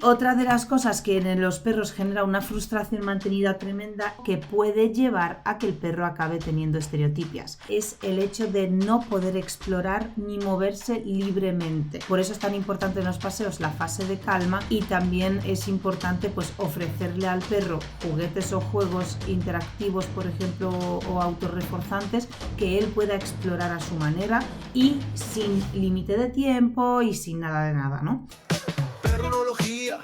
Otra de las cosas que en los perros genera una frustración mantenida tremenda que puede llevar a que el perro acabe teniendo estereotipias es el hecho de no poder explorar ni moverse libremente. Por eso es tan importante en los paseos la fase de calma, y también es importante pues ofrecerle al perro juguetes o juegos interactivos, por ejemplo, o autorreforzantes, que él pueda explorar a su manera y sin límite de tiempo y sin nada de nada, ¿no? Perronología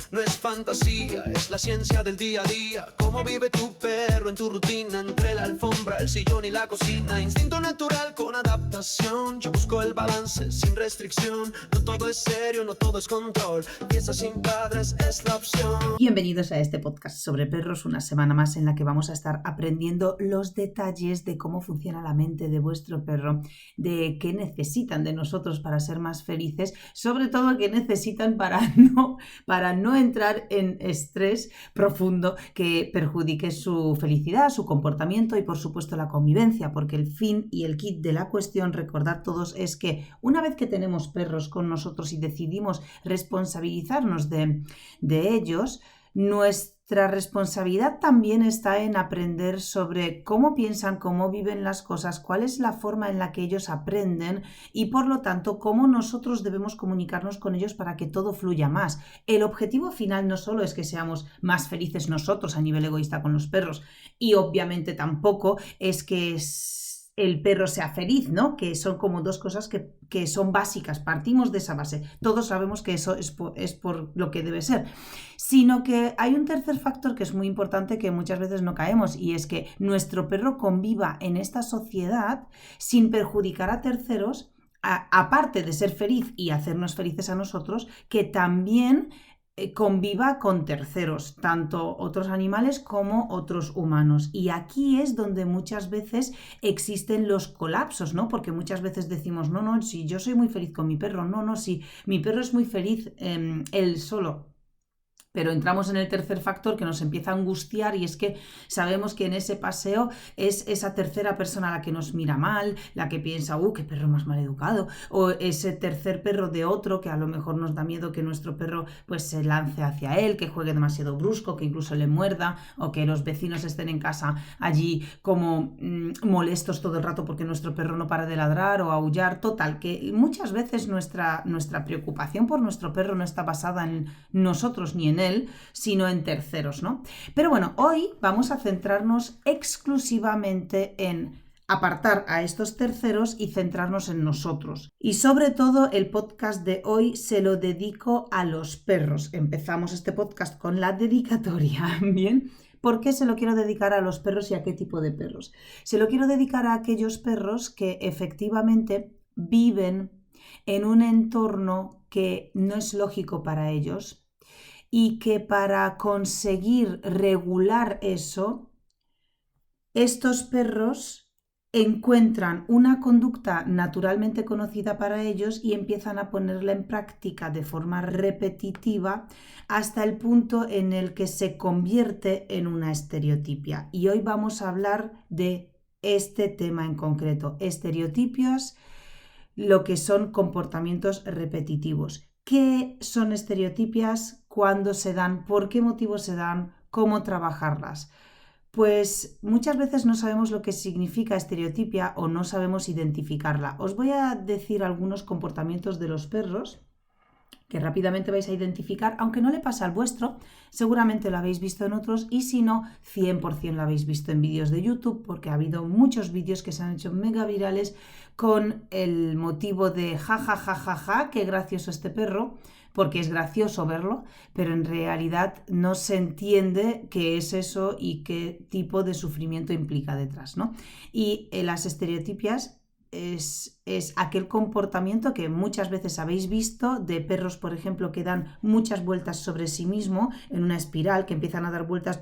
no es fantasía, es la ciencia del día a día. Cómo vive tu perro en tu rutina, entre la alfombra, el sillón y la cocina. Instinto natural con adaptación, yo busco el balance sin restricción. No todo es serio, no todo es control, pieza sin padres es la opción. Bienvenidos a este podcast sobre perros, una semana más en la que vamos a estar aprendiendo los detalles de cómo funciona la mente de vuestro perro, de qué necesitan de nosotros para ser más felices, sobre todo qué necesitan para no entrar en estrés profundo que perjudique su felicidad, su comportamiento y por supuesto la convivencia, porque el fin y el kit de la cuestión, recordad todos, es que una vez que tenemos perros con nosotros y decidimos responsabilizarnos de ellos, nuestra responsabilidad también está en aprender sobre cómo piensan, cómo viven las cosas, cuál es la forma en la que ellos aprenden y por lo tanto cómo nosotros debemos comunicarnos con ellos para que todo fluya más. El objetivo final no solo es que seamos más felices nosotros a nivel egoísta con los perros, y obviamente tampoco es que el perro sea feliz, ¿no? Que son como dos cosas que son básicas, partimos de esa base. Todos sabemos que eso es por lo que debe ser. Sino que hay un tercer factor que es muy importante, que muchas veces no caemos, y es que nuestro perro conviva en esta sociedad sin perjudicar a terceros, aparte de ser feliz y hacernos felices a nosotros, que también conviva con terceros, tanto otros animales como otros humanos. Y aquí es donde muchas veces existen los colapsos, ¿no? Porque muchas veces decimos, no, si yo soy muy feliz con mi perro, no, si mi perro es muy feliz él solo. Pero entramos en el tercer factor que nos empieza a angustiar, y es que sabemos que en ese paseo es esa tercera persona la que nos mira mal, la que piensa, qué perro más mal educado, o ese tercer perro de otro que a lo mejor nos da miedo que nuestro perro pues se lance hacia él, que juegue demasiado brusco, que incluso le muerda, o que los vecinos estén en casa allí como molestos todo el rato porque nuestro perro no para de ladrar o aullar. Total, que muchas veces nuestra preocupación por nuestro perro no está basada en nosotros ni en él, sino en terceros, ¿no? Pero bueno, hoy vamos a centrarnos exclusivamente en apartar a estos terceros y centrarnos en nosotros. Y sobre todo el podcast de hoy se lo dedico a los perros. Empezamos este podcast con la dedicatoria, ¿bien? ¿Por qué se lo quiero dedicar a los perros y a qué tipo de perros? Se lo quiero dedicar a aquellos perros que efectivamente viven en un entorno que no es lógico para ellos, y que para conseguir regular eso, estos perros encuentran una conducta naturalmente conocida para ellos y empiezan a ponerla en práctica de forma repetitiva hasta el punto en el que se convierte en una estereotipia. Y hoy vamos a hablar de este tema en concreto, estereotipias, lo que son comportamientos repetitivos. ¿Qué son estereotipias? ¿Cuándo se dan? ¿Por qué motivos se dan? ¿Cómo trabajarlas? Pues muchas veces no sabemos lo que significa estereotipia o no sabemos identificarla. Os voy a decir algunos comportamientos de los perros que rápidamente vais a identificar, aunque no le pasa al vuestro, seguramente lo habéis visto en otros, y si no, 100% lo habéis visto en vídeos de YouTube, porque ha habido muchos vídeos que se han hecho mega virales con el motivo de ja, qué gracioso este perro, porque es gracioso verlo, pero en realidad no se entiende qué es eso y qué tipo de sufrimiento implica detrás, ¿no? Y las estereotipias es aquel comportamiento que muchas veces habéis visto de perros, por ejemplo, que dan muchas vueltas sobre sí mismo en una espiral, que empiezan a dar vueltas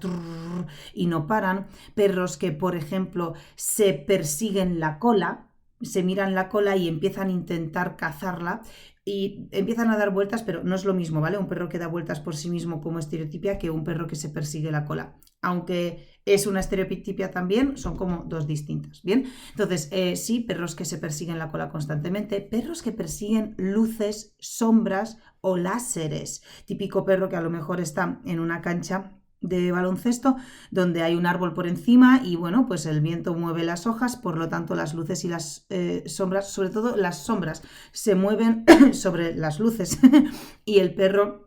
y no paran. Perros que, por ejemplo, se persiguen la cola, se miran la cola y empiezan a intentar cazarla. y empiezan a dar vueltas, pero no es lo mismo, ¿vale? Un perro que da vueltas por sí mismo como estereotipia que un perro que se persigue la cola. Aunque es una estereotipia también, son como dos distintas, ¿bien? Entonces, sí, perros que se persiguen la cola constantemente, perros que persiguen luces, sombras o láseres. Típico perro que a lo mejor está en una cancha de baloncesto donde hay un árbol por encima y bueno, pues el viento mueve las hojas, por lo tanto las luces y las sombras, sobre todo las sombras, se mueven sobre las luces y el perro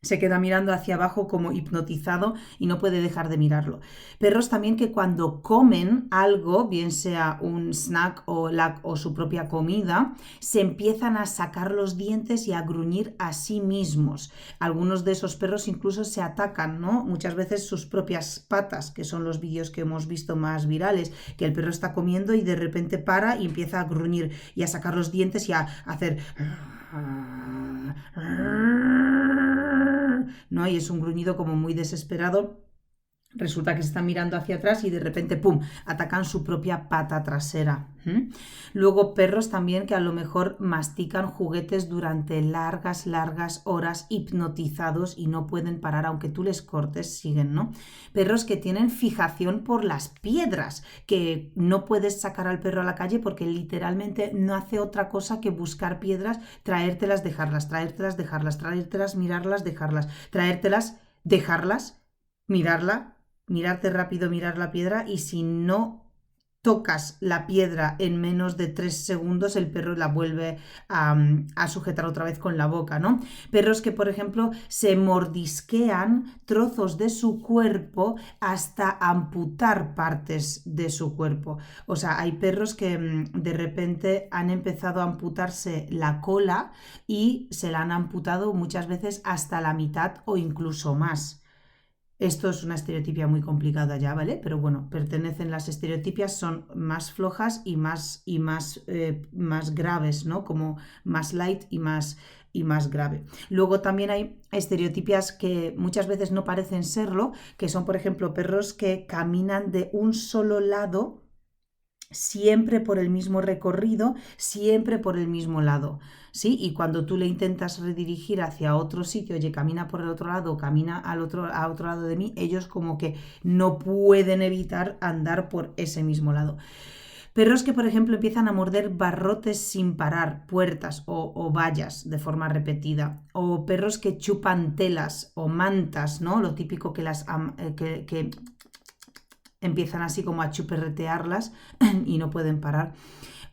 se queda mirando hacia abajo como hipnotizado y no puede dejar de mirarlo. Perros también que cuando comen algo, bien sea un snack o su propia comida, se empiezan a sacar los dientes y a gruñir a sí mismos. Algunos de esos perros incluso se atacan, ¿no? Muchas veces sus propias patas, que son los vídeos que hemos visto más virales, que el perro está comiendo y de repente para y empieza a gruñir y a sacar los dientes y a hacer... ¿no? Y es un gruñido como muy desesperado. Resulta que se están mirando hacia atrás y de repente, ¡pum!, atacan su propia pata trasera. Luego perros también que a lo mejor mastican juguetes durante largas horas hipnotizados y no pueden parar, aunque tú les cortes, siguen, ¿no? Perros que tienen fijación por las piedras, que no puedes sacar al perro a la calle porque literalmente no hace otra cosa que buscar piedras, traértelas, dejarlas, traértelas, dejarlas, traértelas, mirarlas, dejarlas, traértelas, dejarlas, mirarte rápido, mirar la piedra y si no tocas la piedra en menos de 3 segundos, el perro la vuelve a sujetar otra vez con la boca, ¿no? Perros que, por ejemplo, se mordisquean trozos de su cuerpo hasta amputar partes de su cuerpo. O sea, hay perros que de repente han empezado a amputarse la cola y se la han amputado muchas veces hasta la mitad o incluso más. Esto es una estereotipia muy complicada ya, ¿vale? Pero bueno, las estereotipias son más flojas y más graves, ¿no? Como más light y más grave. Luego también hay estereotipias que muchas veces no parecen serlo, que son, por ejemplo, perros que caminan de un solo lado, siempre por el mismo recorrido, siempre por el mismo lado, ¿sí? Y cuando tú le intentas redirigir hacia otro sitio, oye, camina por el otro lado, camina a otro lado de mí, ellos como que no pueden evitar andar por ese mismo lado. Perros que, por ejemplo, empiezan a morder barrotes sin parar, puertas o vallas de forma repetida. O perros que chupan telas o mantas, ¿no? Lo típico que que empiezan así como a chuperretearlas y no pueden parar.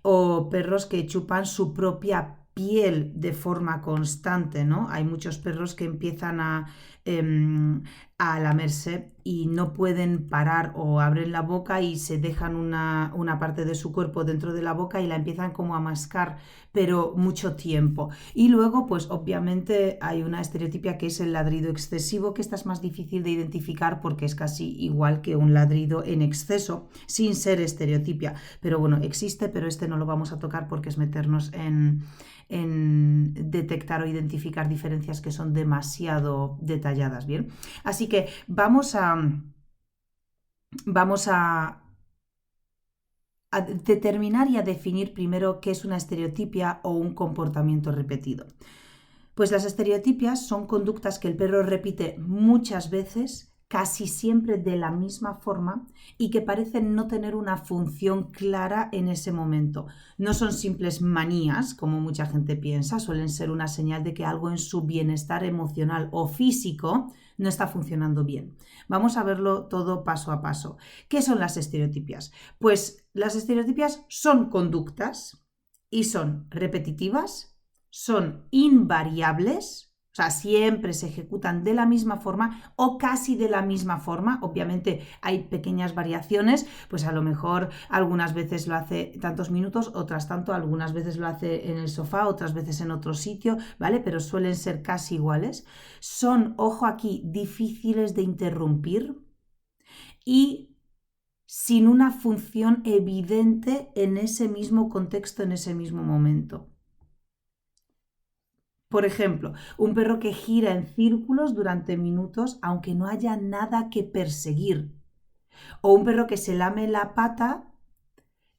O perros que chupan su propia piel de forma constante, ¿no? Hay muchos perros que empiezan a lamerse y no pueden parar o abren la boca y se dejan una parte de su cuerpo dentro de la boca y la empiezan como a mascar, pero mucho tiempo. Y luego, pues obviamente hay una estereotipia que es el ladrido excesivo, que esta es más difícil de identificar porque es casi igual que un ladrido en exceso, sin ser estereotipia. Pero bueno, existe, pero este no lo vamos a tocar porque es meternos en detectar o identificar diferencias que son demasiado detalladas, ¿bien? Así que vamos a determinar y a definir primero qué es una estereotipia o un comportamiento repetido. Pues las estereotipias son conductas que el perro repite muchas veces, casi siempre de la misma forma y que parecen no tener una función clara en ese momento. No son simples manías, como mucha gente piensa, suelen ser una señal de que algo en su bienestar emocional o físico no está funcionando bien. Vamos a verlo todo paso a paso. ¿Qué son las estereotipias? Pues las estereotipias son conductas y son repetitivas, son invariables, o sea, siempre se ejecutan de la misma forma o casi de la misma forma. Obviamente hay pequeñas variaciones, pues a lo mejor algunas veces lo hace tantos minutos, otras tanto, algunas veces lo hace en el sofá, otras veces en otro sitio, ¿vale? Pero suelen ser casi iguales. Son, ojo aquí, difíciles de interrumpir y sin una función evidente en ese mismo contexto, en ese mismo momento. Por ejemplo, un perro que gira en círculos durante minutos aunque no haya nada que perseguir. O un perro que se lame la pata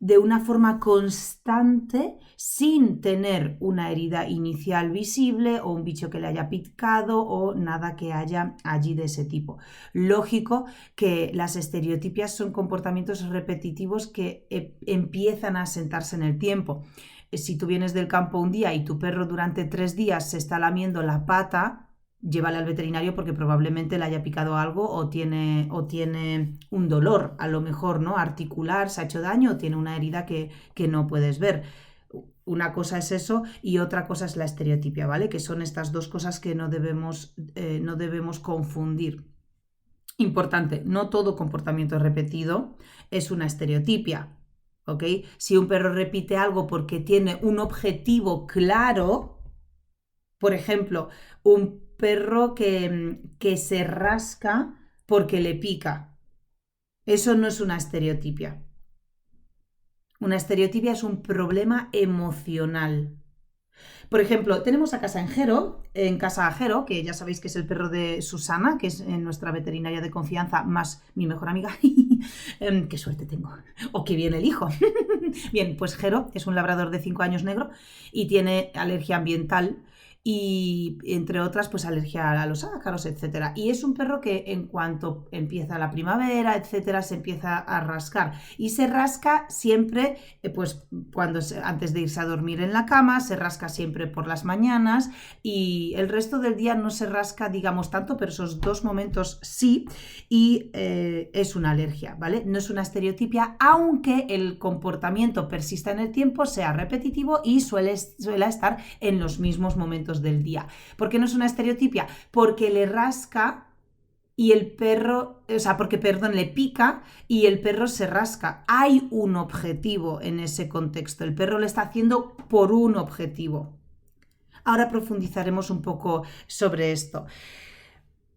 de una forma constante sin tener una herida inicial visible o un bicho que le haya picado o nada que haya allí de ese tipo. Lógico que las estereotipias son comportamientos repetitivos que empiezan a asentarse en el tiempo. Si tú vienes del campo un día y tu perro durante 3 días se está lamiendo la pata, llévale al veterinario porque probablemente le haya picado algo o tiene un dolor, a lo mejor, ¿no? Articular, se ha hecho daño o tiene una herida que no puedes ver. Una cosa es eso y otra cosa es la estereotipia, ¿vale? Que son estas dos cosas que no debemos confundir. Importante, no todo comportamiento repetido es una estereotipia, ¿ok? Si un perro repite algo porque tiene un objetivo claro, por ejemplo, un perro que se rasca porque le pica. Eso no es una estereotipia. Una estereotipia es un problema emocional. Por ejemplo, tenemos a Casa Jero, que ya sabéis que es el perro de Susana, que es nuestra veterinaria de confianza, más mi mejor amiga. ¡Qué suerte tengo! O qué bien elijo. Bien, pues Jero es un labrador de 5 años negro y tiene alergia ambiental y, entre otras, pues alergia a los ácaros, etcétera. Y es un perro que en cuanto empieza la primavera, etcétera, se empieza a rascar. Y se rasca siempre, pues antes de irse a dormir en la cama, se rasca siempre por las mañanas y el resto del día no se rasca, digamos, tanto, pero esos 2 momentos sí, y es una alergia, ¿vale? No es una estereotipia, aunque el comportamiento persista en el tiempo, sea repetitivo y suele estar en los mismos momentos del día. ¿Por qué no es una estereotipia? Porque le rasca y el perro, le pica y el perro se rasca. Hay un objetivo en ese contexto. El perro lo está haciendo por un objetivo. Ahora profundizaremos un poco sobre esto.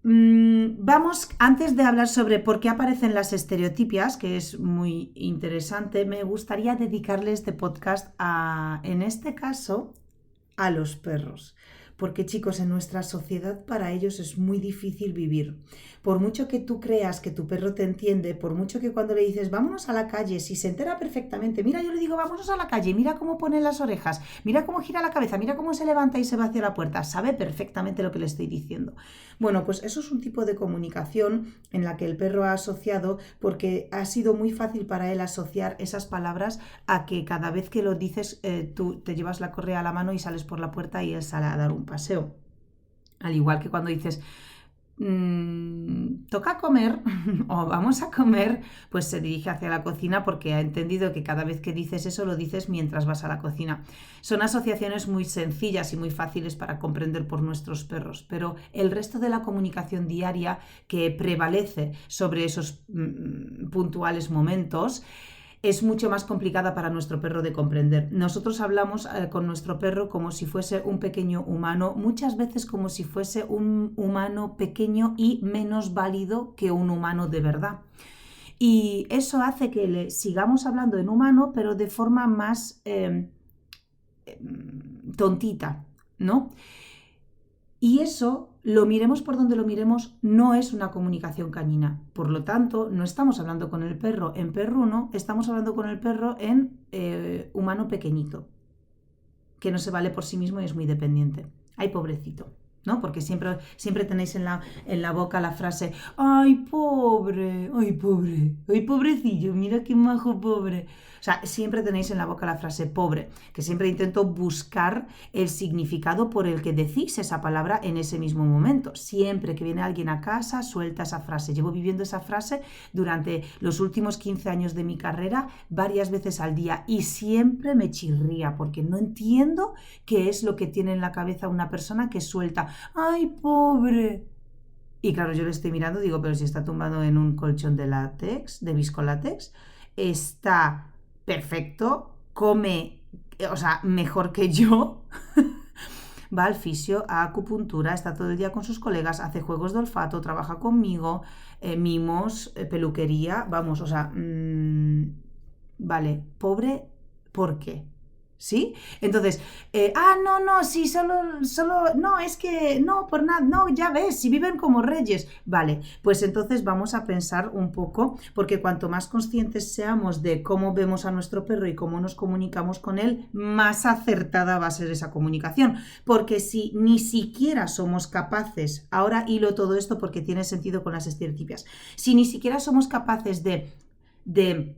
Vamos, antes de hablar sobre por qué aparecen las estereotipias, que es muy interesante, me gustaría dedicarle este podcast en este caso, a los perros. Porque, chicos, en nuestra sociedad para ellos es muy difícil vivir. Por mucho que tú creas que tu perro te entiende, por mucho que cuando le dices vámonos a la calle, si se entera perfectamente, mira, yo le digo vámonos a la calle, mira cómo pone las orejas, mira cómo gira la cabeza, mira cómo se levanta y se va hacia la puerta, sabe perfectamente lo que le estoy diciendo. Bueno, pues eso es un tipo de comunicación en la que el perro ha asociado porque ha sido muy fácil para él asociar esas palabras a que cada vez que lo dices tú te llevas la correa a la mano y sales por la puerta y él sale a dar un paseo. Al igual que cuando dices toca comer o vamos a comer, pues se dirige hacia la cocina porque ha entendido que cada vez que dices eso lo dices mientras vas a la cocina. Son asociaciones muy sencillas y muy fáciles para comprender por nuestros perros, pero el resto de la comunicación diaria que prevalece sobre esos puntuales momentos es mucho más complicada para nuestro perro de comprender. Nosotros hablamos con nuestro perro como si fuese un pequeño humano, muchas veces como si fuese un humano pequeño y menos válido que un humano de verdad. Y eso hace que le sigamos hablando en humano, pero de forma más tontita, ¿no? Y eso, lo miremos por donde lo miremos, no es una comunicación canina. Por lo tanto, no estamos hablando con el perro en perruno, estamos hablando con el perro en humano pequeñito, que no se vale por sí mismo y es muy dependiente. ¡Ay, pobrecito! ¿No? Porque siempre tenéis en la boca la frase ¡ay, pobre! ¡Ay, pobre! ¡Ay, pobrecillo! ¡Mira qué majo, pobre! O sea, siempre tenéis en la boca la frase pobre, que siempre intento buscar el significado por el que decís esa palabra en ese mismo momento. Siempre que viene alguien a casa, suelta esa frase. Llevo viviendo esa frase durante los últimos 15 años de mi carrera, varias veces al día, y siempre me chirría, porque no entiendo qué es lo que tiene en la cabeza una persona que suelta ¡ay, pobre! Y claro, yo le estoy mirando, digo, pero si está tumbado en un colchón de látex, de viscolátex, está perfecto, come, o sea, mejor que yo, va al fisio, a acupuntura, está todo el día con sus colegas, hace juegos de olfato, trabaja conmigo, mimos, peluquería, vamos, o sea, vale, pobre, ¿por qué? ¿sí? Entonces, sí, no, es que, no, por nada, no, ya ves, si viven como reyes. Vale, pues entonces vamos a pensar un poco, porque cuanto más conscientes seamos de cómo vemos a nuestro perro y cómo nos comunicamos con él, más acertada va a ser esa comunicación. Porque si ni siquiera somos capaces, ahora hilo todo esto porque tiene sentido con las estereotipias, si ni siquiera somos capaces de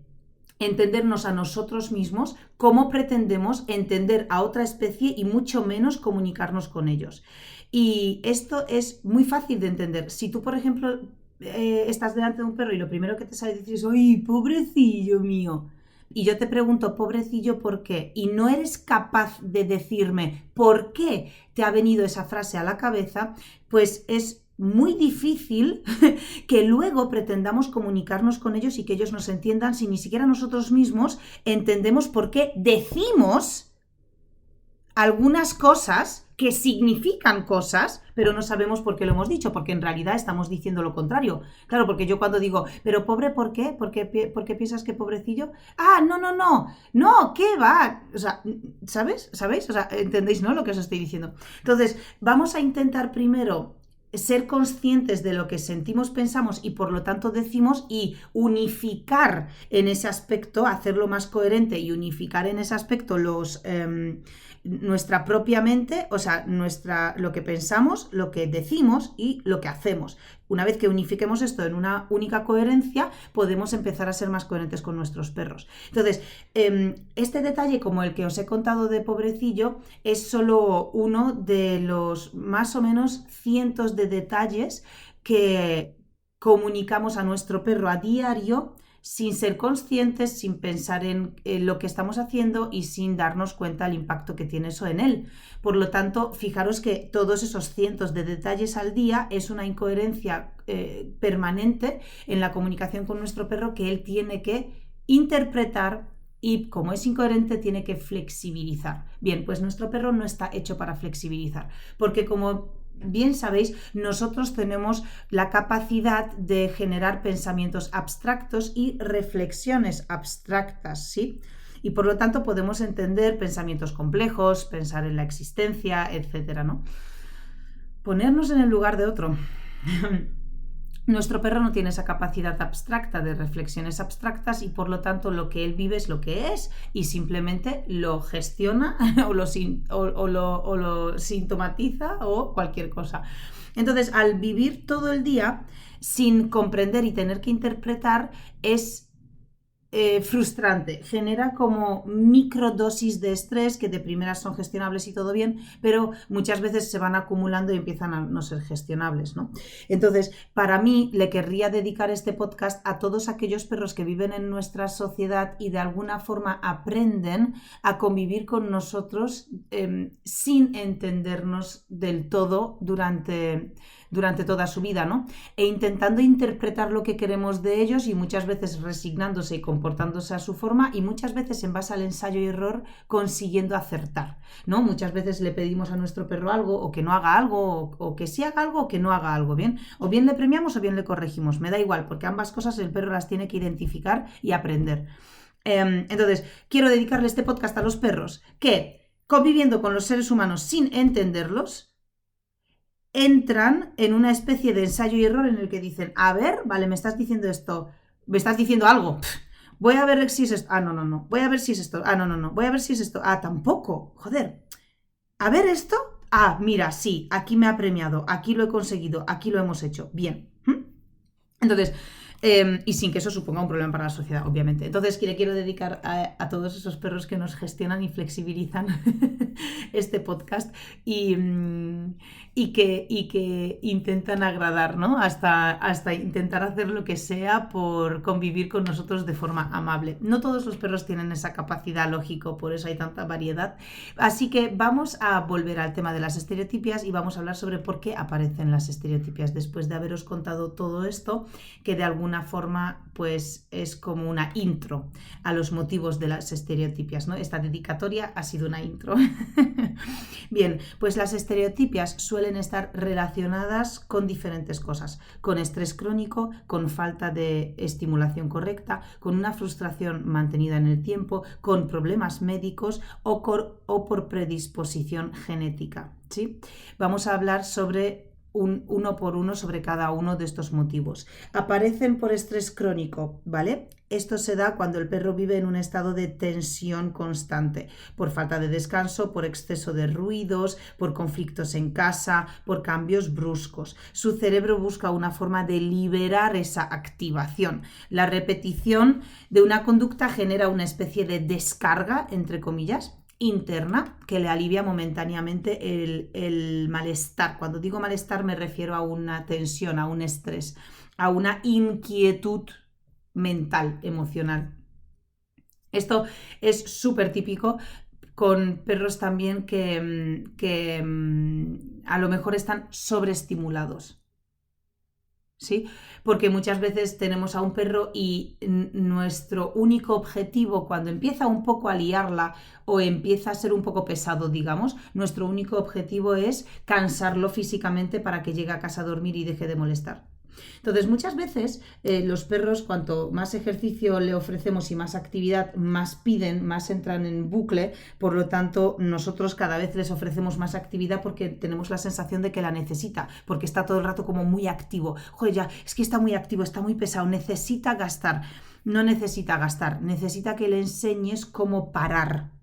entendernos a nosotros mismos, ¿cómo pretendemos entender a otra especie y mucho menos comunicarnos con ellos? Y esto es muy fácil de entender. Si tú, por ejemplo, estás delante de un perro y lo primero que te sale decir es ¡ay, pobrecillo mío! Y yo te pregunto, pobrecillo, ¿por qué? Y no eres capaz de decirme por qué te ha venido esa frase a la cabeza, pues es muy difícil que luego pretendamos comunicarnos con ellos y que ellos nos entiendan si ni siquiera nosotros mismos entendemos por qué decimos algunas cosas que significan cosas, pero no sabemos por qué lo hemos dicho, porque en realidad estamos diciendo lo contrario. Claro, porque yo cuando digo, pero pobre, ¿por qué? ¿Por qué piensas que pobrecillo? Ah, no, ¿qué va? O sea, ¿sabéis? O sea, ¿entendéis, no? Lo que os estoy diciendo. Entonces, vamos a intentar primero ser conscientes de lo que sentimos, pensamos y por lo tanto decimos y unificar en ese aspecto, hacerlo más coherente y unificar en ese aspecto nuestra propia mente, o sea, lo que pensamos, lo que decimos y lo que hacemos. Una vez que unifiquemos esto en una única coherencia, podemos empezar a ser más coherentes con nuestros perros. Entonces, este detalle, como el que os he contado de pobrecillo, es solo uno de los más o menos cientos de detalles que comunicamos a nuestro perro a diario sin ser conscientes, sin pensar en lo que estamos haciendo y sin darnos cuenta del impacto que tiene eso en él. Por lo tanto, fijaros que todos esos cientos de detalles al día es una incoherencia permanente en la comunicación con nuestro perro que él tiene que interpretar y, como es incoherente, tiene que flexibilizar. Bien, pues nuestro perro no está hecho para flexibilizar, porque como bien sabéis, nosotros tenemos la capacidad de generar pensamientos abstractos y reflexiones abstractas, ¿sí? Y por lo tanto podemos entender pensamientos complejos, pensar en la existencia, etcétera, ¿no? Ponernos en el lugar de otro. Nuestro perro no tiene esa capacidad abstracta de reflexiones abstractas y por lo tanto lo que él vive es lo que es y simplemente lo gestiona o lo sintomatiza o cualquier cosa. Entonces, al vivir todo el día sin comprender y tener que interpretar es frustrante, genera como microdosis de estrés que de primeras son gestionables y todo bien, pero muchas veces se van acumulando y empiezan a no ser gestionables, ¿no? Entonces, para mí, le querría dedicar este podcast a todos aquellos perros que viven en nuestra sociedad y de alguna forma aprenden a convivir con nosotros sin entendernos del todo durante toda su vida, ¿no? E intentando interpretar lo que queremos de ellos y muchas veces resignándose y comportándose a su forma y muchas veces en base al ensayo y error consiguiendo acertar, ¿no? Muchas veces le pedimos a nuestro perro algo o que no haga algo o que sí haga algo o que no haga algo, ¿bien? O bien le premiamos o bien le corregimos, me da igual porque ambas cosas el perro las tiene que identificar y aprender. Entonces, quiero dedicarle este podcast a los perros que, conviviendo con los seres humanos sin entenderlos, entran en una especie de ensayo y error en el que dicen, a ver, vale, me estás diciendo esto, me estás diciendo algo, voy a ver si es esto, no, voy a ver si es esto, no, voy a ver si es esto, tampoco, joder, a ver esto, mira, sí, aquí me ha premiado, aquí lo he conseguido, aquí lo hemos hecho, bien. Entonces, y sin que eso suponga un problema para la sociedad, obviamente. Entonces, le quiero dedicar a todos esos perros que nos gestionan y flexibilizan este podcast y que intentan agradar, ¿no? Hasta intentar hacer lo que sea por convivir con nosotros de forma amable. No todos los perros tienen esa capacidad, lógico, por eso hay tanta variedad. Así que vamos a volver al tema de las estereotipias y vamos a hablar sobre por qué aparecen las estereotipias después de haberos contado todo esto, que de alguna alguna forma pues es como una intro a los motivos de las estereotipias, ¿no? Esta dedicatoria ha sido una intro. Bien, pues las estereotipias suelen estar relacionadas con diferentes cosas, con estrés crónico, con falta de estimulación correcta, con una frustración mantenida en el tiempo, con problemas médicos o por predisposición genética, ¿sí? Vamos a hablar sobre uno por uno sobre cada uno de estos motivos. Aparecen por estrés crónico, ¿vale? Esto se da cuando el perro vive en un estado de tensión constante, por falta de descanso, por exceso de ruidos, por conflictos en casa, por cambios bruscos. Su cerebro busca una forma de liberar esa activación. La repetición de una conducta genera una especie de descarga, entre comillas, interna que le alivia momentáneamente el malestar. Cuando digo malestar me refiero a una tensión, a un estrés, a una inquietud mental, emocional. Esto es súper típico con perros también que a lo mejor están sobreestimulados. ¿Sí? Porque muchas veces tenemos a un perro y nuestro único objetivo, cuando empieza un poco a liarla o empieza a ser un poco pesado, digamos, nuestro único objetivo es cansarlo físicamente para que llegue a casa a dormir y deje de molestar. Entonces, muchas veces los perros, cuanto más ejercicio le ofrecemos y más actividad, más piden, más entran en bucle. Por lo tanto, nosotros cada vez les ofrecemos más actividad porque tenemos la sensación de que la necesita, porque está todo el rato como muy activo. Joder, ya, es que está muy activo, está muy pesado, necesita gastar. No necesita gastar, necesita que le enseñes cómo parar.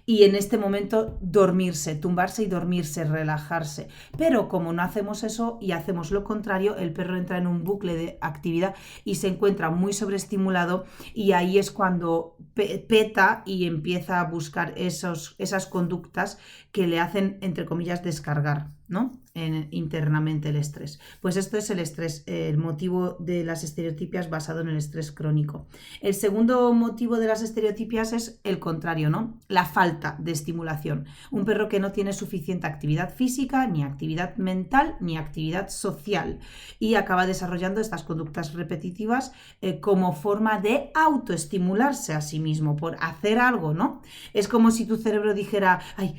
Y en este momento dormirse, tumbarse y dormirse, relajarse. Pero como no hacemos eso y hacemos lo contrario, el perro entra en un bucle de actividad y se encuentra muy sobreestimulado, y ahí es cuando peta y empieza a buscar esas conductas que le hacen, entre comillas, descargar, ¿no? Internamente el estrés. Pues esto es el estrés, el motivo de las estereotipias basado en el estrés crónico. El segundo motivo de las estereotipias es el contrario, ¿no? La falta de estimulación. Un perro que no tiene suficiente actividad física, ni actividad mental, ni actividad social, y acaba desarrollando estas conductas repetitivas como forma de autoestimularse a sí mismo, por hacer algo, ¿no? Es como si tu cerebro dijera, ay,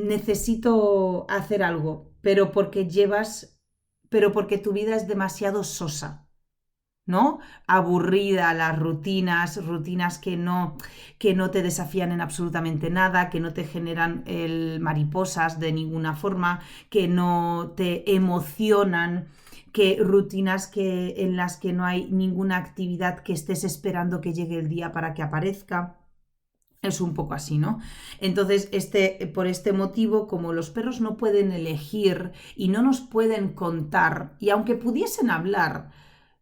necesito hacer algo, pero porque tu vida es demasiado sosa, ¿no? Aburrida, las rutinas que no te desafían en absolutamente nada, que no te generan mariposas de ninguna forma, que no te emocionan, que rutinas en las que no hay ninguna actividad que estés esperando que llegue el día para que aparezca. Es un poco así, ¿no? Entonces, por este motivo, como los perros no pueden elegir y no nos pueden contar, y aunque pudiesen hablar,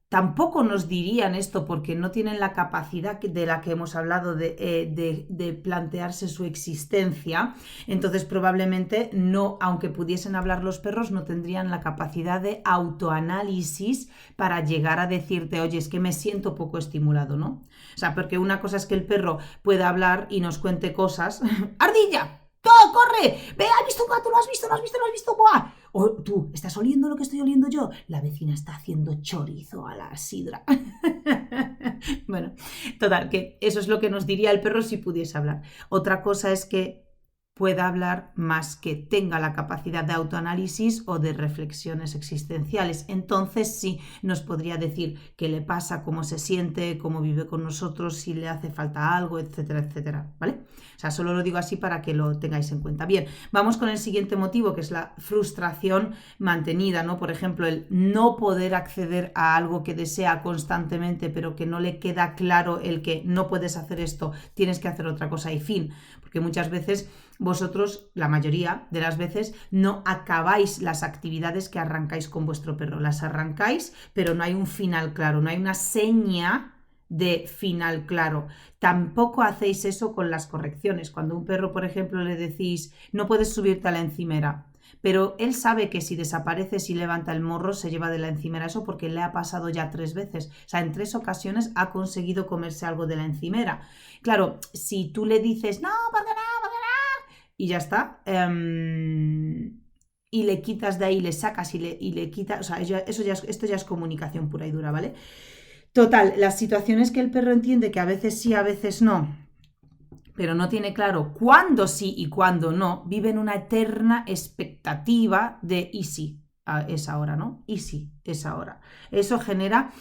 tampoco nos dirían esto porque no tienen la capacidad de la que hemos hablado de plantearse su existencia. Entonces probablemente no, aunque pudiesen hablar los perros, no tendrían la capacidad de autoanálisis para llegar a decirte, oye, es que me siento poco estimulado, ¿no? O sea, porque una cosa es que el perro pueda hablar y nos cuente cosas. ¡Ardilla! ¡Todo, corre! ¡Ve, has visto un gato! ¿Lo has visto? ¿Lo has visto? ¿Lo has visto? ¡Buah! O tú, ¿estás oliendo lo que estoy oliendo yo? La vecina está haciendo chorizo a la sidra. Bueno, total, que eso es lo que nos diría el perro si pudiese hablar. Otra cosa es que pueda hablar más que tenga la capacidad de autoanálisis o de reflexiones existenciales. Entonces sí nos podría decir qué le pasa, cómo se siente, cómo vive con nosotros, si le hace falta algo, etcétera, etcétera, ¿vale? O sea, solo lo digo así para que lo tengáis en cuenta. Bien, vamos con el siguiente motivo, que es la frustración mantenida, ¿no? Por ejemplo, el no poder acceder a algo que desea constantemente, pero que no le queda claro el que no puedes hacer esto, tienes que hacer otra cosa y fin. Porque muchas veces vosotros, la mayoría de las veces, no acabáis las actividades que arrancáis con vuestro perro. Las arrancáis, pero no hay un final claro, no hay una seña de final claro. Tampoco hacéis eso con las correcciones. Cuando a un perro, por ejemplo, le decís, no puedes subirte a la encimera, pero él sabe que si desapareces y levanta el morro, se lleva de la encimera. Eso porque le ha pasado ya 3 veces. O sea, en 3 ocasiones ha conseguido comerse algo de la encimera. Claro, si tú le dices, no, ¿por qué no? ¿Por qué no? Y ya está. y le quitas de ahí, le sacas y le quitas, o sea, esto ya es comunicación pura y dura, ¿vale? Total, las situaciones que el perro entiende que a veces sí, a veces no, pero no tiene claro cuándo sí y cuándo no, vive en una eterna expectativa de y sí. Es ahora, ¿no? Y sí, es ahora. Eso genera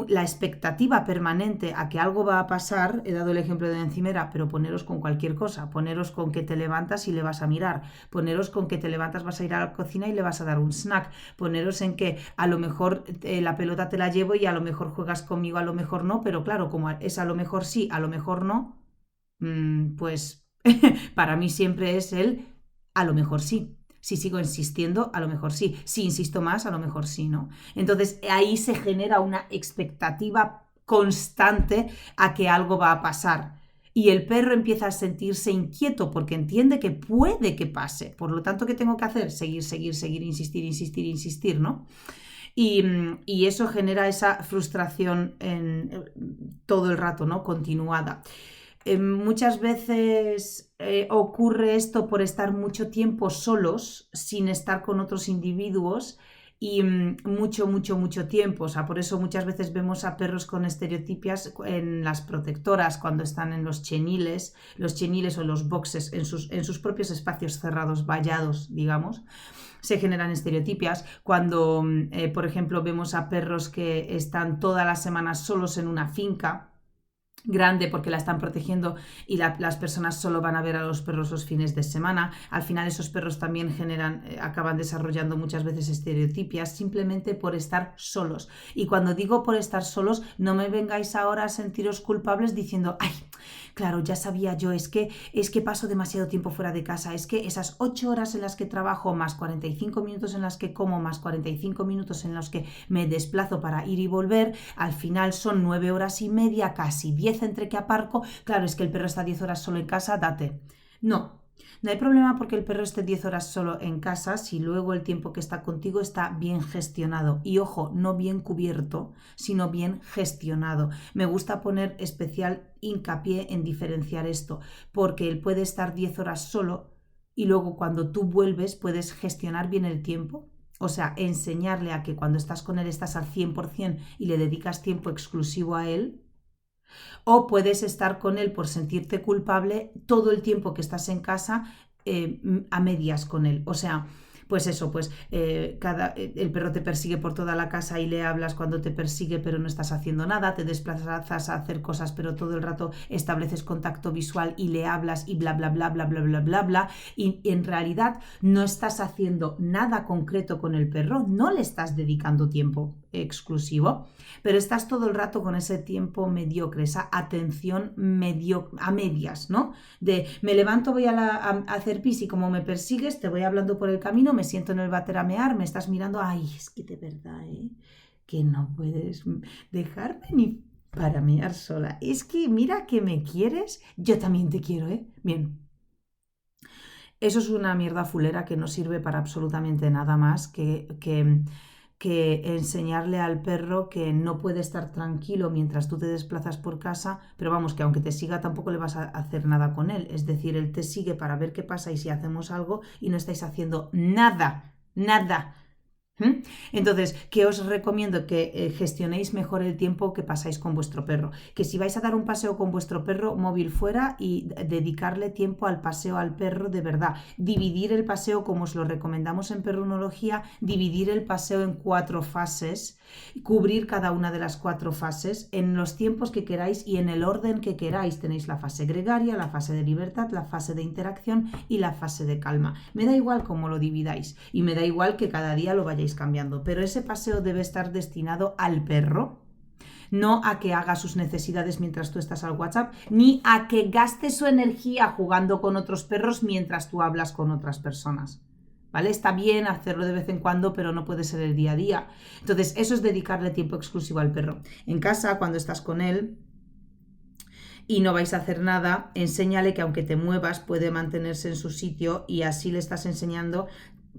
la expectativa permanente a que algo va a pasar. He dado el ejemplo de la encimera, pero poneros con cualquier cosa. Poneros con que te levantas y le vas a mirar. Poneros con que te levantas, vas a ir a la cocina y le vas a dar un snack. Poneros en que a lo mejor la pelota te la llevo y a lo mejor juegas conmigo, a lo mejor no, pero claro, como es a lo mejor sí, a lo mejor no, pues para mí siempre es el a lo mejor sí. Si sigo insistiendo, a lo mejor sí. Si insisto más, a lo mejor sí, ¿no? Entonces ahí se genera una expectativa constante a que algo va a pasar. Y el perro empieza a sentirse inquieto porque entiende que puede que pase. Por lo tanto, ¿qué tengo que hacer? Seguir, insistir, ¿no? Y eso genera esa frustración todo el rato, ¿no? Continuada. Muchas veces ocurre esto por estar mucho tiempo solos, sin estar con otros individuos y mucho tiempo. O sea, por eso muchas veces vemos a perros con estereotipias en las protectoras cuando están en los cheniles o los boxes, en sus propios espacios cerrados, vallados, digamos. Se generan estereotipias. Cuando, por ejemplo, vemos a perros que están todas las semanas solos en una finca grande porque la están protegiendo y las personas solo van a ver a los perros los fines de semana. Al final esos perros también acaban desarrollando muchas veces estereotipias simplemente por estar solos. Y cuando digo por estar solos, no me vengáis ahora a sentiros culpables diciendo, ay, claro, ya sabía yo, es que paso demasiado tiempo fuera de casa, es que esas 8 horas en las que trabajo, más 45 minutos en las que como, más 45 minutos en los que me desplazo para ir y volver, al final son 9 horas y media, casi 10 entre que aparco. Claro, es que el perro está 10 horas solo en casa, date. No hay problema porque el perro esté 10 horas solo en casa si luego el tiempo que está contigo está bien gestionado. Y ojo, no bien cubierto, sino bien gestionado. Me gusta poner especial hincapié en diferenciar esto, porque él puede estar 10 horas solo y luego cuando tú vuelves puedes gestionar bien el tiempo. O sea, enseñarle a que cuando estás con él estás al 100% y le dedicas tiempo exclusivo a él. O puedes estar con él por sentirte culpable todo el tiempo que estás en casa a medias con él. O sea, pues eso, pues el perro te persigue por toda la casa y le hablas cuando te persigue pero no estás haciendo nada, te desplazas a hacer cosas pero todo el rato estableces contacto visual y le hablas y bla bla bla bla bla bla bla bla y en realidad no estás haciendo nada concreto con el perro, no le estás dedicando tiempo exclusivo, pero estás todo el rato con ese tiempo mediocre, esa atención a medias, ¿no? De me levanto, voy a hacer pis y como me persigues, te voy hablando por el camino, me siento en el váter a mear, me estás mirando, ay, es que de verdad, que no puedes dejarme ni para mear sola. Es que mira que me quieres, yo también te quiero, Bien. Eso es una mierda fulera que no sirve para absolutamente nada más que enseñarle al perro que no puede estar tranquilo mientras tú te desplazas por casa, pero vamos, que aunque te siga tampoco le vas a hacer nada con él. Es decir, él te sigue para ver qué pasa y si hacemos algo y no estáis haciendo nada. Entonces, ¿qué os recomiendo? Que gestionéis mejor el tiempo que pasáis con vuestro perro. Que si vais a dar un paseo con vuestro perro, móvil fuera y dedicarle tiempo al paseo al perro de verdad. Dividir el paseo, como os lo recomendamos en Perrunología, dividir el paseo en 4 fases, cubrir cada una de las 4 fases en los tiempos que queráis y en el orden que queráis. Tenéis la fase gregaria, la fase de libertad, la fase de interacción y la fase de calma. Me da igual cómo lo dividáis y me da igual que cada día lo vayáis cambiando, pero ese paseo debe estar destinado al perro, no a que haga sus necesidades mientras tú estás al WhatsApp, ni a que gaste su energía jugando con otros perros mientras tú hablas con otras personas. ¿Vale? Está bien hacerlo de vez en cuando, pero no puede ser el día a día. Entonces, eso es dedicarle tiempo exclusivo al perro. En casa, cuando estás con él y no vais a hacer nada, enséñale que aunque te muevas, puede mantenerse en su sitio y así le estás enseñando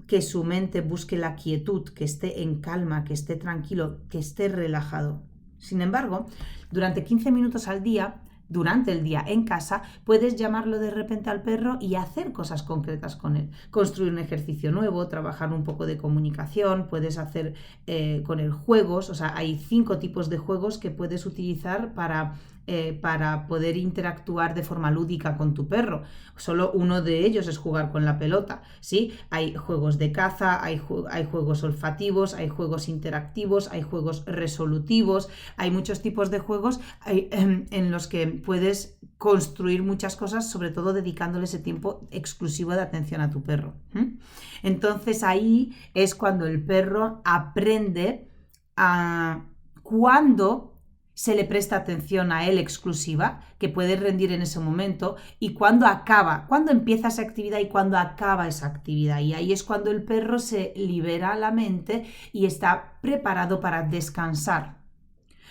que su mente busque la quietud, que esté en calma, que esté tranquilo, que esté relajado. Sin embargo, durante 15 minutos al día, durante el día en casa, puedes llamarlo de repente al perro y hacer cosas concretas con él. Construir un ejercicio nuevo, trabajar un poco de comunicación, puedes hacer con él juegos, o sea, hay 5 tipos de juegos que puedes utilizar para poder interactuar de forma lúdica con tu perro. Solo uno de ellos es jugar con la pelota, ¿sí? Hay juegos de caza, hay juegos olfativos, hay juegos interactivos, hay juegos resolutivos, hay muchos tipos de juegos en los que puedes construir muchas cosas, sobre todo dedicándole ese tiempo exclusivo de atención a tu perro. Entonces ahí es cuando el perro aprende a cuándo se le presta atención a él exclusiva, que puede rendir en ese momento, y cuándo empieza esa actividad y cuándo acaba esa actividad. Y ahí es cuando el perro se libera la mente y está preparado para descansar.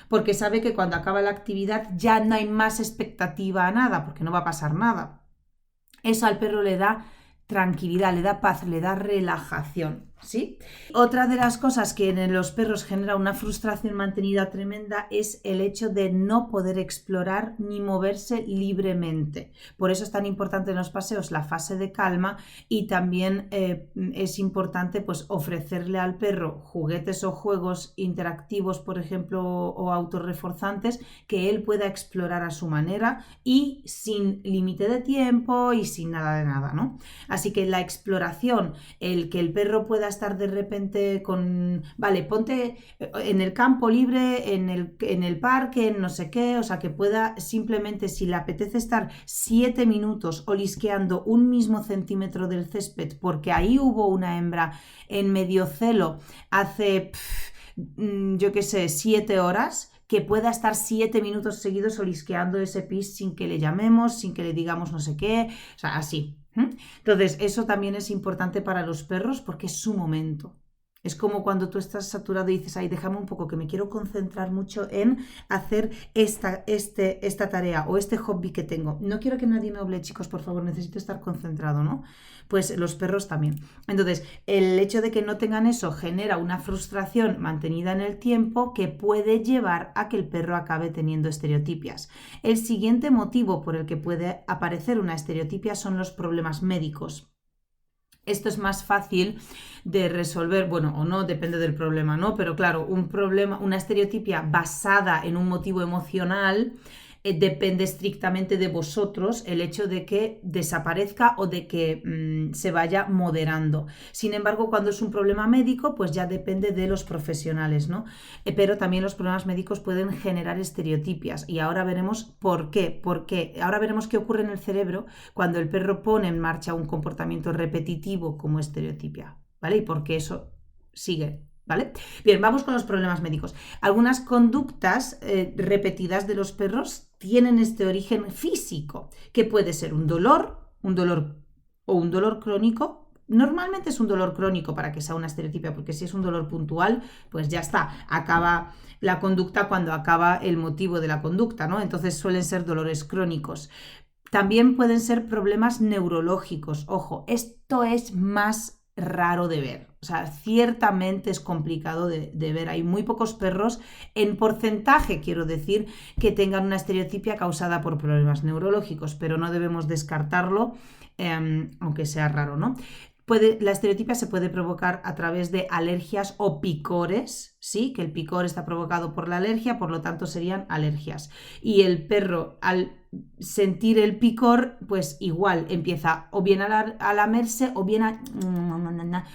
Porque sabe que cuando acaba la actividad ya no hay más expectativa a nada, porque no va a pasar nada. Eso al perro le da tranquilidad, le da paz, le da relajación, ¿sí? Otra de las cosas que en los perros genera una frustración mantenida tremenda es el hecho de no poder explorar ni moverse libremente. Por eso es tan importante en los paseos la fase de calma, y también es importante pues ofrecerle al perro juguetes o juegos interactivos, por ejemplo, o autorreforzantes, que él pueda explorar a su manera y sin límite de tiempo y sin nada de nada, ¿no? Así que la exploración, el que el perro pueda estar de repente ponte en el campo libre, en el parque, en no sé qué, o sea, que pueda simplemente, si le apetece estar 7 minutos olisqueando un mismo centímetro del césped, porque ahí hubo una hembra en medio celo hace, 7 horas, que pueda estar 7 minutos seguidos olisqueando ese pis sin que le llamemos, sin que le digamos no sé qué, o sea, así. Entonces, eso también es importante para los perros porque es su momento. Es como cuando tú estás saturado y dices, ay, déjame un poco, que me quiero concentrar mucho en hacer esta tarea o este hobby que tengo. No quiero que nadie me hable, chicos, por favor, necesito estar concentrado, ¿no? Pues los perros también. Entonces, el hecho de que no tengan eso genera una frustración mantenida en el tiempo que puede llevar a que el perro acabe teniendo estereotipias. El siguiente motivo por el que puede aparecer una estereotipia son los problemas médicos. Esto es más fácil de resolver, bueno, o no, depende del problema, ¿no? Pero claro, una estereotipia basada en un motivo emocional depende estrictamente de vosotros el hecho de que desaparezca o de que se vaya moderando. Sin embargo, cuando es un problema médico, pues ya depende de los profesionales, ¿no? Pero también los problemas médicos pueden generar estereotipias, y ahora veremos por qué. Ahora veremos qué ocurre en el cerebro cuando el perro pone en marcha un comportamiento repetitivo como estereotipia, ¿vale? Y por qué eso sigue, ¿vale? Bien, vamos con los problemas médicos. Algunas conductas repetidas de los perros tienen este origen físico, que puede ser un dolor crónico. Normalmente es un dolor crónico para que sea una estereotipia, porque si es un dolor puntual, pues ya está, acaba la conducta cuando acaba el motivo de la conducta, ¿no? Entonces suelen ser dolores crónicos. También pueden ser problemas neurológicos. Ojo, esto es más raro de ver, o sea, ciertamente es complicado de ver. Hay muy pocos perros, en porcentaje quiero decir, que tengan una estereotipia causada por problemas neurológicos, pero no debemos descartarlo, aunque sea raro, ¿no? La estereotipia se puede provocar a través de alergias o picores, ¿sí? Que el picor está provocado por la alergia, por lo tanto serían alergias. Y el perro, al sentir el picor, pues igual empieza o bien a lamerse o bien a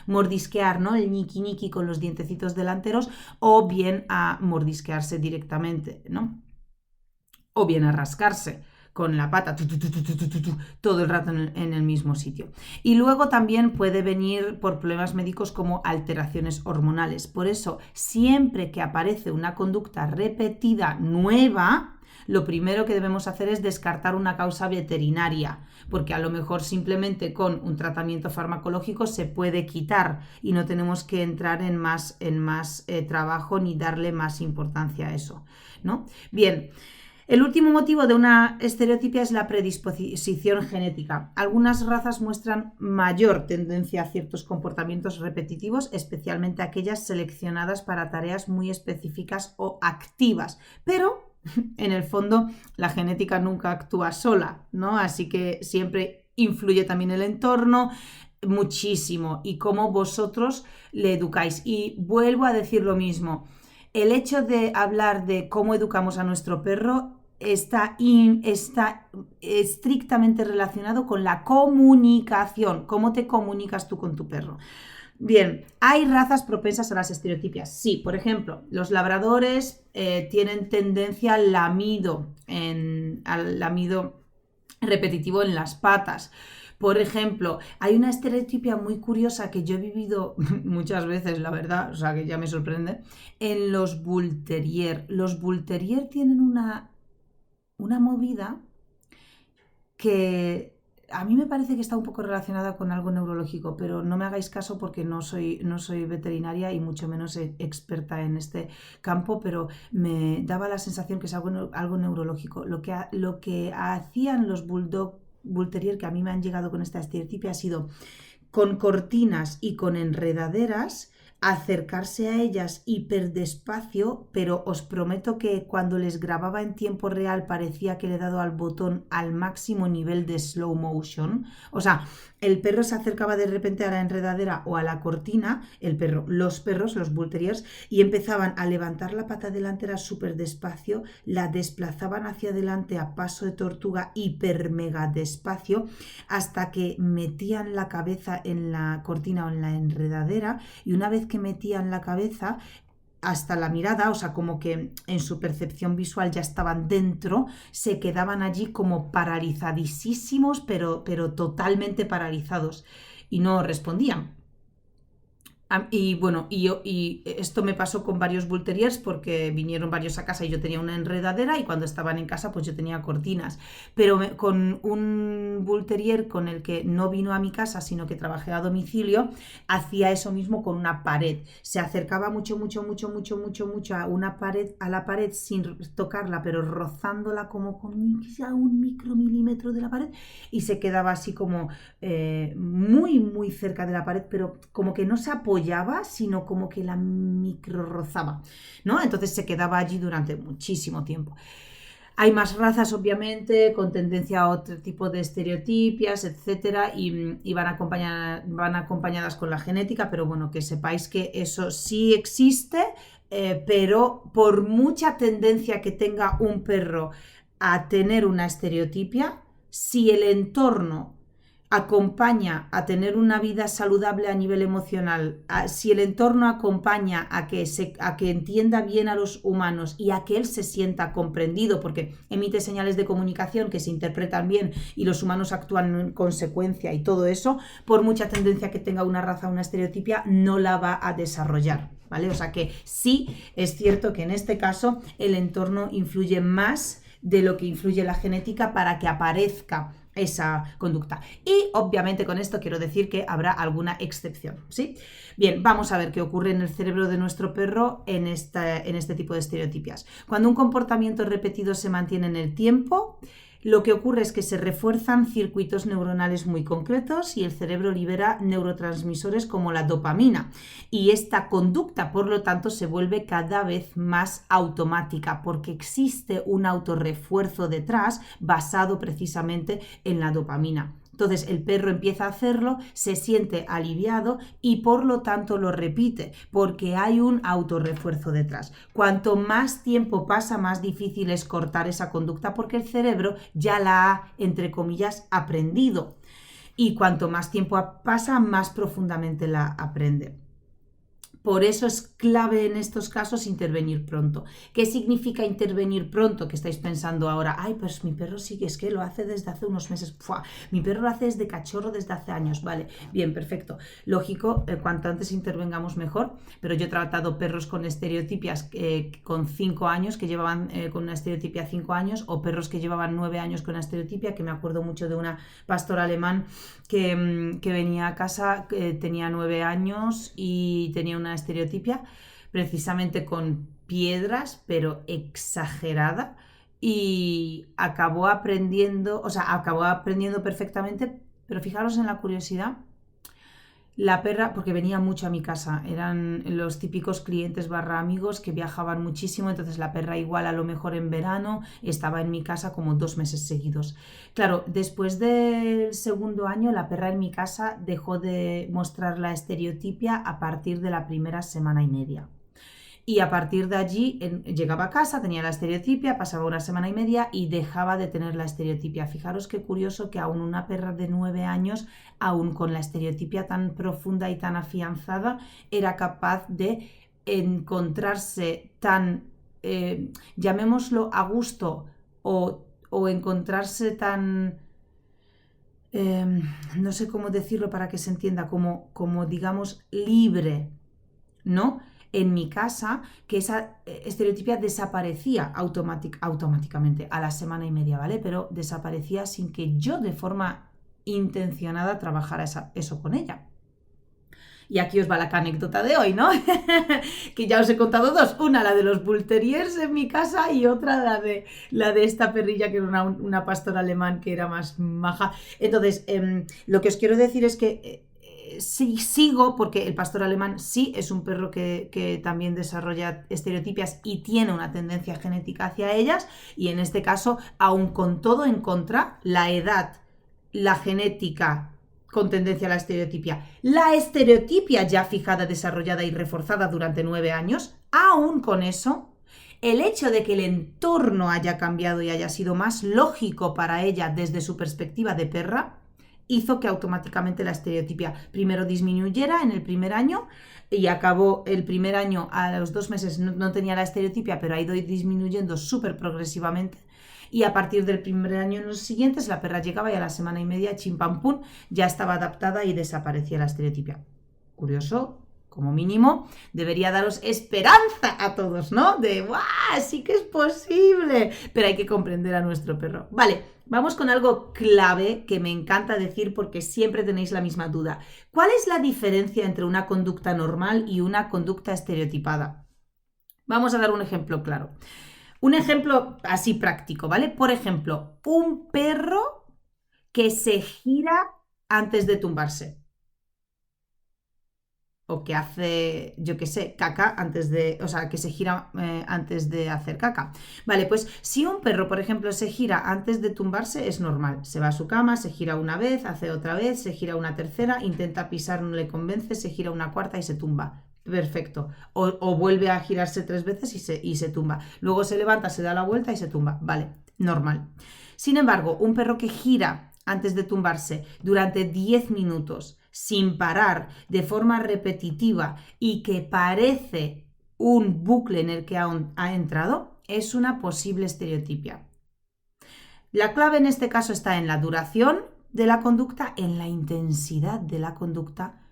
mordisquear, ¿no? El ñiqui ñiqui con los dientecitos delanteros, o bien a mordisquearse directamente, ¿no? O bien a rascarse con la pata todo el rato en el mismo sitio. Y luego también puede venir por problemas médicos como alteraciones hormonales. Por eso, siempre que aparece una conducta repetida nueva, lo primero que debemos hacer es descartar una causa veterinaria, porque a lo mejor simplemente con un tratamiento farmacológico se puede quitar y no tenemos que entrar en más trabajo ni darle más importancia a eso, ¿no? Bien. El último motivo de una estereotipia es la predisposición genética. Algunas razas muestran mayor tendencia a ciertos comportamientos repetitivos, especialmente aquellas seleccionadas para tareas muy específicas o activas. Pero en el fondo la genética nunca actúa sola, ¿no? Así que siempre influye también el entorno muchísimo y cómo vosotros le educáis. Y vuelvo a decir lo mismo, el hecho de hablar de cómo educamos a nuestro perro está estrictamente relacionado con la comunicación, cómo te comunicas tú con tu perro. Bien, ¿hay razas propensas a las estereotipias? Sí, por ejemplo, los labradores tienen tendencia al lamido repetitivo en las patas. Por ejemplo, hay una estereotipia muy curiosa que yo he vivido muchas veces, la verdad, o sea que ya me sorprende, en los Bull Terrier. Los Bull Terrier tienen una movida que a mí me parece que está un poco relacionada con algo neurológico, pero no me hagáis caso porque no soy veterinaria y mucho menos experta en este campo, pero me daba la sensación que es algo neurológico. Lo que hacían los Bull Terrier, que a mí me han llegado con esta estereotipia, ha sido con cortinas y con enredaderas acercarse a ellas hiper despacio, pero os prometo que cuando les grababa en tiempo real parecía que le he dado al botón al máximo nivel de slow motion. O sea, el perro se acercaba de repente a la enredadera o a la cortina, los perros, los Bull Terriers, y empezaban a levantar la pata delantera súper despacio, la desplazaban hacia adelante a paso de tortuga hiper mega despacio, hasta que metían la cabeza en la cortina o en la enredadera, y una vez que metían la cabeza hasta la mirada, o sea, como que en su percepción visual ya estaban dentro, se quedaban allí como paralizadísimos, pero totalmente paralizados y no respondían. Y bueno, y esto me pasó con varios Bull Terriers porque vinieron varios a casa y yo tenía una enredadera y cuando estaban en casa pues yo tenía cortinas. Pero con un Bull Terrier con el que no vino a mi casa sino que trabajé a domicilio, hacía eso mismo con una pared. Se acercaba mucho a la pared sin tocarla, pero rozándola como con un micromilímetro de la pared y se quedaba así como muy cerca de la pared, pero como que no se apoyaba, sino como que la micro rozaba, ¿no? Entonces se quedaba allí durante muchísimo tiempo. Hay más razas, obviamente, con tendencia a otro tipo de estereotipias, etcétera, y van acompañadas con la genética, pero bueno, que sepáis que eso sí existe, pero por mucha tendencia que tenga un perro a tener una estereotipia, si el entorno acompaña a tener una vida saludable a nivel emocional, si el entorno acompaña a que entienda bien a los humanos y a que él se sienta comprendido, porque emite señales de comunicación que se interpretan bien y los humanos actúan en consecuencia y todo eso, por mucha tendencia que tenga una raza o una estereotipia, no la va a desarrollar, ¿vale? O sea que sí es cierto que en este caso el entorno influye más de lo que influye la genética para que aparezca esa conducta. Y obviamente con esto quiero decir que habrá alguna excepción, ¿sí? Bien, vamos a ver qué ocurre en el cerebro de nuestro perro en este tipo de estereotipias. Cuando un comportamiento repetido se mantiene en el tiempo, lo que ocurre es que se refuerzan circuitos neuronales muy concretos y el cerebro libera neurotransmisores como la dopamina. Y esta conducta, por lo tanto, se vuelve cada vez más automática porque existe un autorrefuerzo detrás basado precisamente en la dopamina. Entonces el perro empieza a hacerlo, se siente aliviado y por lo tanto lo repite porque hay un autorrefuerzo detrás. Cuanto más tiempo pasa, más difícil es cortar esa conducta porque el cerebro ya la ha, entre comillas, aprendido. Y cuanto más tiempo pasa, más profundamente la aprende. Por eso es clave en estos casos intervenir pronto. ¿Qué significa intervenir pronto? Que estáis pensando ahora, ay, pues mi perro sí que es que lo hace desde hace unos meses. ¡Fua! Mi perro lo hace desde cachorro desde hace años. Vale, bien, perfecto. Lógico, cuanto antes intervengamos mejor, pero yo he tratado perros con estereotipias con 5 años, que llevaban con una estereotipia 5 años, o perros que llevaban 9 años con una estereotipia, que me acuerdo mucho de una pastora alemán que venía a casa, que tenía 9 años y tenía una estereotipia precisamente con piedras, pero exagerada, y acabó aprendiendo perfectamente, pero fijaros en la curiosidad, La perra, porque venía mucho a mi casa, eran los típicos clientes barra amigos que viajaban muchísimo, entonces la perra igual a lo mejor en verano estaba en mi casa como 2 meses seguidos. Claro, después del segundo año la perra en mi casa dejó de mostrar la estereotipia a partir de la primera semana y media. Y a partir de allí llegaba a casa, tenía la estereotipia, pasaba una semana y media y dejaba de tener la estereotipia. Fijaros qué curioso que aún una perra de 9 años, aún con la estereotipia tan profunda y tan afianzada, era capaz de encontrarse tan, llamémoslo a gusto, o encontrarse tan, no sé cómo decirlo para que se entienda, como digamos libre, ¿no? En mi casa, que esa estereotipia desaparecía automáticamente a la semana y media, ¿vale? Pero desaparecía sin que yo de forma intencionada trabajara eso con ella. Y aquí os va la anécdota de hoy, ¿no? Que ya os he contado dos. Una, la de los Bull Terriers en mi casa, y otra, la de esta perrilla que era una pastora alemán que era más maja. Entonces, lo que os quiero decir es que sí, sigo, porque el pastor alemán sí es un perro que también desarrolla estereotipias y tiene una tendencia genética hacia ellas, y en este caso, aun con todo en contra, la edad, la genética con tendencia a la estereotipia ya fijada, desarrollada y reforzada durante 9 años, aún con eso, el hecho de que el entorno haya cambiado y haya sido más lógico para ella desde su perspectiva de perra, hizo que automáticamente la estereotipia primero disminuyera en el primer año, y acabó el primer año, a los 2 meses no tenía la estereotipia, pero ha ido disminuyendo súper progresivamente. Y a partir del primer año en los siguientes, la perra llegaba y a la semana y media, chim pam pum, ya estaba adaptada y desaparecía la estereotipia. Curioso, como mínimo, debería daros esperanza a todos, ¿no? De ¡guau! Sí que es posible. Pero hay que comprender a nuestro perro. Vale, vamos con algo clave que me encanta decir porque siempre tenéis la misma duda. ¿Cuál es la diferencia entre una conducta normal y una conducta estereotipada? Vamos a dar un ejemplo claro. Un ejemplo así práctico, ¿vale? Por ejemplo, un perro que se gira antes de tumbarse. O que hace, yo qué sé, caca antes de, o sea, que se gira antes de hacer caca. Vale, pues si un perro, por ejemplo, se gira antes de tumbarse, es normal. Se va a su cama, se gira una vez, hace otra vez, se gira una tercera, intenta pisar, no le convence, se gira una cuarta y se tumba. Perfecto. O vuelve a girarse 3 veces y se tumba. Luego se levanta, se da la vuelta y se tumba. Vale, normal. Sin embargo, un perro que gira antes de tumbarse durante 10 minutos sin parar, de forma repetitiva, y que parece un bucle en el que ha entrado, es una posible estereotipia. La clave en este caso está en la duración de la conducta, en la intensidad de la conducta.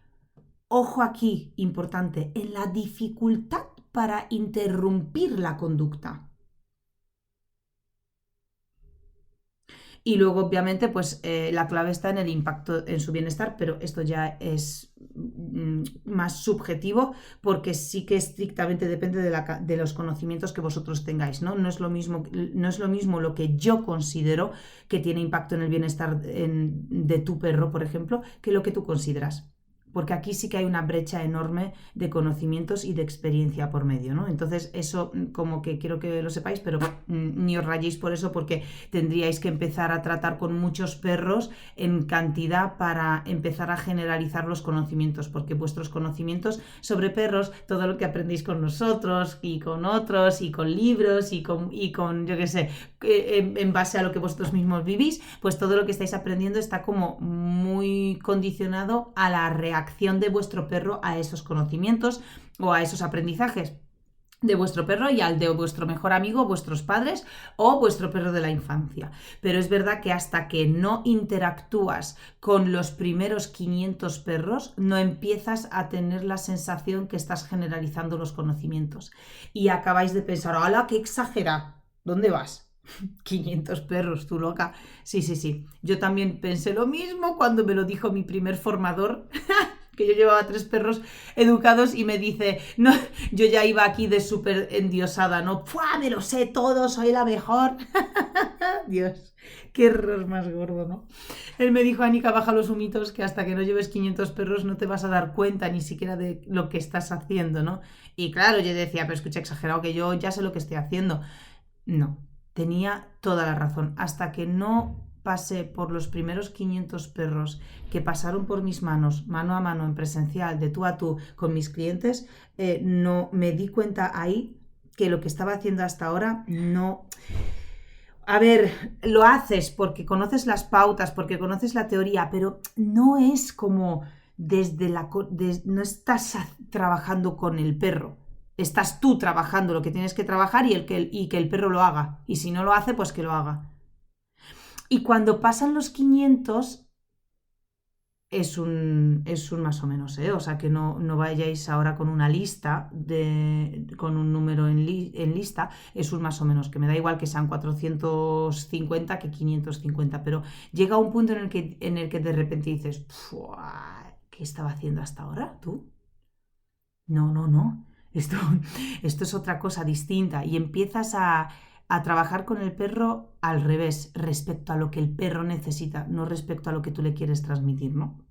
Ojo aquí, importante, en la dificultad para interrumpir la conducta. Y luego, obviamente, pues la clave está en el impacto en su bienestar, pero esto ya es más subjetivo, porque sí que estrictamente depende de los conocimientos que vosotros tengáis, ¿no? No es lo mismo lo que yo considero que tiene impacto en el bienestar de tu perro, por ejemplo, que lo que tú consideras. Porque aquí sí que hay una brecha enorme de conocimientos y de experiencia por medio, ¿no? Entonces eso como que quiero que lo sepáis, pero ni os rayéis por eso, porque tendríais que empezar a tratar con muchos perros en cantidad para empezar a generalizar los conocimientos, porque vuestros conocimientos sobre perros, todo lo que aprendéis con nosotros y con otros y con libros y con yo qué sé, en base a lo que vosotros mismos vivís, pues todo lo que estáis aprendiendo está como muy condicionado a la reacción de vuestro perro a esos conocimientos o a esos aprendizajes de vuestro perro y al de vuestro mejor amigo, vuestros padres o vuestro perro de la infancia. Pero es verdad que hasta que no interactúas con los primeros 500 perros, no empiezas a tener la sensación que estás generalizando los conocimientos. Y acabáis de pensar, ¡hala, qué exagerado! ¿Dónde vas? 500 perros, tú loca. Sí. Yo también pensé lo mismo cuando me lo dijo mi primer formador, que yo llevaba 3 perros educados y me dice, no, yo ya iba aquí de súper endiosada, ¿no? ¡Pua! Me lo sé todo, soy la mejor. Dios, qué error más gordo, ¿no? Él me dijo, Anika, baja los humitos, que hasta que no lleves 500 perros no te vas a dar cuenta ni siquiera de lo que estás haciendo, ¿no? Y claro, yo decía, pero escucha, exagerado, que yo ya sé lo que estoy haciendo. No, tenía toda la razón. Hasta que no pasé por los primeros 500 perros que pasaron por mis manos, mano a mano, en presencial, de tú a tú, con mis clientes, no me di cuenta ahí que lo que estaba haciendo hasta ahora no... A ver, lo haces porque conoces las pautas, porque conoces la teoría, pero no es como no estás trabajando con el perro. Estás tú trabajando lo que tienes que trabajar y que el perro lo haga. Y si no lo hace, pues que lo haga. Y cuando pasan los 500, es un más o menos, ¿eh? O sea, que no vayáis ahora con una lista, con un número en lista, es un más o menos, que me da igual que sean 450 que 550, pero llega un punto en el que de repente dices, ¿qué estaba haciendo hasta ahora tú? No, esto es otra cosa distinta y empiezas a trabajar con el perro al revés, respecto a lo que el perro necesita, no respecto a lo que tú le quieres transmitir, ¿no?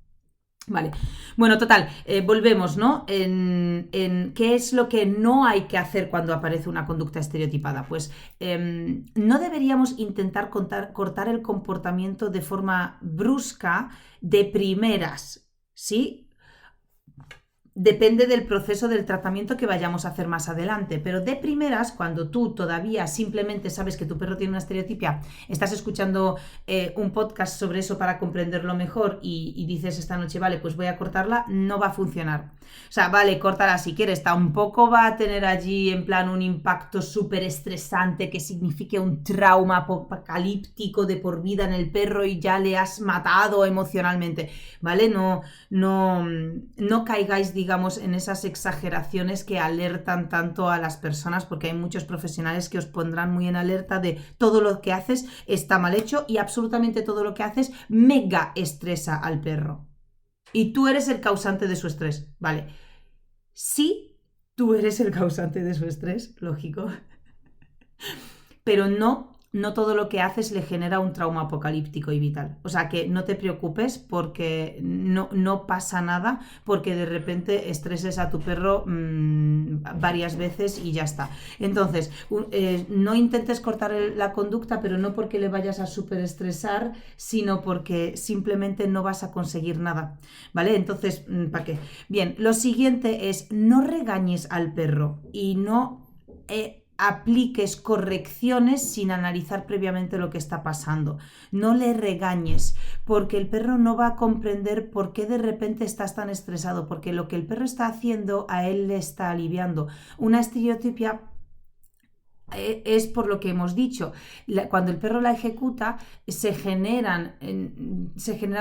Vale, bueno, total, volvemos, ¿no? En qué es lo que no hay que hacer cuando aparece una conducta estereotipada. Pues no deberíamos intentar cortar el comportamiento de forma brusca de primeras, ¿sí? Depende del proceso del tratamiento que vayamos a hacer más adelante, pero de primeras, cuando tú todavía simplemente sabes que tu perro tiene una estereotipia, estás escuchando un podcast sobre eso para comprenderlo mejor y dices esta noche, vale, pues voy a cortarla, no va a funcionar. O sea, vale, córtala si quieres, tampoco va a tener allí en plan un impacto súper estresante que signifique un trauma apocalíptico de por vida en el perro y ya le has matado emocionalmente, ¿vale? No caigáis, digamos, en esas exageraciones que alertan tanto a las personas, porque hay muchos profesionales que os pondrán muy en alerta de todo lo que haces está mal hecho y absolutamente todo lo que haces mega estresa al perro. Y tú eres el causante de su estrés, ¿vale? Sí, tú eres el causante de su estrés, lógico. Pero no todo lo que haces le genera un trauma apocalíptico y vital. O sea, que no te preocupes porque no pasa nada porque de repente estreses a tu perro varias veces y ya está. Entonces, no intentes cortar la conducta, pero no porque le vayas a superestresar, sino porque simplemente no vas a conseguir nada, ¿vale? Entonces, ¿para qué? Bien, lo siguiente es no regañes al perro y no... apliques correcciones sin analizar previamente lo que está pasando. No le regañes, porque el perro no va a comprender por qué de repente estás tan estresado, porque lo que el perro está haciendo a él le está aliviando. Una estereotipia es por lo que hemos dicho, cuando el perro la ejecuta se genera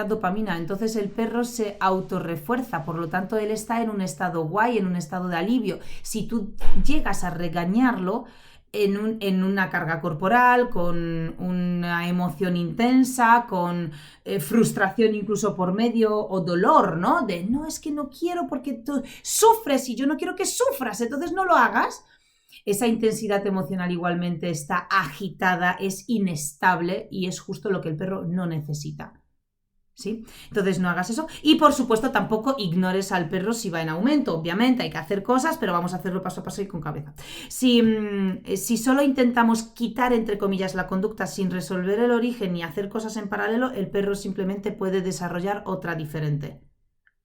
dopamina, entonces el perro se autorrefuerza, por lo tanto él está en un estado guay, en un estado de alivio. Si tú llegas a regañarlo en una carga corporal, con una emoción intensa, con frustración incluso por medio o dolor, ¿no? De no, es que no quiero porque tú sufres y yo no quiero que sufras, entonces no lo hagas. Esa intensidad emocional igualmente está agitada, es inestable y es justo lo que el perro no necesita. ¿Sí? Entonces no hagas eso y por supuesto tampoco ignores al perro si va en aumento. Obviamente hay que hacer cosas, pero vamos a hacerlo paso a paso y con cabeza. Si solo intentamos quitar entre comillas la conducta sin resolver el origen ni hacer cosas en paralelo, el perro simplemente puede desarrollar otra diferente.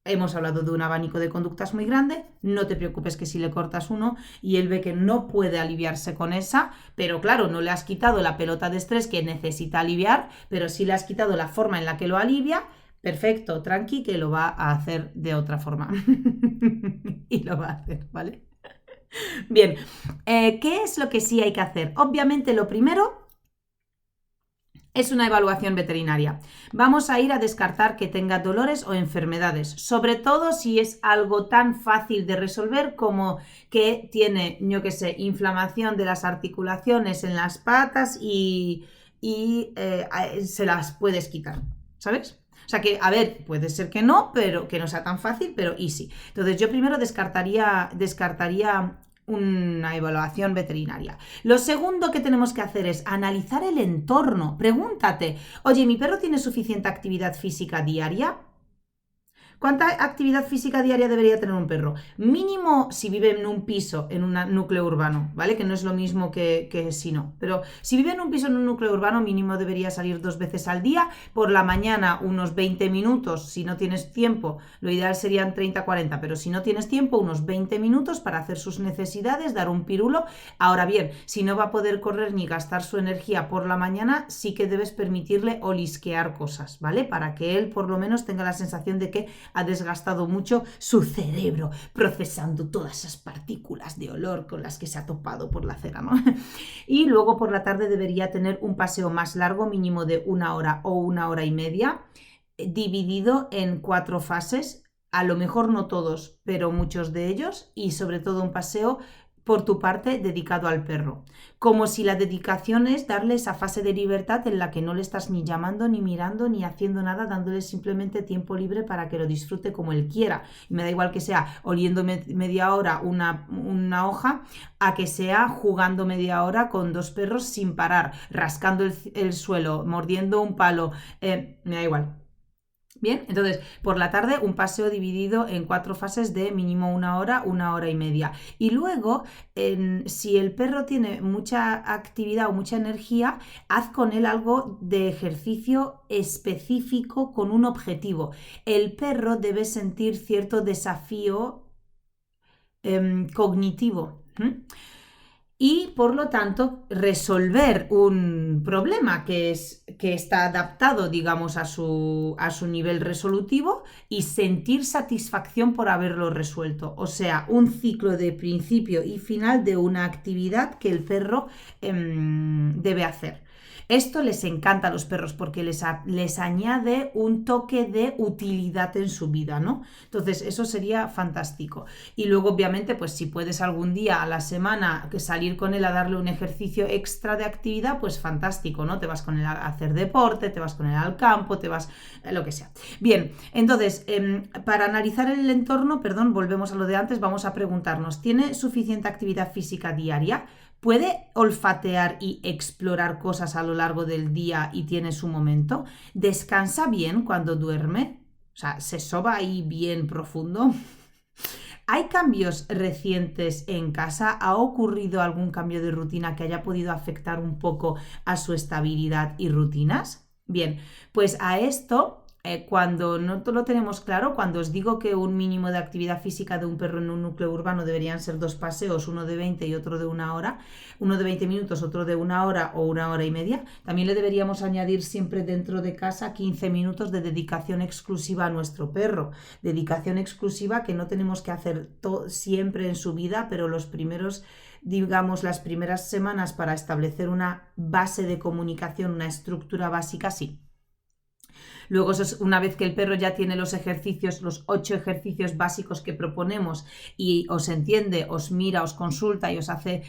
Hemos hablado de un abanico de conductas muy grande, no te preocupes que si le cortas uno y él ve que no puede aliviarse con esa, pero claro, no le has quitado la pelota de estrés que necesita aliviar, pero sí le has quitado la forma en la que lo alivia, perfecto, tranqui, que lo va a hacer de otra forma. Y lo va a hacer, ¿vale? Bien, ¿qué es lo que sí hay que hacer? Obviamente lo primero es una evaluación veterinaria. Vamos a ir a descartar que tenga dolores o enfermedades, sobre todo si es algo tan fácil de resolver como que tiene, yo qué sé, inflamación de las articulaciones en las patas y se las puedes quitar, ¿sabes? O sea que, a ver, puede ser que no, pero que no sea tan fácil, pero easy. Entonces yo primero descartaría una evaluación veterinaria. Lo segundo que tenemos que hacer es analizar el entorno. Pregúntate, oye, ¿mi perro tiene suficiente actividad física diaria? ¿Cuánta actividad física diaria debería tener un perro? Mínimo si vive en un piso, en un núcleo urbano, ¿vale? Que no es lo mismo que si no. Pero si vive en un piso, en un núcleo urbano, mínimo debería salir 2 veces al día. Por la mañana unos 20 minutos, si no tienes tiempo. Lo ideal serían 30-40, pero si no tienes tiempo, unos 20 minutos para hacer sus necesidades, dar un pirulo. Ahora bien, si no va a poder correr ni gastar su energía por la mañana, sí que debes permitirle olisquear cosas, ¿vale? Para que él por lo menos tenga la sensación de que ha desgastado mucho su cerebro procesando todas esas partículas de olor con las que se ha topado por la acera, ¿no? Y luego por la tarde debería tener un paseo más largo, mínimo de 1 hora o 1 hora y media, dividido en 4 fases, a lo mejor no todos, pero muchos de ellos, y sobre todo un paseo por tu parte dedicado al perro. Como si la dedicación es darle esa fase de libertad en la que no le estás ni llamando, ni mirando, ni haciendo nada, dándole simplemente tiempo libre para que lo disfrute como él quiera. Y me da igual que sea oliendo media hora una hoja, a que sea jugando media hora con 2 perros sin parar, rascando el suelo, mordiendo un palo, me da igual. Bien, entonces por la tarde un paseo dividido en 4 fases de mínimo 1 hora, 1 hora y media. Y luego, si el perro tiene mucha actividad o mucha energía, haz con él algo de ejercicio específico con un objetivo. El perro debe sentir cierto desafío cognitivo. Y por lo tanto resolver un problema que está adaptado, digamos, a su nivel resolutivo y sentir satisfacción por haberlo resuelto. O sea, un ciclo de principio y final de una actividad que el perro debe hacer. Esto les encanta a los perros porque les añade un toque de utilidad en su vida, ¿no? Entonces eso sería fantástico. Y luego obviamente pues si puedes algún día a la semana salir con él a darle un ejercicio extra de actividad, pues fantástico, ¿no? Te vas con él a hacer deporte, te vas con él al campo, te vas lo que sea. Bien, entonces para analizar el entorno, volvemos a lo de antes, vamos a preguntarnos, ¿tiene suficiente actividad física diaria? ¿Puede olfatear y explorar cosas a lo largo del día y tiene su momento? ¿Descansa bien cuando duerme? O sea, ¿se soba ahí bien profundo? ¿Hay cambios recientes en casa? ¿Ha ocurrido algún cambio de rutina que haya podido afectar un poco a su estabilidad y rutinas? Bien, pues a esto... Cuando no lo tenemos claro, cuando os digo que un mínimo de actividad física de un perro en un núcleo urbano deberían ser 2 paseos, uno de 20 y otro de 1 hora, uno de 20 minutos, otro de 1 hora o 1 hora y media, también le deberíamos añadir siempre dentro de casa 15 minutos de dedicación exclusiva a nuestro perro. Dedicación exclusiva que no tenemos que hacer siempre en su vida, pero las primeras semanas para establecer una base de comunicación, una estructura básica, sí. Luego, una vez que el perro ya tiene los ejercicios, los 8 ejercicios básicos que proponemos y os entiende, os mira, os consulta y os hace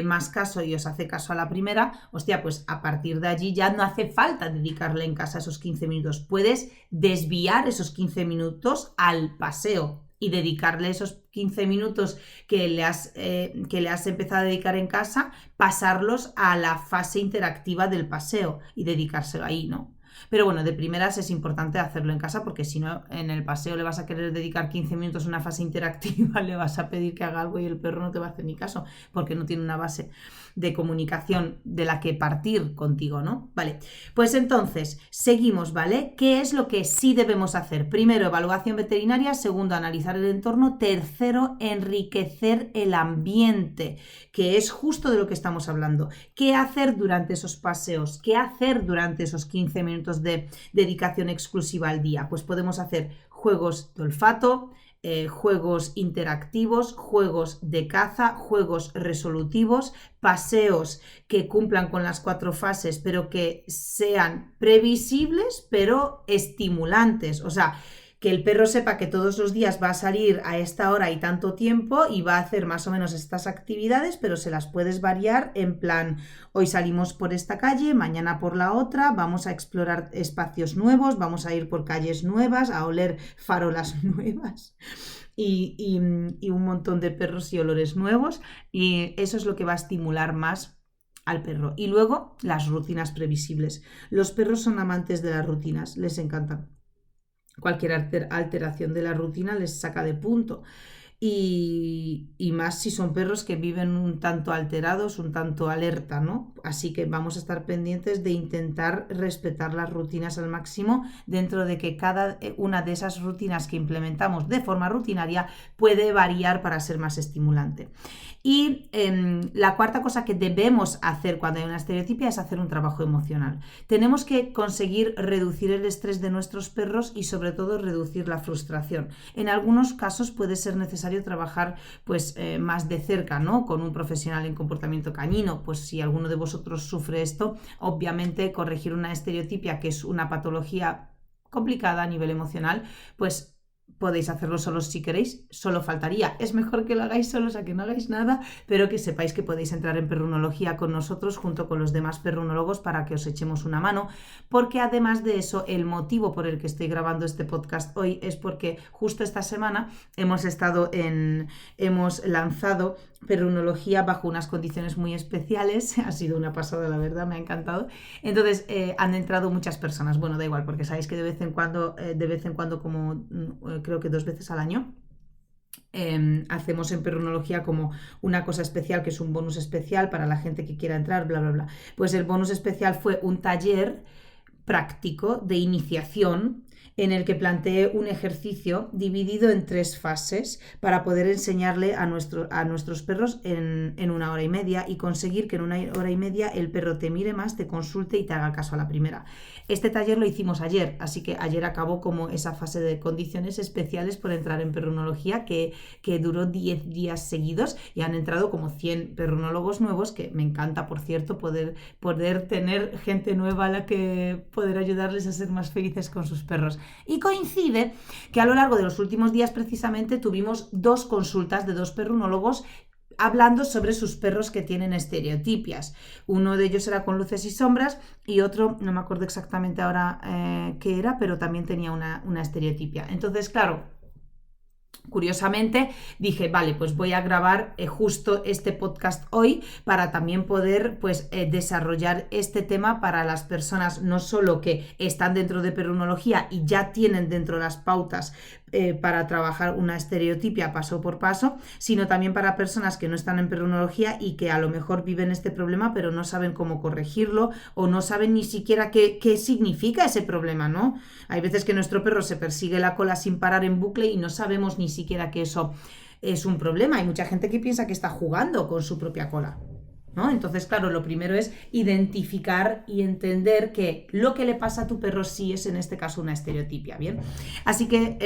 más caso y os hace caso a la primera, hostia, pues a partir de allí ya no hace falta dedicarle en casa esos 15 minutos. Puedes desviar esos 15 minutos al paseo y dedicarle esos 15 minutos que le has empezado a dedicar en casa, pasarlos a la fase interactiva del paseo y dedicárselo ahí, ¿no? Pero bueno, de primeras es importante hacerlo en casa porque si no, en el paseo le vas a querer dedicar 15 minutos a una fase interactiva, le vas a pedir que haga algo y el perro no te va a hacer ni caso porque no tiene una base de comunicación de la que partir contigo, ¿no? Vale, pues entonces seguimos, ¿vale? ¿Qué es lo que sí debemos hacer? Primero, evaluación veterinaria. Segundo, analizar el entorno. Tercero, enriquecer el ambiente, que es justo de lo que estamos hablando. ¿Qué hacer durante esos paseos? ¿Qué hacer durante esos 15 minutos de dedicación exclusiva al día? Pues podemos hacer juegos de olfato, juegos interactivos, juegos de caza, juegos resolutivos, paseos que cumplan con las 4 fases, pero que sean previsibles, pero estimulantes. O sea, que el perro sepa que todos los días va a salir a esta hora y tanto tiempo y va a hacer más o menos estas actividades, pero se las puedes variar en plan, hoy salimos por esta calle, mañana por la otra, vamos a explorar espacios nuevos, vamos a ir por calles nuevas, a oler farolas nuevas. y un montón de perros y olores nuevos, y eso es lo que va a estimular más al perro. Y luego las rutinas previsibles. Los perros son amantes de las rutinas, les encantan. Cualquier alteración de la rutina les saca de punto. Y más si son perros que viven un tanto alterados, un tanto alerta, ¿no? Así que vamos a estar pendientes de intentar respetar las rutinas al máximo, dentro de que cada una de esas rutinas que implementamos de forma rutinaria puede variar para ser más estimulante. Y la cuarta cosa que debemos hacer cuando hay una estereotipia es hacer un trabajo emocional. Tenemos que conseguir reducir el estrés de nuestros perros y sobre todo reducir la frustración. En algunos casos puede ser necesario trabajar pues más de cerca, ¿no? Con un profesional en comportamiento canino. Pues si alguno de vosotros sufre esto, obviamente corregir una estereotipia, que es una patología complicada a nivel emocional, pues podéis hacerlo solos si queréis, solo faltaría. Es mejor que lo hagáis solos a que no hagáis nada, pero que sepáis que podéis entrar en perrunología con nosotros junto con los demás perrunólogos para que os echemos una mano, porque además de eso, el motivo por el que estoy grabando este podcast hoy es porque justo esta semana hemos lanzado perrunología bajo unas condiciones muy especiales. Ha sido una pasada, la verdad, me ha encantado. Entonces han entrado muchas personas. Bueno, da igual, porque sabéis que de vez en cuando como creo que 2 veces al año, hacemos en perrunología como una cosa especial, que es un bonus especial para la gente que quiera entrar, bla, bla, bla. Pues el bonus especial fue un taller práctico de iniciación en el que planteé un ejercicio dividido en 3 fases para poder enseñarle a nuestros perros en 1 hora y media y conseguir que en 1 hora y media el perro te mire más, te consulte y te haga caso a la primera. Este taller lo hicimos ayer, así que ayer acabó como esa fase de condiciones especiales por entrar en perrunología que duró 10 días seguidos y han entrado como 100 perrunólogos nuevos, que me encanta, por cierto, poder tener gente nueva a la que poder ayudarles a ser más felices con sus perros. Y coincide que a lo largo de los últimos días precisamente tuvimos 2 consultas de 2 perrunólogos hablando sobre sus perros que tienen estereotipias. Uno de ellos era con luces y sombras y otro, no me acuerdo exactamente ahora qué era, pero también tenía una estereotipia. Entonces, claro, curiosamente dije, vale, pues voy a grabar justo este podcast hoy para también poder pues desarrollar este tema para las personas no solo que están dentro de perrunología y ya tienen dentro las pautas para trabajar una estereotipia paso por paso, sino también para personas que no están en perrunología y que a lo mejor viven este problema pero no saben cómo corregirlo o no saben ni siquiera qué significa ese problema, ¿no? Hay veces que nuestro perro se persigue la cola sin parar en bucle y no sabemos ni siquiera que eso es un problema. Hay mucha gente que piensa que está jugando con su propia cola, ¿no? Entonces, claro, lo primero es identificar y entender que lo que le pasa a tu perro sí es en este caso una estereotipia, ¿bien? Así que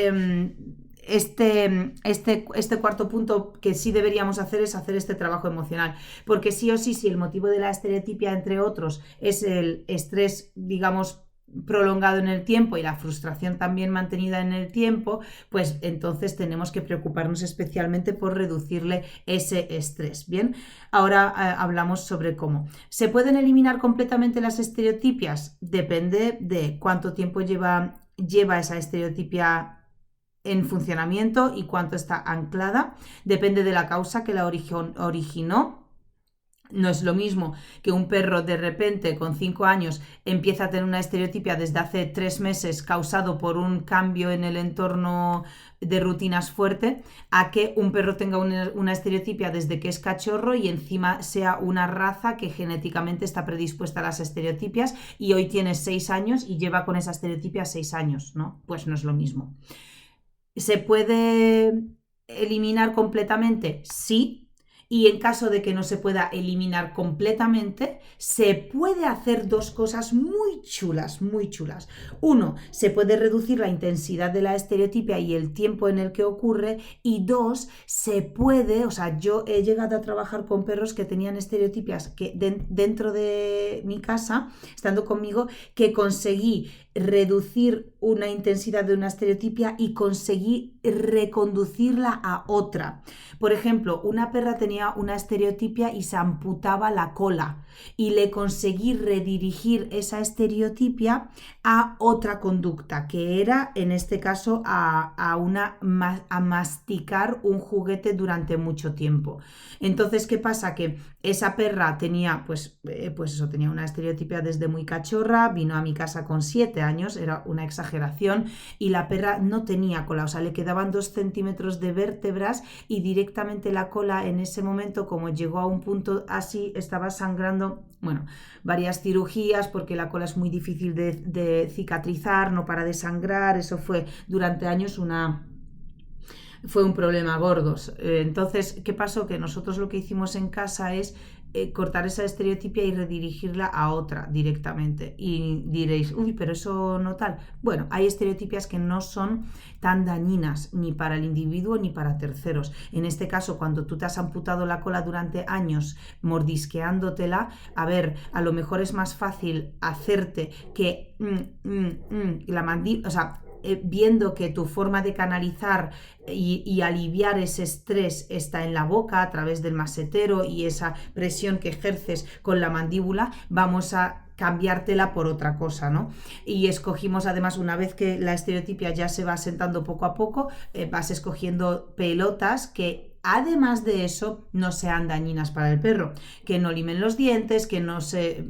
este cuarto punto que sí deberíamos hacer es hacer este trabajo emocional, porque sí o sí, si el motivo de la estereotipia, entre otros, es el estrés, digamos, prolongado en el tiempo y la frustración también mantenida en el tiempo, pues entonces tenemos que preocuparnos especialmente por reducirle ese estrés. Bien, ahora hablamos sobre cómo. ¿Se pueden eliminar completamente las estereotipias? Depende de cuánto tiempo lleva esa estereotipia en funcionamiento y cuánto está anclada. Depende de la causa que la originó. No es lo mismo que un perro de repente con 5 años empieza a tener una estereotipia desde hace 3 meses causado por un cambio en el entorno de rutinas fuerte, a que un perro tenga una estereotipia desde que es cachorro y encima sea una raza que genéticamente está predispuesta a las estereotipias y hoy tiene 6 años y lleva con esa estereotipia 6 años, ¿no? Pues no es lo mismo. ¿Se puede eliminar completamente? Sí. Y en caso de que no se pueda eliminar completamente, se puede hacer 2 cosas muy chulas, muy chulas. 1, se puede reducir la intensidad de la estereotipia y el tiempo en el que ocurre. Y 2, se puede, o sea, yo he llegado a trabajar con perros que tenían estereotipias que dentro de mi casa, estando conmigo, que conseguí reducir una intensidad de una estereotipia y conseguí reconducirla a otra. Por ejemplo, una perra tenía una estereotipia y se amputaba la cola y le conseguí redirigir esa estereotipia a otra conducta, que era en este caso a masticar un juguete durante mucho tiempo. Entonces, ¿qué pasa? Que esa perra tenía, pues eso, tenía una estereotipia desde muy cachorra, vino a mi casa con 7 años, era una exageración, y la perra no tenía cola, o sea, le quedaban 2 centímetros de vértebras y directamente la cola en ese momento, como llegó a un punto así, estaba sangrando, bueno, varias cirugías porque la cola es muy difícil de cicatrizar, no para de sangrar, eso fue durante años fue un problema gordo. Entonces, ¿qué pasó? Que nosotros lo que hicimos en casa es cortar esa estereotipia y redirigirla a otra directamente. Y diréis, uy, pero eso no tal. Bueno, hay estereotipias que no son tan dañinas ni para el individuo ni para terceros. En este caso, cuando tú te has amputado la cola durante años mordisqueándotela, a ver, a lo mejor es más fácil hacerte que la mandíbula, o sea, viendo que tu forma de canalizar y aliviar ese estrés está en la boca a través del masetero y esa presión que ejerces con la mandíbula, vamos a cambiártela por otra cosa, ¿no? Y escogimos además, una vez que la estereotipia ya se va asentando poco a poco, vas escogiendo pelotas que además de eso no sean dañinas para el perro, que no limen los dientes, que no se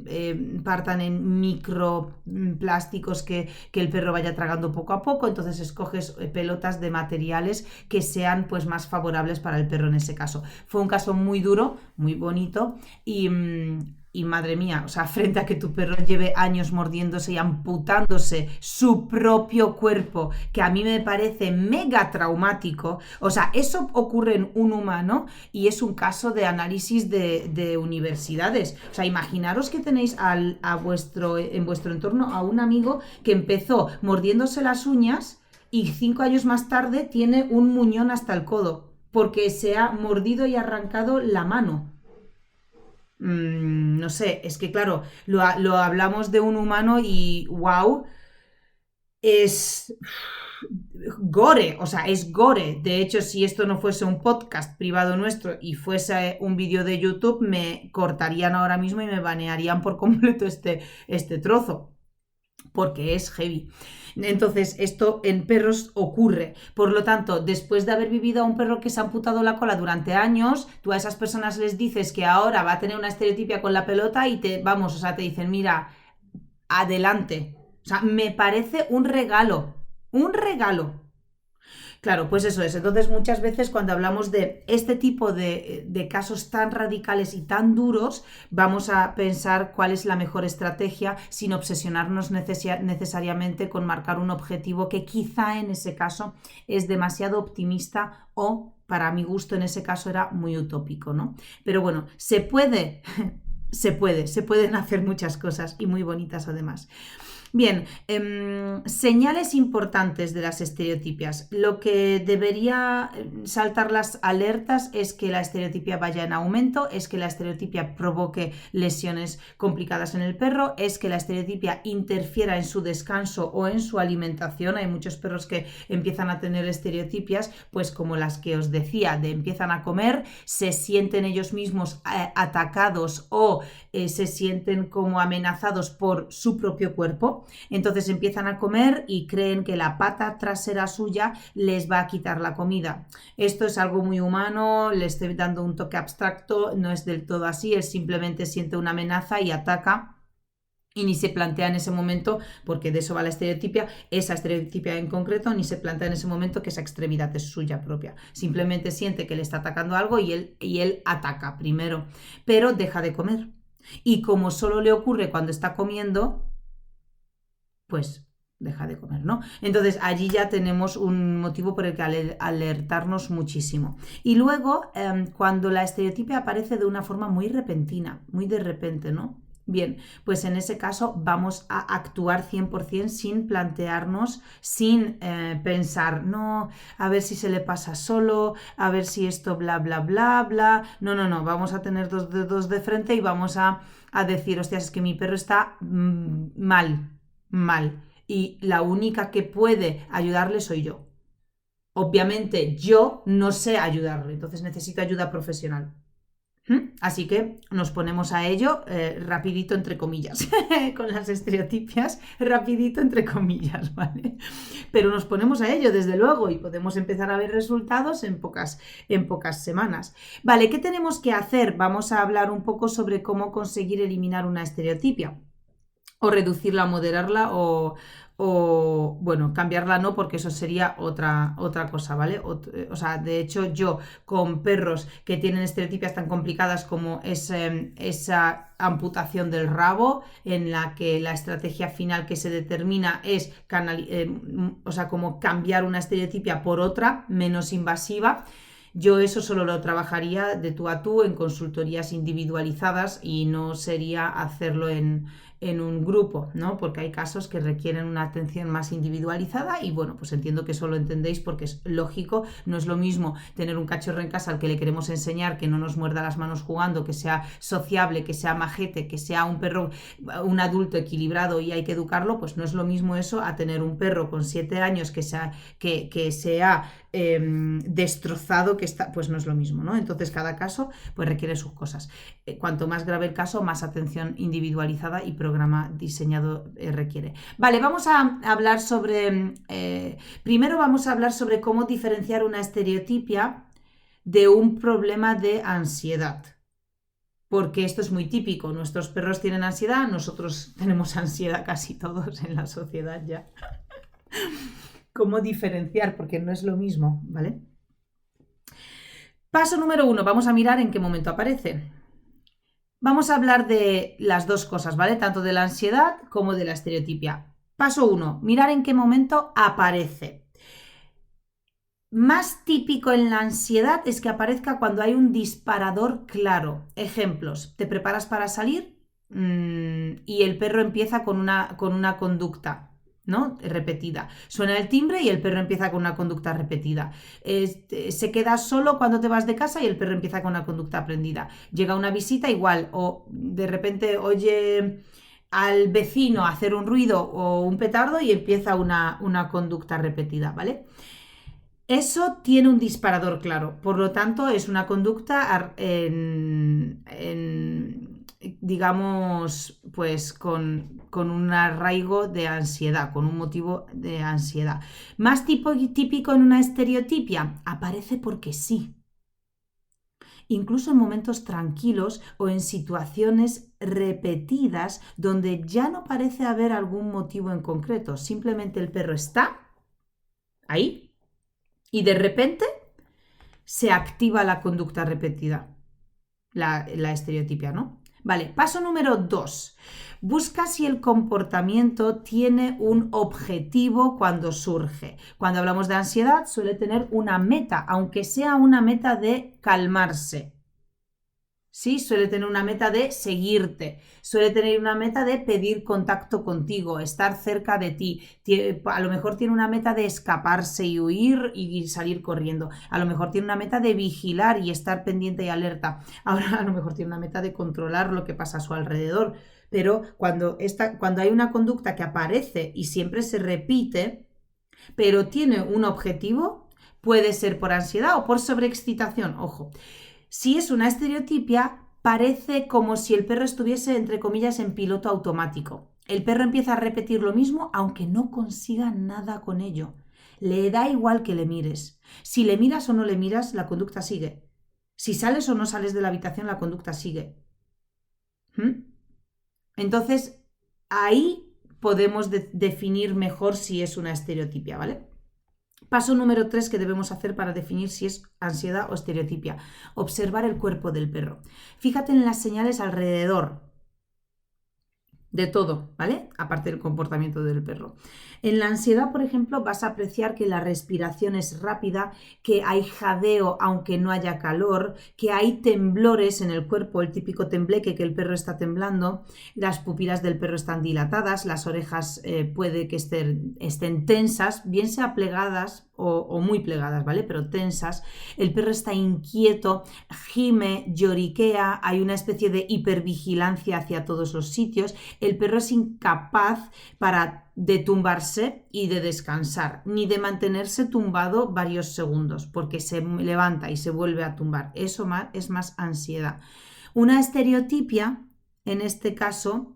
partan en microplásticos que el perro vaya tragando poco a poco. Entonces escoges pelotas de materiales que sean pues más favorables para el perro en ese caso. Fue un caso muy duro, muy bonito y madre mía, o sea, frente a que tu perro lleve años mordiéndose y amputándose su propio cuerpo, que a mí me parece mega traumático, o sea, eso ocurre en un humano y es un caso de análisis de universidades. O sea, imaginaros que tenéis en vuestro entorno a un amigo que empezó mordiéndose las uñas y 5 años más tarde tiene un muñón hasta el codo, porque se ha mordido y arrancado la mano. No sé, es que claro, lo hablamos de un humano y wow, es gore, o sea, es gore. De hecho, si esto no fuese un podcast privado nuestro y fuese un vídeo de YouTube, me cortarían ahora mismo y me banearían por completo este trozo, porque es heavy. Entonces, esto en perros ocurre. Por lo tanto, después de haber vivido a un perro que se ha amputado la cola durante años, tú a esas personas les dices que ahora va a tener una estereotipia con la pelota y te dicen, mira, adelante. O sea, me parece un regalo. Un regalo. Claro, pues eso es. Entonces, muchas veces cuando hablamos de este tipo de casos tan radicales y tan duros, vamos a pensar cuál es la mejor estrategia sin obsesionarnos necesariamente con marcar un objetivo que quizá en ese caso es demasiado optimista o, para mi gusto, en ese caso era muy utópico, ¿no? Pero bueno, se pueden hacer muchas cosas y muy bonitas además. Bien, señales importantes de las estereotipias. Lo que debería saltar las alertas es que la estereotipia vaya en aumento, es que la estereotipia provoque lesiones complicadas en el perro, es que la estereotipia interfiera en su descanso o en su alimentación. Hay muchos perros que empiezan a tener estereotipias, pues como las que os decía, de empiezan a comer, se sienten ellos mismos atacados o se sienten como amenazados por su propio cuerpo. Entonces empiezan a comer y creen que la pata trasera suya les va a quitar la comida. Esto es algo muy humano, le estoy dando un toque abstracto, no es del todo así, él simplemente siente una amenaza y ataca. Y ni se plantea en ese momento, porque de eso va la estereotipia, esa estereotipia en concreto, ni se plantea en ese momento que esa extremidad es suya propia. Simplemente siente que le está atacando algo y él ataca primero, pero deja de comer. Y como solo le ocurre cuando está comiendo, pues deja de comer, ¿no? Entonces allí ya tenemos un motivo por el que alertarnos muchísimo. Y luego, cuando la estereotipia aparece de una forma muy repentina, muy de repente, ¿no? Bien, pues en ese caso vamos a actuar 100% sin plantearnos, sin pensar, no, a ver si se le pasa solo, a ver si esto bla, bla, bla, bla. No, vamos a tener 2 dedos de frente y vamos a decir, hostias, es que mi perro está mal. y la única que puede ayudarle soy yo. Obviamente yo no sé ayudarle, entonces necesito ayuda profesional. Así que nos ponemos a ello rapidito entre comillas, con las estereotipias, rapidito entre comillas, ¿vale? Pero nos ponemos a ello desde luego y podemos empezar a ver resultados en pocas semanas. Vale, ¿qué tenemos que hacer? Vamos a hablar un poco sobre cómo conseguir eliminar una estereotipia o reducirla, moderarla o bueno, cambiarla no, porque eso sería otra cosa, ¿vale? O sea, de hecho yo con perros que tienen estereotipias tan complicadas como esa amputación del rabo, en la que la estrategia final que se determina es o sea, como cambiar una estereotipia por otra menos invasiva. Yo eso solo lo trabajaría de tú a tú en consultorías individualizadas y no sería hacerlo en un grupo, ¿no? Porque hay casos que requieren una atención más individualizada y bueno, pues entiendo que eso lo entendéis porque es lógico, no es lo mismo tener un cachorro en casa al que le queremos enseñar que no nos muerda las manos jugando, que sea sociable, que sea majete, que sea un perro, un adulto equilibrado y hay que educarlo, pues no es lo mismo eso a tener un perro con 7 años que se ha destrozado, pues no es lo mismo, ¿no? Entonces cada caso pues requiere sus cosas. Cuanto más grave el caso, más atención individualizada y programa diseñado requiere. Vale, vamos a hablar sobre, primero vamos a hablar sobre cómo diferenciar una estereotipia de un problema de ansiedad. Porque esto es muy típico, nuestros perros tienen ansiedad, nosotros tenemos ansiedad casi todos en la sociedad ya. ¿Cómo diferenciar? Porque no es lo mismo, ¿vale? Paso número 1, vamos a mirar en qué momento aparece. Vamos a hablar de las dos cosas, ¿vale? Tanto de la ansiedad como de la estereotipia. Paso 1, mirar en qué momento aparece. Más típico en la ansiedad es que aparezca cuando hay un disparador claro. Ejemplos, te preparas para salir y el perro empieza con una conducta, ¿no? Repetida. Suena el timbre y el perro empieza con una conducta repetida. Se queda solo cuando te vas de casa y el perro empieza con una conducta aprendida. Llega una visita igual, o de repente oye al vecino hacer un ruido o un petardo y empieza una conducta repetida, ¿vale? Eso tiene un disparador claro, por lo tanto es una conducta digamos, pues con un arraigo de ansiedad, con un motivo de ansiedad. Más típico en una estereotipia, aparece porque sí. Incluso en momentos tranquilos o en situaciones repetidas donde ya no parece haber algún motivo en concreto, simplemente el perro está ahí y de repente se activa la conducta repetida, la estereotipia, ¿no? Vale, paso número 2. Busca si el comportamiento tiene un objetivo cuando surge. Cuando hablamos de ansiedad suele tener una meta, aunque sea una meta de calmarse. Sí, suele tener una meta de seguirte, suele tener una meta de pedir contacto contigo, estar cerca de ti. A lo mejor tiene una meta de escaparse y huir y salir corriendo. A lo mejor tiene una meta de vigilar y estar pendiente y alerta. Ahora a lo mejor tiene una meta de controlar lo que pasa a su alrededor. Pero cuando hay una conducta que aparece y siempre se repite, pero tiene un objetivo, puede ser por ansiedad o por sobreexcitación. Ojo. Si es una estereotipia, parece como si el perro estuviese, entre comillas, en piloto automático. El perro empieza a repetir lo mismo aunque no consiga nada con ello. Le da igual que le mires. Si le miras o no le miras, la conducta sigue. Si sales o no sales de la habitación, la conducta sigue. Entonces, ahí podemos definir mejor si es una estereotipia, ¿vale? Paso número 3 que debemos hacer para definir si es ansiedad o estereotipia. Observar el cuerpo del perro. Fíjate en las señales alrededor de todo, ¿vale? Aparte del comportamiento del perro. En la ansiedad, por ejemplo, vas a apreciar que la respiración es rápida, que hay jadeo aunque no haya calor, que hay temblores en el cuerpo, el típico tembleque que el perro está temblando, las pupilas del perro están dilatadas, las orejas puede que estén tensas, bien sea plegadas o muy plegadas, ¿vale? Pero tensas. El perro está inquieto, gime, lloriquea, hay una especie de hipervigilancia hacia todos los sitios. El perro es incapaz de tumbarse y de descansar, ni de mantenerse tumbado varios segundos, porque se levanta y se vuelve a tumbar. Eso es más ansiedad. Una estereotipia, en este caso,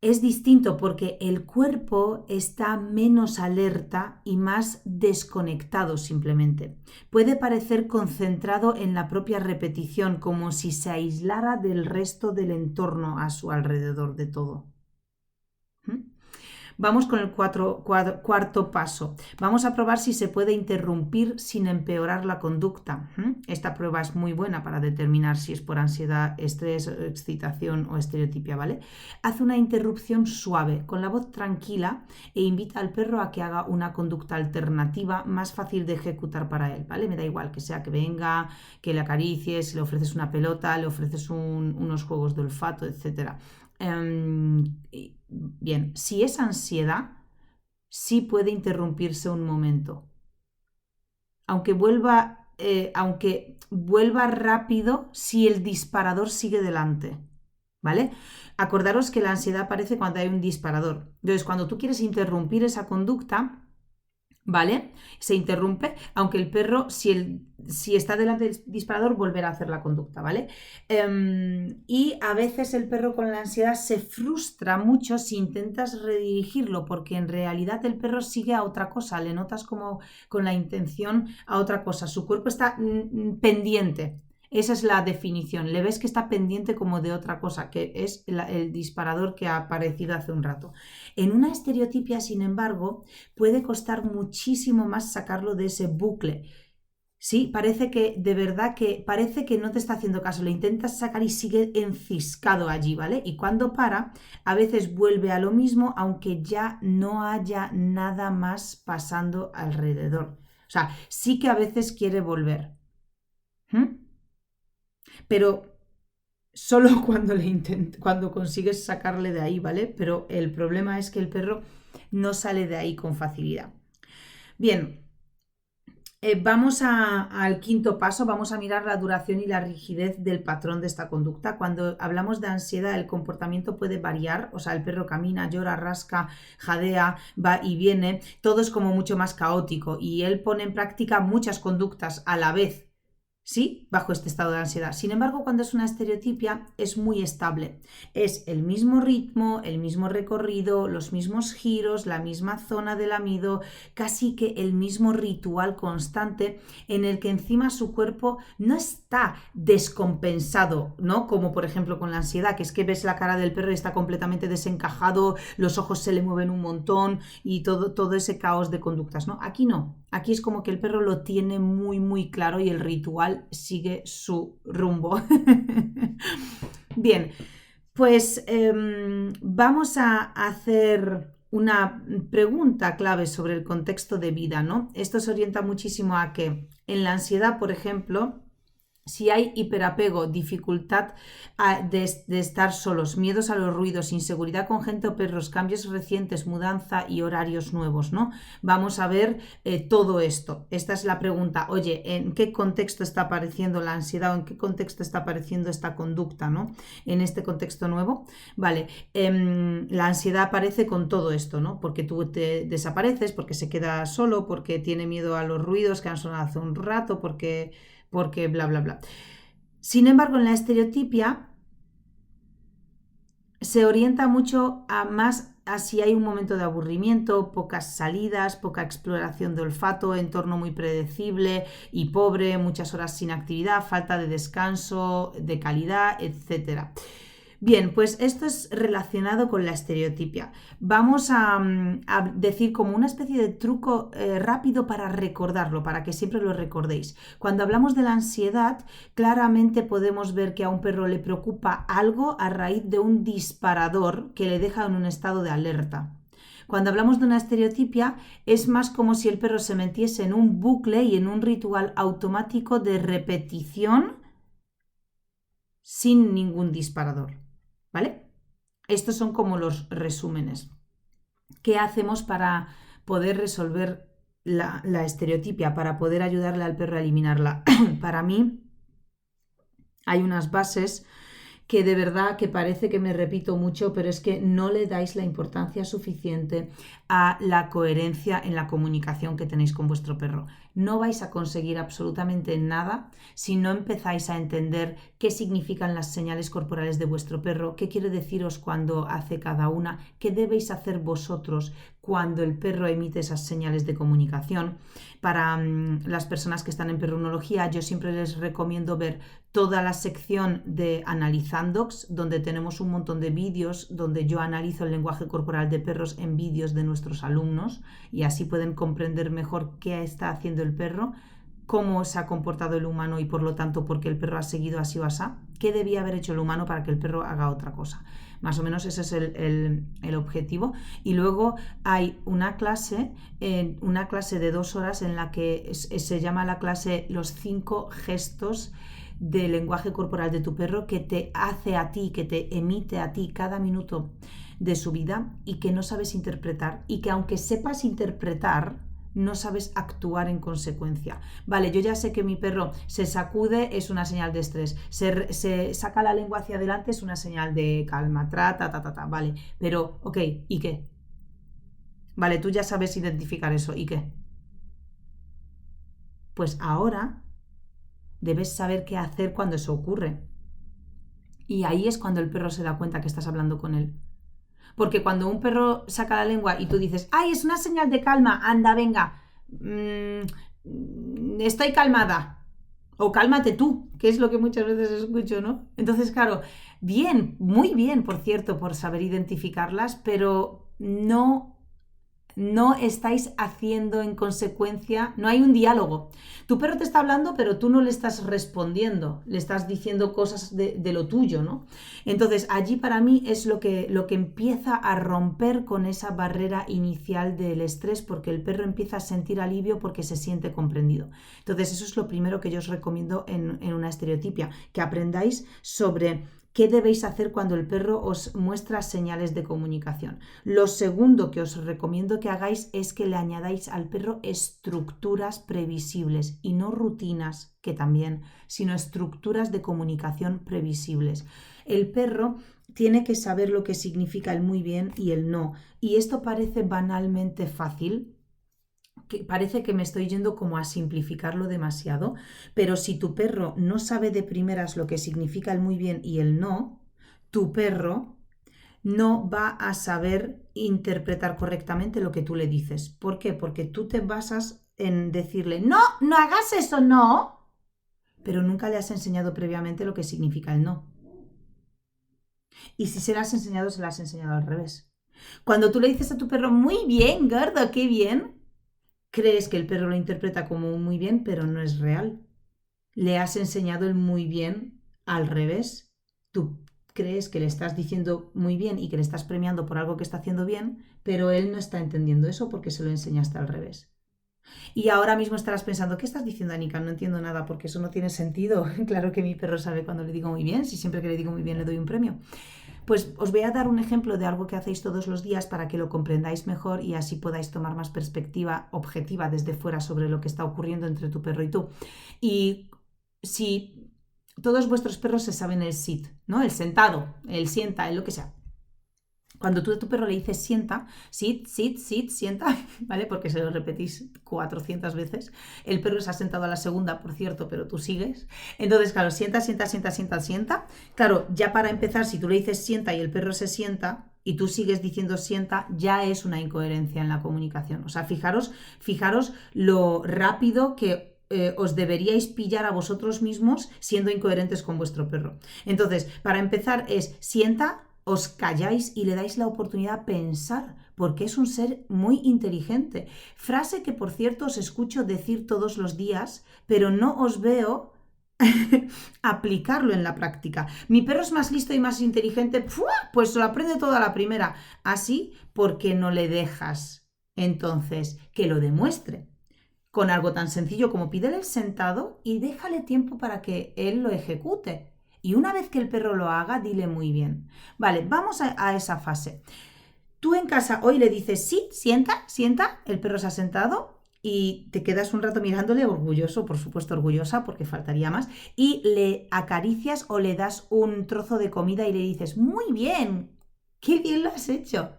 es distinto porque el cuerpo está menos alerta y más desconectado simplemente. Puede parecer concentrado en la propia repetición, como si se aislara del resto del entorno a su alrededor de todo. Vamos con el cuarto paso. Vamos a probar si se puede interrumpir sin empeorar la conducta. Esta prueba es muy buena para determinar si es por ansiedad, estrés, excitación o estereotipia, ¿vale? Haz una interrupción suave, con la voz tranquila, e invita al perro a que haga una conducta alternativa más fácil de ejecutar para él, ¿vale? Me da igual que sea que venga, que le acaricies, le ofreces una pelota, le ofreces unos juegos de olfato, etc. Bien, si es ansiedad, sí puede interrumpirse un momento. Aunque vuelva rápido si el disparador sigue delante, ¿vale? Acordaros que la ansiedad aparece cuando hay un disparador. Entonces, cuando tú quieres interrumpir esa conducta, ¿vale? Se interrumpe, aunque el perro, si está delante del disparador, volverá a hacer la conducta, ¿vale? Y a veces el perro con la ansiedad se frustra mucho si intentas redirigirlo, porque en realidad el perro sigue a otra cosa, le notas como con la intención a otra cosa, su cuerpo está pendiente. Esa es la definición. Le ves que está pendiente como de otra cosa, que es el disparador que ha aparecido hace un rato. En una estereotipia, sin embargo, puede costar muchísimo más sacarlo de ese bucle. Sí, parece que de verdad parece que no te está haciendo caso. Le intentas sacar y sigue enciscado allí, ¿vale? Y cuando para, a veces vuelve a lo mismo, aunque ya no haya nada más pasando alrededor. O sea, sí que a veces quiere volver. Pero solo cuando consigues sacarle de ahí, ¿vale? Pero el problema es que el perro no sale de ahí con facilidad. Bien, vamos al quinto paso, vamos a mirar la duración y la rigidez del patrón de esta conducta. Cuando hablamos de ansiedad, el comportamiento puede variar, o sea, el perro camina, llora, rasca, jadea, va y viene, todo es como mucho más caótico y él pone en práctica muchas conductas a la vez. ¿Sí? Bajo este estado de ansiedad. Sin embargo, cuando es una estereotipia es muy estable. Es el mismo ritmo, el mismo recorrido, los mismos giros, la misma zona de lamido, casi que el mismo ritual constante en el que encima su cuerpo no está descompensado, ¿no? Como por ejemplo con la ansiedad, que es que ves la cara del perro y está completamente desencajado, los ojos se le mueven un montón y todo ese caos de conductas, ¿no? Aquí no. Aquí es como que el perro lo tiene muy, muy claro y el ritual sigue su rumbo. Bien, pues vamos a hacer una pregunta clave sobre el contexto de vida, ¿no? Esto se orienta muchísimo a que en la ansiedad, por ejemplo, si hay hiperapego, dificultad de estar solos, miedos a los ruidos, inseguridad con gente o perros, cambios recientes, mudanza y horarios nuevos, ¿no? Vamos a ver todo esto. Esta es la pregunta. Oye, ¿en qué contexto está apareciendo la ansiedad o en qué contexto está apareciendo esta conducta, ¿no? En este contexto nuevo. Vale, la ansiedad aparece con todo esto, ¿no? Porque tú te desapareces, porque se queda solo, porque tiene miedo a los ruidos que han sonado hace un rato, porque bla, bla, bla. Sin embargo, en la estereotipia se orienta mucho más a si hay un momento de aburrimiento, pocas salidas, poca exploración de olfato, entorno muy predecible y pobre, muchas horas sin actividad, falta de descanso, de calidad, etc. Bien, pues esto es relacionado con la estereotipia. Vamos a decir como una especie de truco rápido para recordarlo, para que siempre lo recordéis. Cuando hablamos de la ansiedad, claramente podemos ver que a un perro le preocupa algo a raíz de un disparador que le deja en un estado de alerta. Cuando hablamos de una estereotipia, es más como si el perro se metiese en un bucle y en un ritual automático de repetición sin ningún disparador. ¿Vale? Estos son como los resúmenes. ¿Qué hacemos para poder resolver la estereotipia para poder ayudarle al perro a eliminarla. Para mí hay unas bases que de verdad que parece que me repito mucho, pero es que no le dais la importancia suficiente a la coherencia en la comunicación que tenéis con vuestro perro. No vais a conseguir absolutamente nada si no empezáis a entender qué significan las señales corporales de vuestro perro, qué quiere deciros cuando hace cada una, qué debéis hacer vosotros cuando el perro emite esas señales de comunicación. Para las personas que están en perrunología, yo siempre les recomiendo ver toda la sección de Analizandox, donde tenemos un montón de vídeos donde yo analizo el lenguaje corporal de perros en vídeos de nuestros alumnos y así pueden comprender mejor qué está haciendo el perro, cómo se ha comportado el humano y por lo tanto por qué el perro ha seguido así o así, qué debía haber hecho el humano para que el perro haga otra cosa. Más o menos ese es el objetivo. Y luego hay una clase de 2 horas en la que se llama la clase Los 5 gestos del lenguaje corporal de tu perro, que te hace a ti, que te emite a ti cada minuto de su vida y que no sabes interpretar, y que aunque sepas interpretar, no sabes actuar en consecuencia. Vale, yo ya sé que mi perro se sacude, es una señal de estrés, se saca la lengua hacia adelante, es una señal de calma, vale, pero ok, ¿y qué? Vale, tú ya sabes identificar eso, ¿y qué? Pues ahora debes saber qué hacer cuando eso ocurre. Y ahí es cuando el perro se da cuenta que estás hablando con él. Porque cuando un perro saca la lengua y tú dices, ¡ay, es una señal de calma! Anda, venga, estoy calmada. O cálmate tú, que es lo que muchas veces escucho, ¿no? Entonces, claro, bien, muy bien, por cierto, por saber identificarlas, pero no estáis haciendo en consecuencia, no hay un diálogo. Tu perro te está hablando, pero tú no le estás respondiendo, le estás diciendo cosas de lo tuyo, ¿no? Entonces, allí para mí es lo que empieza a romper con esa barrera inicial del estrés, porque el perro empieza a sentir alivio porque se siente comprendido. Entonces, eso es lo primero que yo os recomiendo en una estereotipia, que aprendáis sobre ¿qué debéis hacer cuando el perro os muestra señales de comunicación? Lo segundo que os recomiendo que hagáis es que le añadáis al perro estructuras previsibles y no rutinas, que también, sino estructuras de comunicación previsibles. El perro tiene que saber lo que significa el muy bien y el no. Y esto parece banalmente fácil, que parece que me estoy yendo como a simplificarlo demasiado, pero si tu perro no sabe de primeras lo que significa el muy bien y el no, tu perro no va a saber interpretar correctamente lo que tú le dices. ¿Por qué? Porque tú te basas en decirle, no, no hagas eso, no, pero nunca le has enseñado previamente lo que significa el no. Y si se lo has enseñado, se lo has enseñado al revés. Cuando tú le dices a tu perro, muy bien, gordo, qué bien, crees que el perro lo interpreta como un muy bien, pero no es real. Le has enseñado el muy bien al revés. Tú crees que le estás diciendo muy bien y que le estás premiando por algo que está haciendo bien, pero él no está entendiendo eso porque se lo enseñaste al revés. Y ahora mismo estarás pensando, ¿qué estás diciendo, Anika? No entiendo nada porque eso no tiene sentido. Claro que mi perro sabe cuando le digo muy bien, si siempre que le digo muy bien le doy un premio. Pues os voy a dar un ejemplo de algo que hacéis todos los días para que lo comprendáis mejor y así podáis tomar más perspectiva objetiva desde fuera sobre lo que está ocurriendo entre tu perro y tú. Y si todos vuestros perros se saben el sit, ¿no? El sentado, el sienta, el lo que sea. Cuando tú a tu perro le dices sienta, sit, sit, sit, sienta, ¿vale? Porque se lo repetís 400 veces. El perro se ha sentado a la segunda, por cierto, pero tú sigues. Entonces, claro, sienta, sienta, sienta, sienta, sienta. Claro, ya para empezar, si tú le dices sienta y el perro se sienta y tú sigues diciendo sienta, ya es una incoherencia en la comunicación. O sea, fijaros lo rápido que os deberíais pillar a vosotros mismos siendo incoherentes con vuestro perro. Entonces, para empezar es sienta, os calláis y le dais la oportunidad a pensar, porque es un ser muy inteligente. Frase que, por cierto, os escucho decir todos los días, pero no os veo aplicarlo en la práctica. Mi perro es más listo y más inteligente, pues lo aprende todo a la primera. Así porque no le dejas, entonces, que lo demuestre. Con algo tan sencillo como pídele el sentado y déjale tiempo para que él lo ejecute. Y una vez que el perro lo haga, dile muy bien. Vale, vamos a esa fase. Tú en casa hoy le dices, sí, sienta, sienta, el perro se ha sentado y te quedas un rato mirándole, orgulloso, por supuesto orgullosa, porque faltaría más, y le acaricias o le das un trozo de comida y le dices, muy bien, qué bien lo has hecho.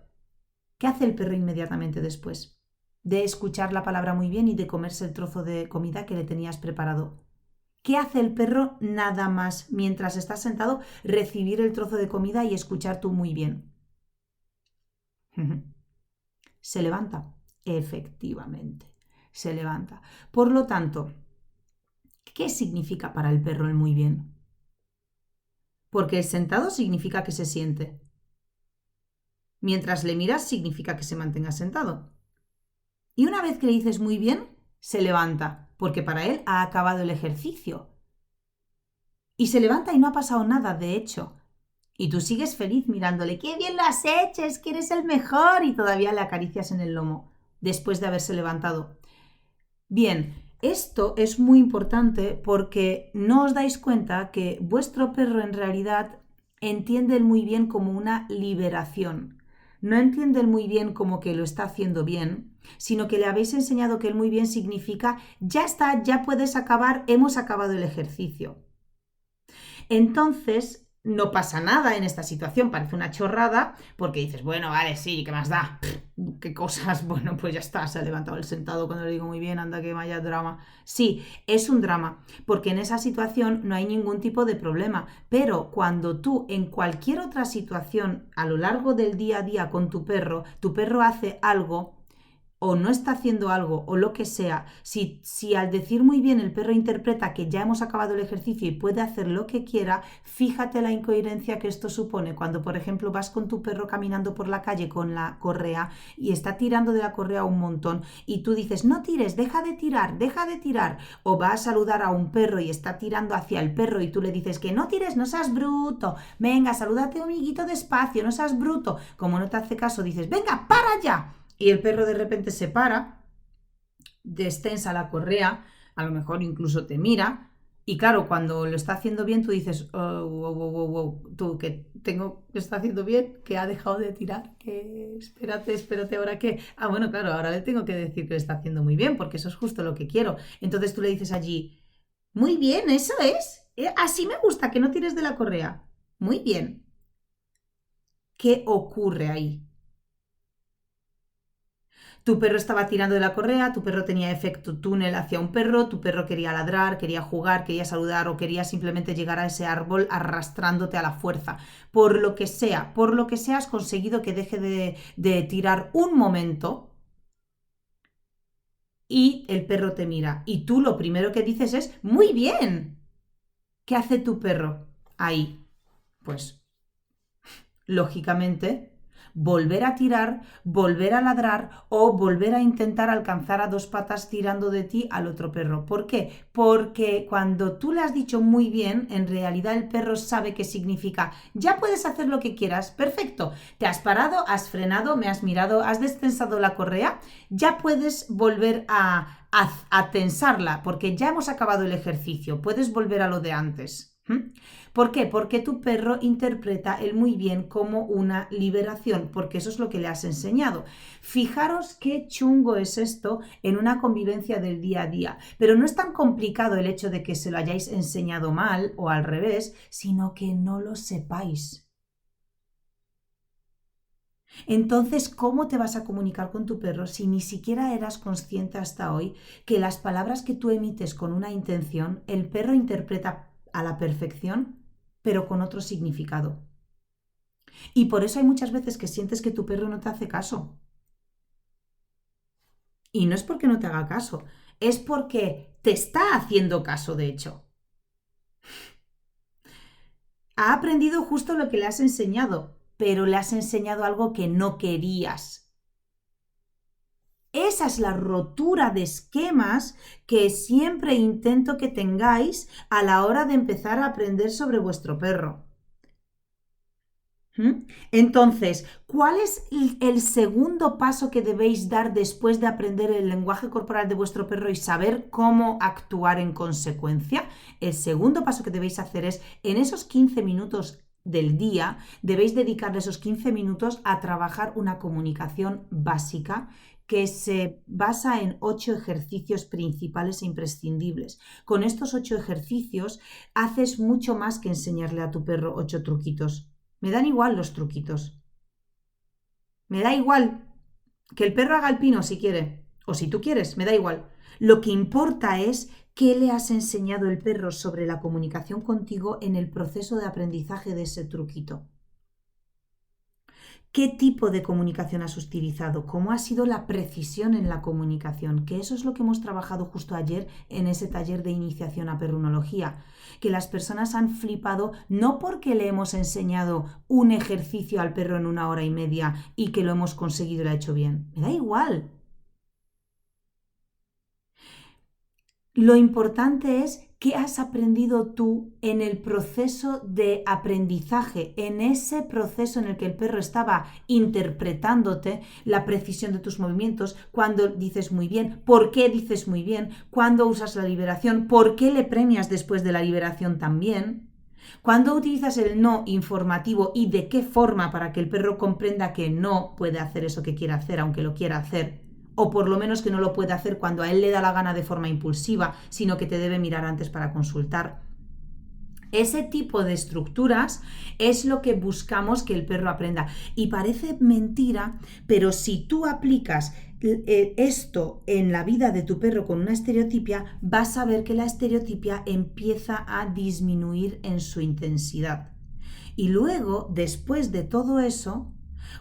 ¿Qué hace el perro inmediatamente después de escuchar la palabra muy bien y de comerse el trozo de comida que le tenías preparado? ¿Qué hace el perro nada más mientras estás sentado recibir el trozo de comida y escuchar tú muy bien? Se levanta, efectivamente, se levanta. Por lo tanto, ¿qué significa para el perro el muy bien? Porque el sentado significa que se siente. Mientras le miras significa que se mantenga sentado. Y una vez que le dices muy bien, se levanta, porque para él ha acabado el ejercicio. Y se levanta y no ha pasado nada, de hecho. Y tú sigues feliz mirándole, ¡qué bien lo has hecho! ¡Es que eres el mejor! Y todavía le acaricias en el lomo, después de haberse levantado. Bien, esto es muy importante porque no os dais cuenta que vuestro perro en realidad entiende el muy bien como una liberación. No entiende el muy bien como que lo está haciendo bien, sino que le habéis enseñado que el muy bien significa ya está, ya puedes acabar, hemos acabado el ejercicio. Entonces, no pasa nada en esta situación, parece una chorrada, porque dices, bueno, vale, sí, ¿qué más da? ¿Qué cosas? Bueno, pues ya está, se ha levantado el sentado cuando le digo muy bien, anda que vaya drama. Sí, es un drama, porque en esa situación no hay ningún tipo de problema, pero cuando tú en cualquier otra situación a lo largo del día a día con tu perro hace algo o no está haciendo algo o lo que sea, si al decir muy bien el perro interpreta que ya hemos acabado el ejercicio y puede hacer lo que quiera, fíjate la incoherencia que esto supone cuando, por ejemplo, vas con tu perro caminando por la calle con la correa y está tirando de la correa un montón y tú dices, no tires, deja de tirar, o va a saludar a un perro y está tirando hacia el perro y tú le dices que no tires, no seas bruto, venga, salúdate amiguito despacio, no seas bruto, como no te hace caso dices, venga, para ya. Y el perro de repente se para, destensa la correa, a lo mejor incluso te mira, y claro, cuando lo está haciendo bien, tú dices, tú que lo está haciendo bien, que ha dejado de tirar, que espérate, ¿ahora qué? Ah, bueno, claro, ahora le tengo que decir que lo está haciendo muy bien, porque eso es justo lo que quiero. Entonces tú le dices allí, muy bien, eso es, así me gusta, que no tires de la correa. Muy bien. ¿Qué ocurre ahí? Tu perro estaba tirando de la correa, tu perro tenía efecto túnel hacia un perro, tu perro quería ladrar, quería jugar, quería saludar o quería simplemente llegar a ese árbol arrastrándote a la fuerza. Por lo que sea has conseguido que deje de tirar un momento y el perro te mira. Y tú lo primero que dices es, muy bien. ¿Qué hace tu perro ahí? Pues, lógicamente, volver a tirar, volver a ladrar o volver a intentar alcanzar a dos patas tirando de ti al otro perro. ¿Por qué? Porque cuando tú le has dicho muy bien, en realidad el perro sabe qué significa. Ya puedes hacer lo que quieras, perfecto. Te has parado, has frenado, me has mirado, has destensado la correa, ya puedes volver a tensarla porque ya hemos acabado el ejercicio, puedes volver a lo de antes. ¿Por qué? Porque tu perro interpreta el muy bien como una liberación, porque eso es lo que le has enseñado. Fijaros qué chungo es esto en una convivencia del día a día, pero no es tan complicado el hecho de que se lo hayáis enseñado mal o al revés, sino que no lo sepáis. Entonces, ¿cómo te vas a comunicar con tu perro si ni siquiera eras consciente hasta hoy que las palabras que tú emites con una intención, el perro interpreta a la perfección, pero con otro significado? Y por eso hay muchas veces que sientes que tu perro no te hace caso. Y no es porque no te haga caso, es porque te está haciendo caso, de hecho. Ha aprendido justo lo que le has enseñado, pero le has enseñado algo que no querías. Esa es la rotura de esquemas que siempre intento que tengáis a la hora de empezar a aprender sobre vuestro perro. Entonces, ¿cuál es el segundo paso que debéis dar después de aprender el lenguaje corporal de vuestro perro y saber cómo actuar en consecuencia? El segundo paso que debéis hacer es, en esos 15 minutos del día, debéis dedicarle esos 15 minutos a trabajar una comunicación básica que se basa en 8 ejercicios principales e imprescindibles. Con estos 8 ejercicios haces mucho más que enseñarle a tu perro 8 truquitos. Me dan igual los truquitos. Me da igual que el perro haga el pino si quiere, o si tú quieres, me da igual. Lo que importa es qué le has enseñado el perro sobre la comunicación contigo en el proceso de aprendizaje de ese truquito. ¿Qué tipo de comunicación has utilizado? ¿Cómo ha sido la precisión en la comunicación? Que eso es lo que hemos trabajado justo ayer en ese taller de iniciación a perrunología. Que las personas han flipado no porque le hemos enseñado un ejercicio al perro en 1 hora y media y que lo hemos conseguido y lo ha hecho bien. Me da igual. Lo importante es qué has aprendido tú en el proceso de aprendizaje, en ese proceso en el que el perro estaba interpretándote la precisión de tus movimientos, cuando dices muy bien, por qué dices muy bien, cuando usas la liberación, por qué le premias después de la liberación también. Cuando utilizas el no informativo y de qué forma para que el perro comprenda que no puede hacer eso que quiere hacer, aunque lo quiera hacer. O por lo menos que no lo puede hacer cuando a él le da la gana de forma impulsiva, sino que te debe mirar antes para consultar. Ese tipo de estructuras es lo que buscamos que el perro aprenda. Y parece mentira, pero si tú aplicas esto en la vida de tu perro con una estereotipia, vas a ver que la estereotipia empieza a disminuir en su intensidad. Y luego, después de todo eso,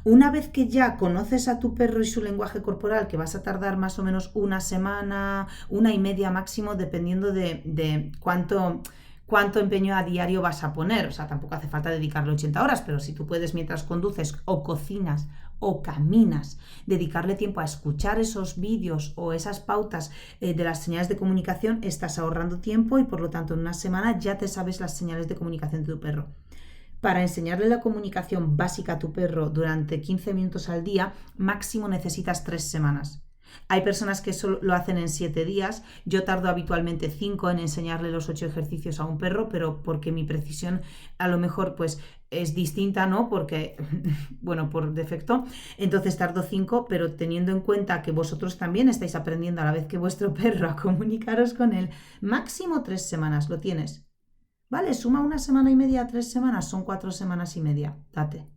una vez que ya conoces a tu perro y su lenguaje corporal, que vas a tardar más o menos 1 semana, 1,5 máximo, dependiendo de cuánto empeño a diario vas a poner. O sea, tampoco hace falta dedicarle 80 horas, pero si tú puedes mientras conduces o cocinas o caminas, dedicarle tiempo a escuchar esos vídeos o esas pautas de las señales de comunicación, estás ahorrando tiempo y por lo tanto en 1 semana ya te sabes las señales de comunicación de tu perro. Para enseñarle la comunicación básica a tu perro durante 15 minutos al día, máximo necesitas 3 semanas. Hay personas que solo lo hacen en 7 días. Yo tardo habitualmente 5 en enseñarle los 8 ejercicios a un perro, pero porque mi precisión a lo mejor pues es distinta, ¿no? Porque, bueno, por defecto. Entonces tardo 5, pero teniendo en cuenta que vosotros también estáis aprendiendo a la vez que vuestro perro a comunicaros con él, máximo 3 semanas lo tienes. Vale, suma 1,5 a 3 semanas, son 4 semanas y media. Date.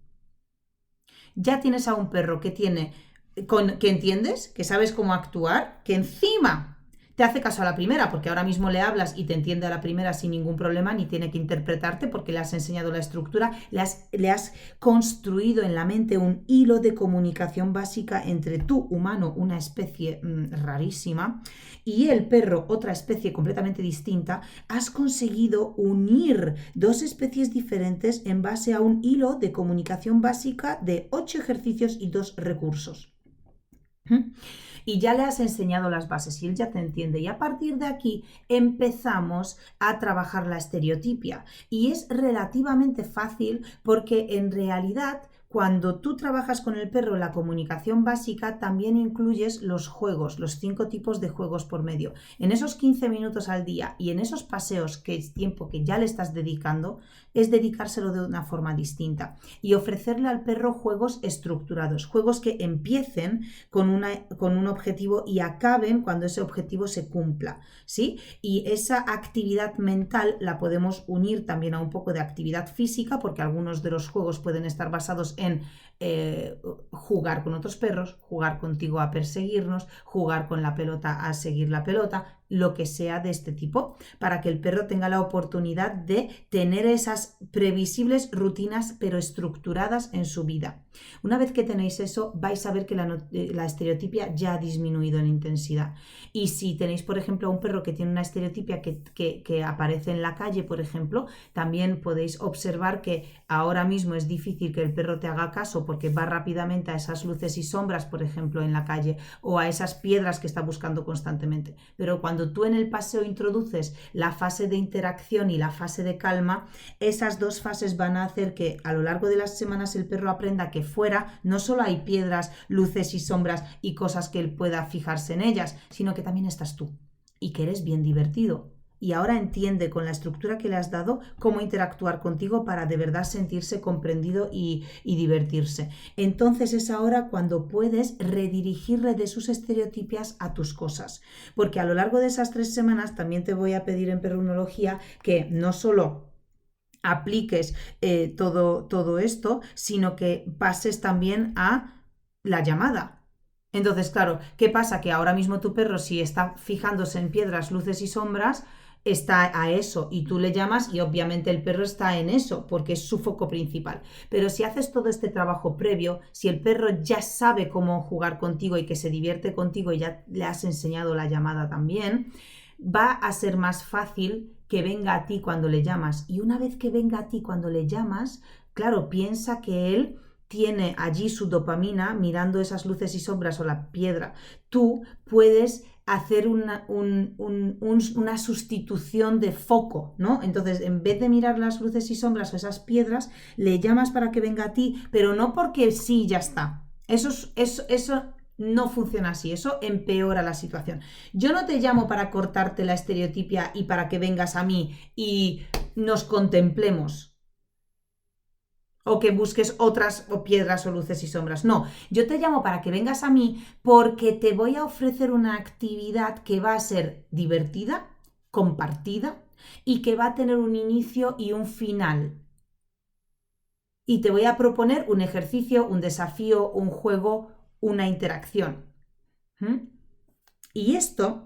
Ya tienes a un perro que que entiendes, que sabes cómo actuar, que encima te hace caso a la primera, porque ahora mismo le hablas y te entiende a la primera sin ningún problema, ni tiene que interpretarte porque le has enseñado la estructura, le has construido en la mente un hilo de comunicación básica entre tú, humano, una especie rarísima, y el perro, otra especie completamente distinta. Has conseguido unir 2 especies diferentes en base a un hilo de comunicación básica de 8 ejercicios y 2 recursos. Y ya le has enseñado las bases y él ya te entiende. Y a partir de aquí empezamos a trabajar la estereotipia. Y es relativamente fácil porque en realidad cuando tú trabajas con el perro la comunicación básica, también incluyes los juegos, los 5 tipos de juegos por medio. En esos 15 minutos al día y en esos paseos, que es tiempo que ya le estás dedicando, es dedicárselo de una forma distinta y ofrecerle al perro juegos estructurados, juegos que empiecen con un objetivo y acaben cuando ese objetivo se cumpla, ¿sí? Y esa actividad mental la podemos unir también a un poco de actividad física, porque algunos de los juegos pueden estar basados en jugar con otros perros, jugar contigo a perseguirnos, jugar con la pelota a seguir la pelota, lo que sea de este tipo, para que el perro tenga la oportunidad de tener esas previsibles rutinas pero estructuradas en su vida. Una vez que tenéis eso, vais a ver que la estereotipia ya ha disminuido en intensidad. Y si tenéis, por ejemplo, un perro que tiene una estereotipia que aparece en la calle, por ejemplo, también podéis observar que ahora mismo es difícil que el perro te haga caso porque va rápidamente a esas luces y sombras, por ejemplo, en la calle, o a esas piedras que está buscando constantemente. Pero cuando tú en el paseo introduces la fase de interacción y la fase de calma, esas 2 fases van a hacer que a lo largo de las semanas el perro aprenda que fuera no solo hay piedras, luces y sombras y cosas que él pueda fijarse en ellas, sino que también estás tú y que eres bien divertido y ahora entiende con la estructura que le has dado cómo interactuar contigo para de verdad sentirse comprendido y divertirse. Entonces es ahora cuando puedes redirigirle de sus estereotipias a tus cosas, porque a lo largo de esas 3 semanas también te voy a pedir en perrunología que no solo apliques todo esto, sino que pases también a la llamada. Entonces, claro, ¿qué pasa? Que ahora mismo tu perro, si está fijándose en piedras, luces y sombras, está a eso y tú le llamas y obviamente el perro está en eso porque es su foco principal. Pero si haces todo este trabajo previo, si el perro ya sabe cómo jugar contigo y que se divierte contigo y ya le has enseñado la llamada también, va a ser más fácil que venga a ti cuando le llamas. Y una vez que venga a ti cuando le llamas, claro, piensa que él tiene allí su dopamina mirando esas luces y sombras o la piedra. Tú puedes hacer una sustitución de foco, ¿no? Entonces, en vez de mirar las luces y sombras o esas piedras, le llamas para que venga a ti, pero no porque sí, ya está. Eso no funciona así, eso empeora la situación. Yo no te llamo para cortarte la estereotipia y para que vengas a mí y nos contemplemos. O que busques otras o piedras o luces y sombras. No, yo te llamo para que vengas a mí porque te voy a ofrecer una actividad que va a ser divertida, compartida y que va a tener un inicio y un final. Y te voy a proponer un ejercicio, un desafío, un juego, una interacción. Y esto,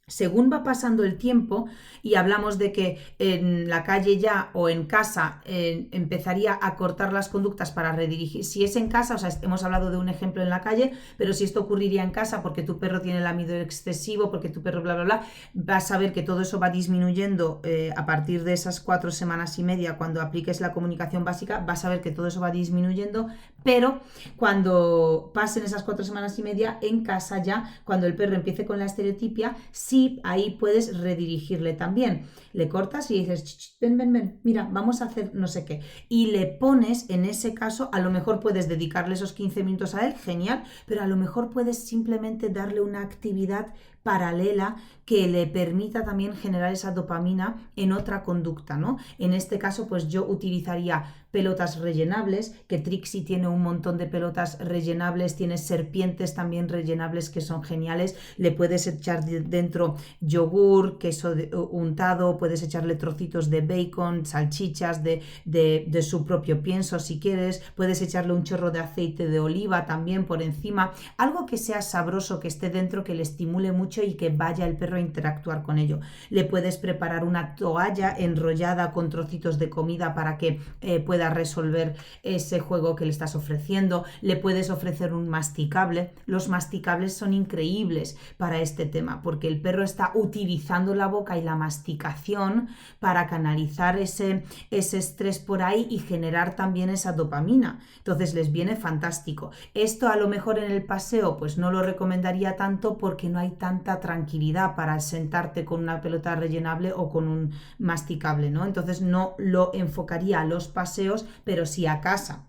según va pasando el tiempo y hablamos de que en la calle ya o en casa empezaría a cortar las conductas para redirigir, si es en casa, o sea, hemos hablado de un ejemplo en la calle, pero si esto ocurriría en casa porque tu perro tiene el lamido excesivo, porque tu perro bla, bla, bla, vas a ver que todo eso va disminuyendo a partir de esas 4 semanas y media, cuando apliques la comunicación básica, vas a ver que todo eso va disminuyendo, pero cuando pasen esas 4 semanas y media en casa ya, cuando el perro empiece con la estereotipia, sí, ahí puedes redirigirle también. Le cortas y dices, ven, mira, vamos a hacer no sé qué. Y le pones, en ese caso, a lo mejor puedes dedicarle esos 15 minutos a él, genial, pero a lo mejor puedes simplemente darle una actividad paralela que le permita también generar esa dopamina en otra conducta, ¿no? En este caso, pues yo utilizaría pelotas rellenables, que Trixie tiene un montón de pelotas rellenables, tiene serpientes también rellenables que son geniales, le puedes echar dentro yogur, queso untado, puedes echarle trocitos de bacon, salchichas de su propio pienso si quieres, puedes echarle un chorro de aceite de oliva también por encima, algo que sea sabroso, que esté dentro, que le estimule mucho y que vaya el perro a interactuar con ello. Le puedes preparar una toalla enrollada con trocitos de comida para que pueda resolver ese juego que le estás ofreciendo. Le puedes ofrecer un masticable. Los masticables son increíbles para este tema porque el perro está utilizando la boca y la masticación para canalizar ese estrés por ahí y generar también esa dopamina. Entonces les viene fantástico. Esto a lo mejor en el paseo pues no lo recomendaría tanto porque no hay tanta tranquilidad para sentarte con una pelota rellenable o con un masticable, ¿no? Entonces no lo enfocaría a los paseos, pero sí a casa.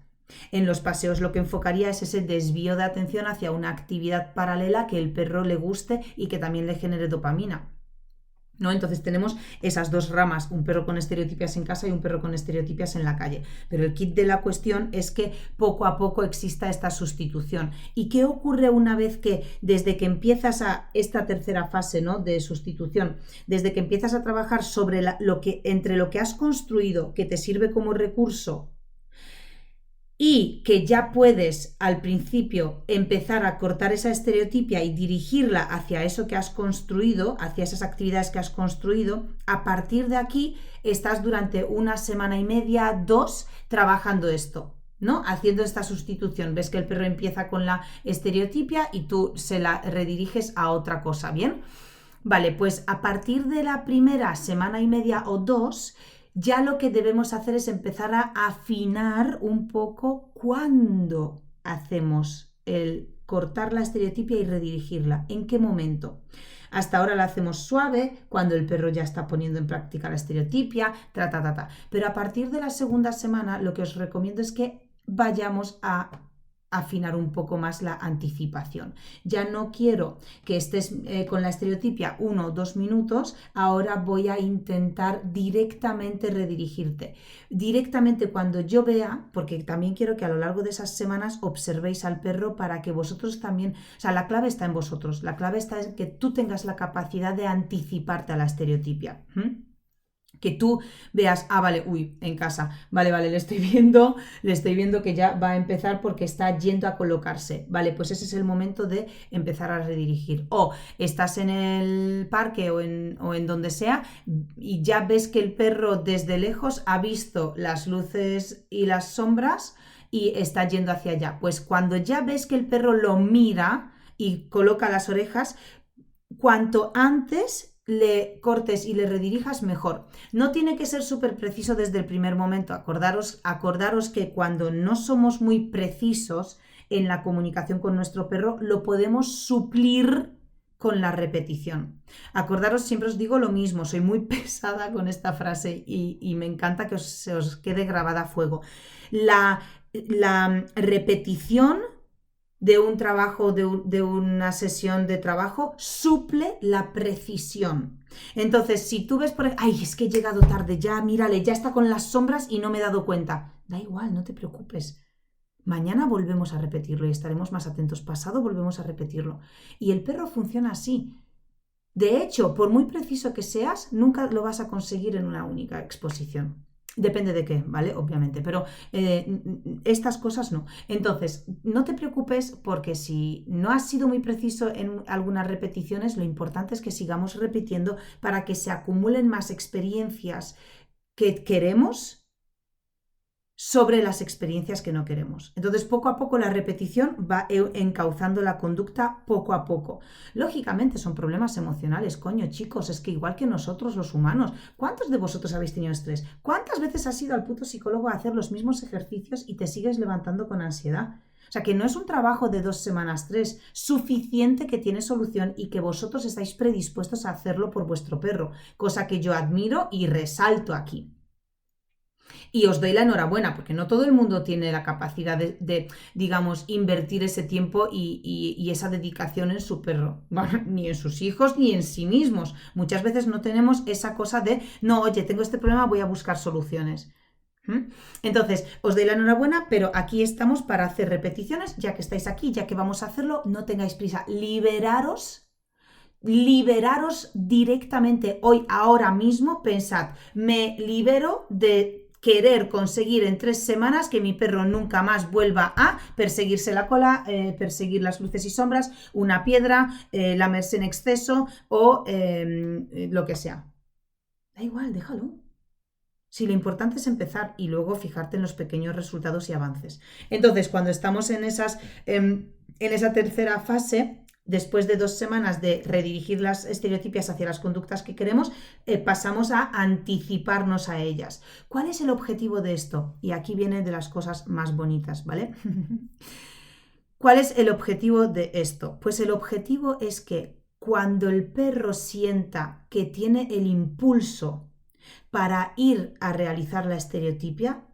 En los paseos lo que enfocaría es ese desvío de atención hacia una actividad paralela que el perro le guste y que también le genere dopamina, ¿no? Entonces tenemos esas dos ramas, un perro con estereotipias en casa y un perro con estereotipias en la calle. Pero el kit de la cuestión es que poco a poco exista esta sustitución. ¿Y qué ocurre una vez que, desde que empiezas a esta tercera fase, ¿no?, de sustitución, desde que empiezas a trabajar sobre entre lo que has construido, que te sirve como recurso, y que ya puedes al principio empezar a cortar esa estereotipia y dirigirla hacia eso que has construido, hacia esas actividades que has construido? A partir de aquí estás durante 1 semana y media, 2, trabajando esto, ¿no? Haciendo esta sustitución. Ves que el perro empieza con la estereotipia y tú se la rediriges a otra cosa, ¿bien? Vale, pues a partir de la primera semana y media o 2, ya lo que debemos hacer es empezar a afinar un poco cuándo hacemos el cortar la estereotipia y redirigirla. ¿En qué momento? Hasta ahora la hacemos suave, cuando el perro ya está poniendo en práctica la estereotipia, Pero a partir de la segunda semana lo que os recomiendo es que vayamos a afinar un poco más la anticipación. Ya no quiero que estés con la estereotipia 1 o 2 minutos, ahora voy a intentar directamente redirigirte. Directamente cuando yo vea, porque también quiero que a lo largo de esas semanas observéis al perro para que vosotros también, o sea, la clave está en vosotros, la clave está en que tú tengas la capacidad de anticiparte a la estereotipia. Que tú veas, vale, en casa, vale, le estoy viendo que ya va a empezar porque está yendo a colocarse, vale, pues ese es el momento de empezar a redirigir. O estás en el parque o en donde sea y ya ves que el perro desde lejos ha visto las luces y las sombras y está yendo hacia allá. Pues cuando ya ves que el perro lo mira y coloca las orejas, cuanto antes le cortes y le redirijas, mejor. No tiene que ser súper preciso desde el primer momento. Acordaros que cuando no somos muy precisos en la comunicación con nuestro perro, lo podemos suplir con la repetición. Acordaros, siempre os digo lo mismo, soy muy pesada con esta frase y me encanta que se os quede grabada a fuego. La repetición de un trabajo, de una sesión de trabajo, suple la precisión. Entonces, si tú ves es que he llegado tarde, ya, mírale, ya está con las sombras y no me he dado cuenta. Da igual, no te preocupes. Mañana volvemos a repetirlo y estaremos más atentos. Pasado volvemos a repetirlo. Y el perro funciona así. De hecho, por muy preciso que seas, nunca lo vas a conseguir en una única exposición. Depende de qué, ¿vale? Obviamente, pero estas cosas no. Entonces, no te preocupes porque si no has sido muy preciso en algunas repeticiones, lo importante es que sigamos repitiendo para que se acumulen más experiencias que queremos sobre las experiencias que no queremos. Entonces, poco a poco la repetición va encauzando la conducta poco a poco. Lógicamente son problemas emocionales, coño, chicos, es que igual que nosotros los humanos, ¿cuántos de vosotros habéis tenido estrés? ¿Cuántas veces has ido al puto psicólogo a hacer los mismos ejercicios y te sigues levantando con ansiedad? O sea, que no es un trabajo de 2 semanas, 3, suficiente que tiene solución y que vosotros estáis predispuestos a hacerlo por vuestro perro, cosa que yo admiro y resalto aquí. Y os doy la enhorabuena, porque no todo el mundo tiene la capacidad de digamos, invertir ese tiempo y esa dedicación en su perro, bueno, ni en sus hijos, ni en sí mismos. Muchas veces no tenemos esa cosa de, no, oye, tengo este problema, voy a buscar soluciones. Entonces, os doy la enhorabuena, pero aquí estamos para hacer repeticiones, ya que estáis aquí, ya que vamos a hacerlo, no tengáis prisa, liberaros directamente hoy, ahora mismo, pensad, me libero de querer conseguir en 3 semanas que mi perro nunca más vuelva a perseguirse la cola, perseguir las luces y sombras, una piedra, lamerse en exceso o lo que sea. Da igual, déjalo. Si lo importante es empezar y luego fijarte en los pequeños resultados y avances. Entonces, cuando estamos en esa tercera fase, después de 2 semanas de redirigir las estereotipias hacia las conductas que queremos, pasamos a anticiparnos a ellas. ¿Cuál es el objetivo de esto? Y aquí viene de las cosas más bonitas, ¿vale? ¿Cuál es el objetivo de esto? Pues el objetivo es que cuando el perro sienta que tiene el impulso para ir a realizar la estereotipia,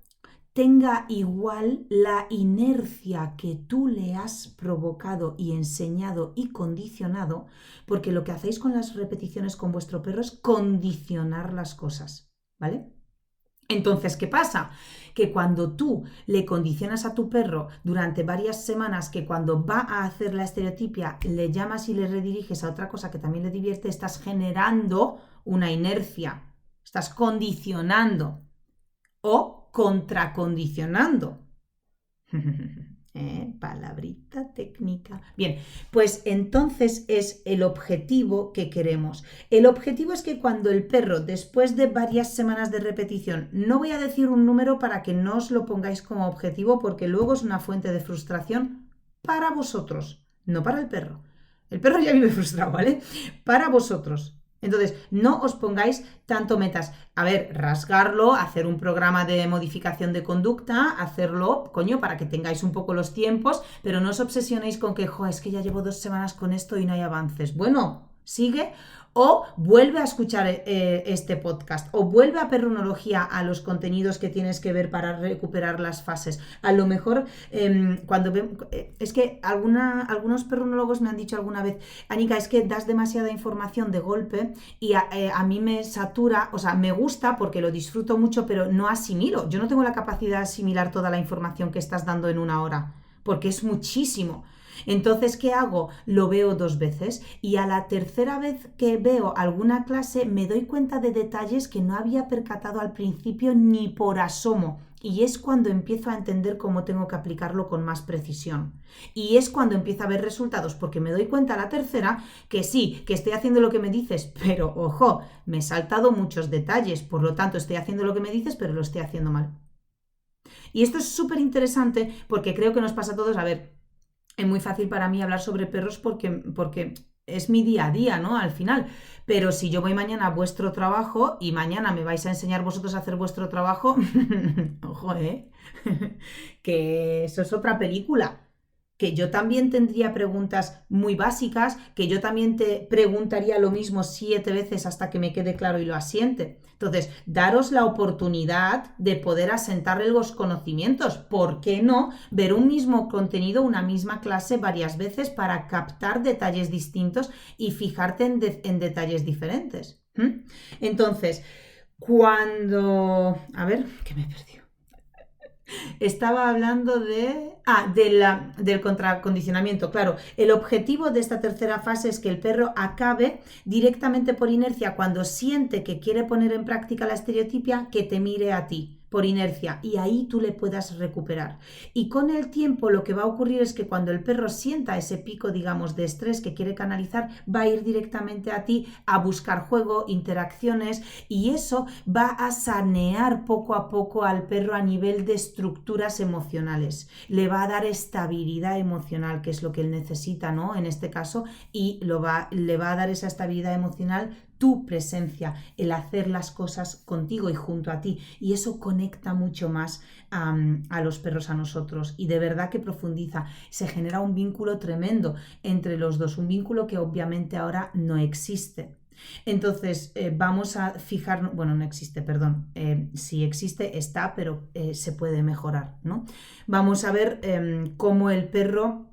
tenga igual la inercia que tú le has provocado y enseñado y condicionado, porque lo que hacéis con las repeticiones con vuestro perro es condicionar las cosas, ¿vale? Entonces, ¿qué pasa? Que cuando tú le condicionas a tu perro durante varias semanas que cuando va a hacer la estereotipia le llamas y le rediriges a otra cosa que también le divierte, estás generando una inercia, estás condicionando o contracondicionando. Palabrita técnica. Bien, pues entonces es el objetivo que queremos. El objetivo es que cuando el perro, después de varias semanas de repetición, no voy a decir un número para que no os lo pongáis como objetivo, porque luego es una fuente de frustración para vosotros, no para el perro. El perro ya vive frustrado, ¿vale? Para vosotros. Entonces, no os pongáis tanto metas. A ver, rasgarlo, hacer un programa de modificación de conducta, hacerlo, coño, para que tengáis un poco los tiempos, pero no os obsesionéis con que, es que ya llevo 2 semanas con esto y no hay avances. Bueno, sigue O vuelve a escuchar este podcast, o vuelve a Perrunología, a los contenidos que tienes que ver para recuperar las fases. A lo mejor es que algunos perrunólogos me han dicho alguna vez, Anika, es que das demasiada información de golpe y a mí me satura, o sea, me gusta porque lo disfruto mucho, pero no asimilo. Yo no tengo la capacidad de asimilar toda la información que estás dando en una hora, porque es muchísimo. Entonces, ¿qué hago? Lo veo 2 veces y a la tercera vez que veo alguna clase me doy cuenta de detalles que no había percatado al principio ni por asomo. Y es cuando empiezo a entender cómo tengo que aplicarlo con más precisión. Y es cuando empiezo a ver resultados, porque me doy cuenta a la tercera que sí, que estoy haciendo lo que me dices, pero ojo, me he saltado muchos detalles, por lo tanto estoy haciendo lo que me dices, pero lo estoy haciendo mal. Y esto es súper interesante porque creo que nos pasa a todos. A ver, es muy fácil para mí hablar sobre perros porque es mi día a día, ¿no? Al final. Pero si yo voy mañana a vuestro trabajo y mañana me vais a enseñar vosotros a hacer vuestro trabajo, ojo, que eso es otra película. Que yo también tendría preguntas muy básicas, que yo también te preguntaría lo mismo 7 veces hasta que me quede claro y lo asiente. Entonces, daros la oportunidad de poder asentar los conocimientos. ¿Por qué no ver un mismo contenido, una misma clase varias veces para captar detalles distintos y fijarte en detalles diferentes? Entonces, cuando... A ver, ¿qué me he perdido? Estaba hablando del contracondicionamiento. Claro, el objetivo de esta tercera fase es que el perro acabe directamente por inercia cuando siente que quiere poner en práctica la estereotipia, que te mire a ti por inercia y ahí tú le puedas recuperar. Y con el tiempo lo que va a ocurrir es que cuando el perro sienta ese pico, digamos, de estrés que quiere canalizar, va a ir directamente a ti a buscar juego, interacciones, y eso va a sanear poco a poco al perro a nivel de estructuras emocionales. Le va a dar estabilidad emocional, que es lo que él necesita, ¿no? En este caso, y le va a dar esa estabilidad emocional tu presencia, el hacer las cosas contigo y junto a ti, y eso conecta mucho más a los perros a nosotros, y de verdad que profundiza, se genera un vínculo tremendo entre los dos, un vínculo que obviamente ahora no existe. Entonces vamos a fijarnos, bueno, no existe, perdón, si existe está, pero se puede mejorar, ¿no? Vamos a ver cómo el perro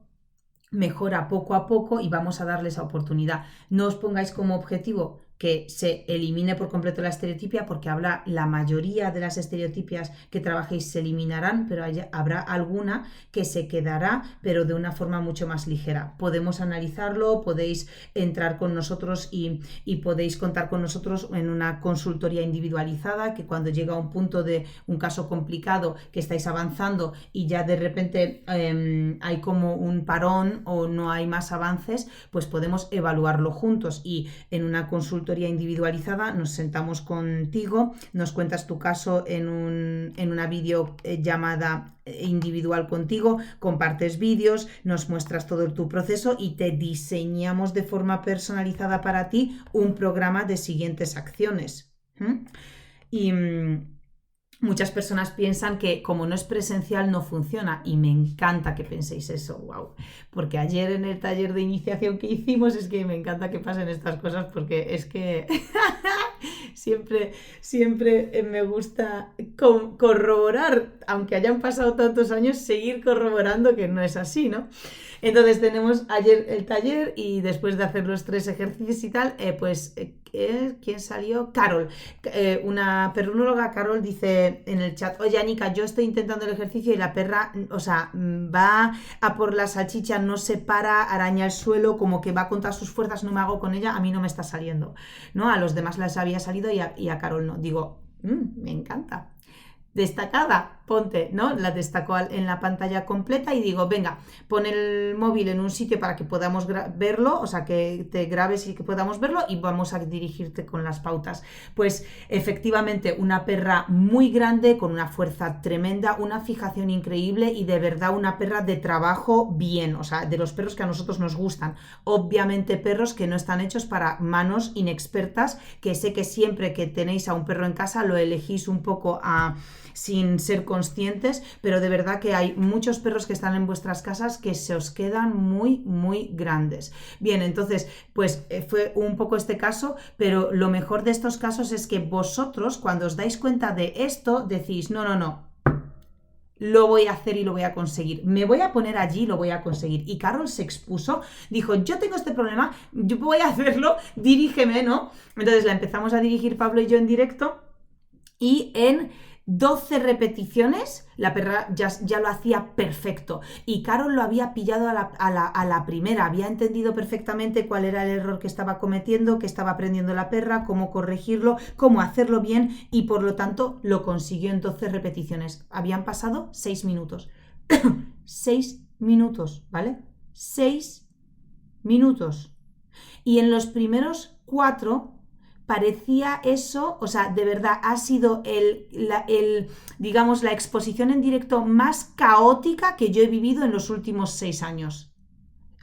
mejora poco a poco y vamos a darle esa oportunidad. No os pongáis como objetivo que se elimine por completo la estereotipia, porque habrá la mayoría de las estereotipias que trabajéis se eliminarán, pero habrá alguna que se quedará, pero de una forma mucho más ligera. Podemos analizarlo, podéis entrar con nosotros y podéis contar con nosotros en una consultoría individualizada, que cuando llega a un punto de un caso complicado que estáis avanzando y ya de repente hay como un parón o no hay más avances, pues podemos evaluarlo juntos y en una consultoría individualizada nos sentamos contigo, nos cuentas tu caso en una videollamada individual contigo, compartes vídeos, nos muestras todo tu proceso y te diseñamos de forma personalizada para ti un programa de siguientes acciones. Y muchas personas piensan que como no es presencial no funciona, y me encanta que penséis eso, wow, porque ayer en el taller de iniciación que hicimos, es que me encanta que pasen estas cosas, porque es que siempre me gusta corroborar, aunque hayan pasado tantos años, seguir corroborando que no es así, ¿no? Entonces tenemos ayer el taller y después de hacer los 3 ejercicios y tal, ¿quién salió? Carol, una perrunóloga. Carol dice en el chat: oye, Anika, yo estoy intentando el ejercicio y la perra, o sea, va a por la salchicha, no se para, araña el suelo, como que va con todas sus fuerzas, no me hago con ella, a mí no me está saliendo, ¿no? A los demás les había salido y a Carol no. Digo, me encanta. Destacada, ponte, ¿no? La destaco en la pantalla completa y digo, venga, pon el móvil en un sitio para que podamos verlo, o sea, que te grabes y que podamos verlo, y vamos a dirigirte con las pautas. Pues efectivamente, una perra muy grande, con una fuerza tremenda, una fijación increíble y de verdad una perra de trabajo bien, o sea, de los perros que a nosotros nos gustan. Obviamente perros que no están hechos para manos inexpertas, que sé que siempre que tenéis a un perro en casa lo elegís un poco sin ser conscientes, pero de verdad que hay muchos perros que están en vuestras casas que se os quedan muy, muy grandes. Bien, entonces, pues fue un poco este caso, pero lo mejor de estos casos es que vosotros, cuando os dais cuenta de esto, decís, no, lo voy a hacer y lo voy a conseguir. Me voy a poner allí y lo voy a conseguir. Y Carol se expuso, dijo, yo tengo este problema, yo voy a hacerlo, dirígeme, ¿no? Entonces la empezamos a dirigir Pablo y yo en directo y en 12 repeticiones la perra ya lo hacía perfecto y Carol lo había pillado a la primera, había entendido perfectamente cuál era el error que estaba cometiendo, que estaba aprendiendo la perra, cómo corregirlo, cómo hacerlo bien y por lo tanto lo consiguió en 12 repeticiones. Habían pasado 6 minutos. 6 minutos, ¿vale? 6 minutos. Y en los primeros 4 parecía eso, o sea, de verdad ha sido digamos, la exposición en directo más caótica que yo he vivido en los últimos 6 años.